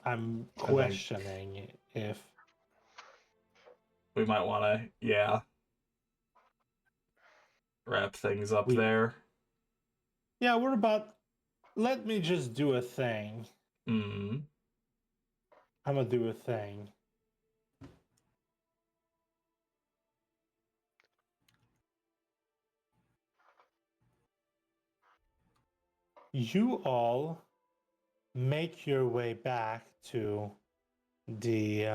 I'm questioning if We might want to, yeah, wrap things up there. Yeah, we're about. Let me just do a thing. Mm. I'm gonna do a thing. You all make your way back to the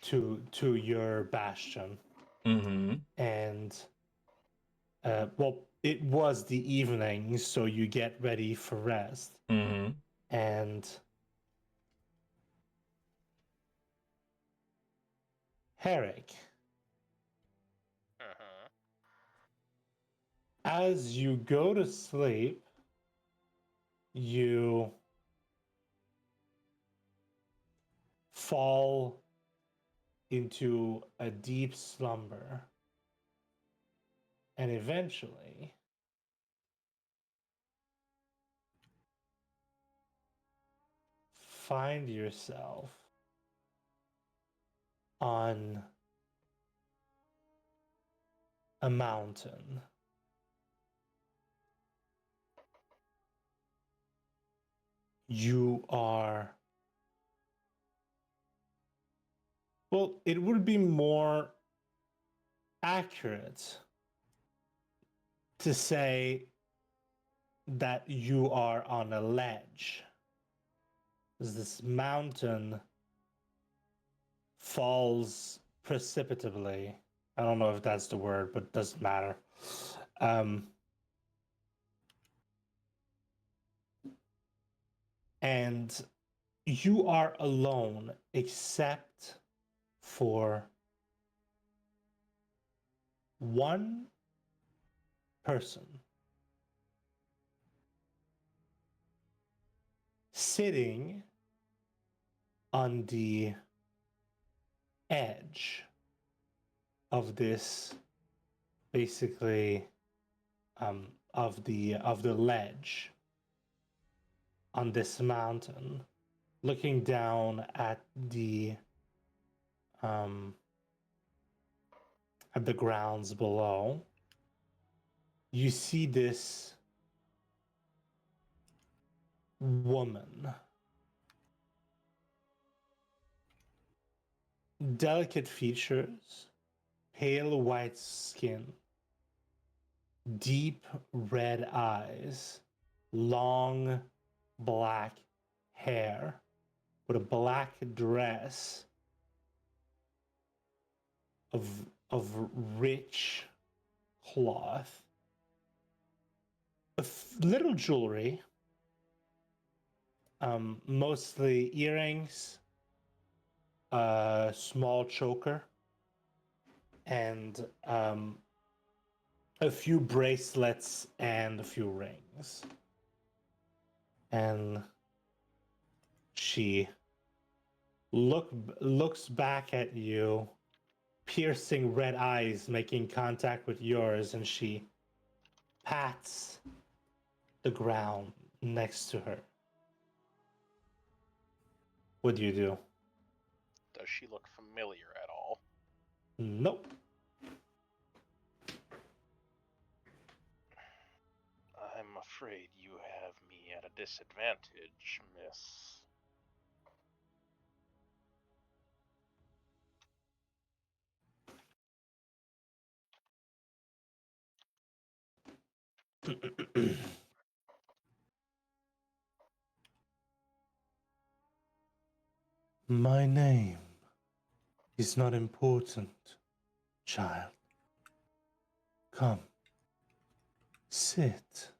to your bastion, Mm-hmm. and well, it was the evening, so you get ready for rest, Mm-hmm. and Herrick, as you go to sleep, you fall into a deep slumber, and eventually find yourself on a mountain. You are. Well, it would be more accurate to say that you are on a ledge. This mountain falls precipitately. I don't know if that's the word, but it doesn't matter. and you are alone except for one person sitting on the edge of this, basically, of the ledge on this mountain, looking down at the grounds below. You see this woman, delicate features, pale white skin, deep red eyes, long black hair, with a black dress of rich cloth, little jewelry, mostly earrings, a small choker, and a few bracelets and a few rings. And she looks back at you, piercing red eyes making contact with yours, and she pats the ground next to her. What do you do? Does she look familiar at all? Nope. I'm afraid you have me at a disadvantage, miss. My name is not important, child. Come, sit.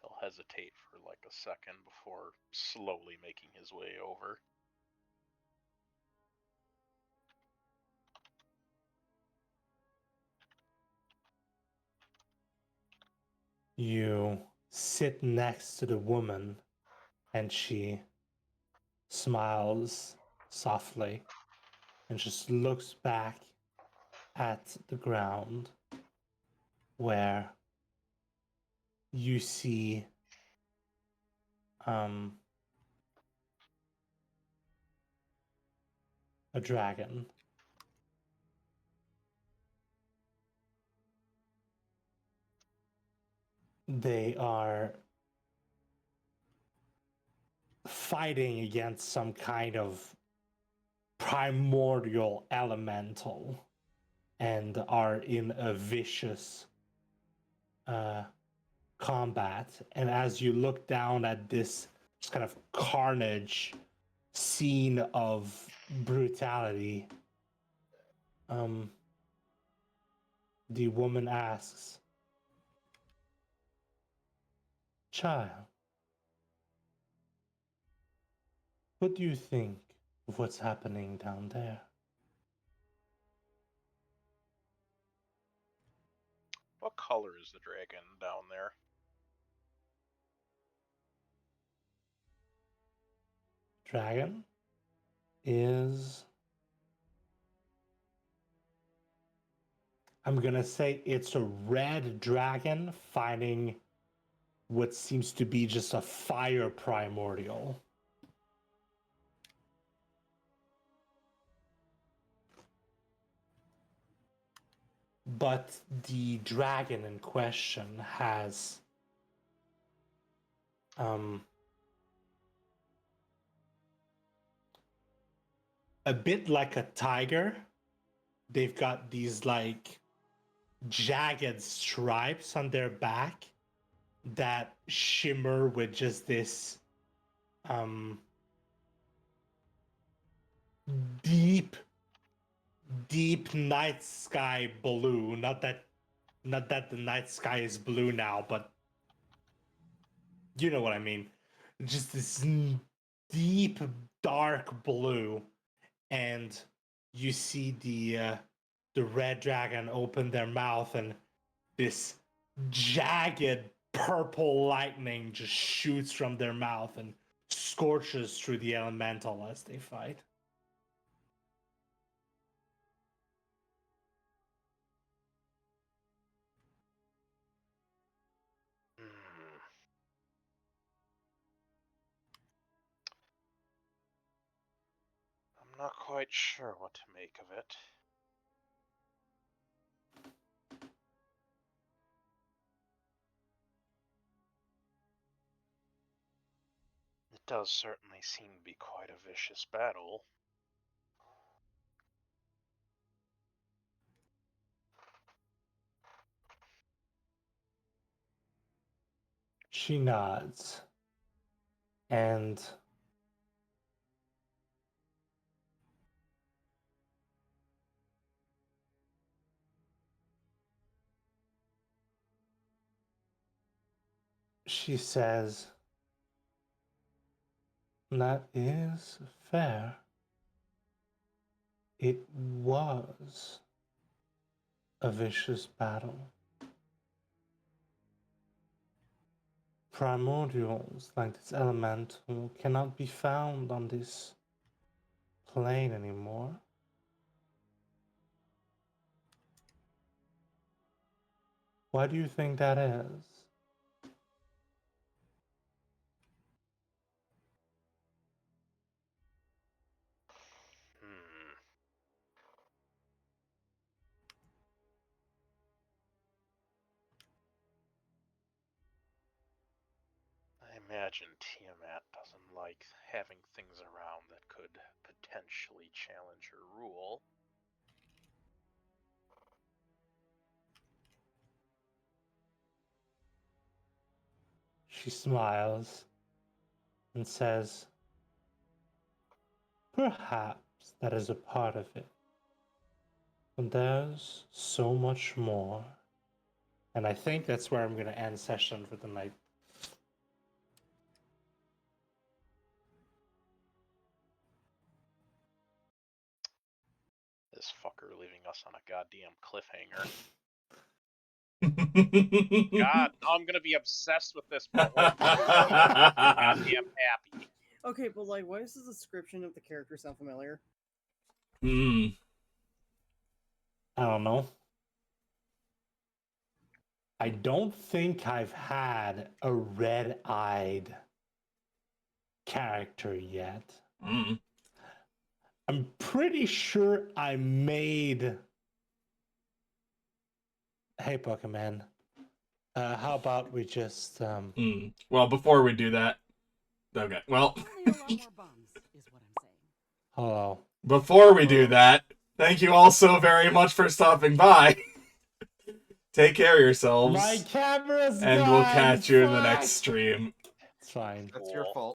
He'll hesitate for like a second before slowly making his way over. You sit next to the woman, and she smiles softly and just looks back at the ground where you see a dragon. They are fighting against some kind of primordial elemental and are in a vicious combat. And as you look down at this just kind of carnage scene of brutality, the woman asks, "Child, what do you think of what's happening down there?" What color is the dragon down there? Dragon is, I'm gonna say it's a red dragon fighting what seems to be just a fire primordial. But the dragon in question has a bit like a tiger. They've got these like jagged stripes on their back that shimmer with just this deep deep night sky blue. Not that the night sky is blue now, but you know what I mean. Just this deep dark blue, and you see the red dragon open their mouth, and this jagged purple lightning just shoots from their mouth and scorches through the elemental as they fight. I'm not quite sure what to make of it. It does certainly seem to be quite a vicious battle. She nods, and she says, "That is fair. It was a vicious battle. Primordials like this elemental cannot be found on this plane anymore. Why do you think that is?" I imagine Tiamat doesn't like having things around that could potentially challenge her rule. She smiles and says, "Perhaps that is a part of it. But there's so much more." And I think that's where I'm going to end session for the night. This fucker leaving us on a goddamn cliffhanger. God, now I'm gonna be obsessed with this for a whole goddamn happy. Okay, but like, why does the description of the character sound familiar? I don't know. I don't think I've had a red-eyed character yet. I'm pretty sure I made... Hey, Pokemon. How about we just... Well, before we do that... Okay, well... Hello. Before we do that, thank you all so very much for stopping by. Take care of yourselves. My camera's and gone, we'll catch you in the fuck! next stream. It's fine. That's your fault.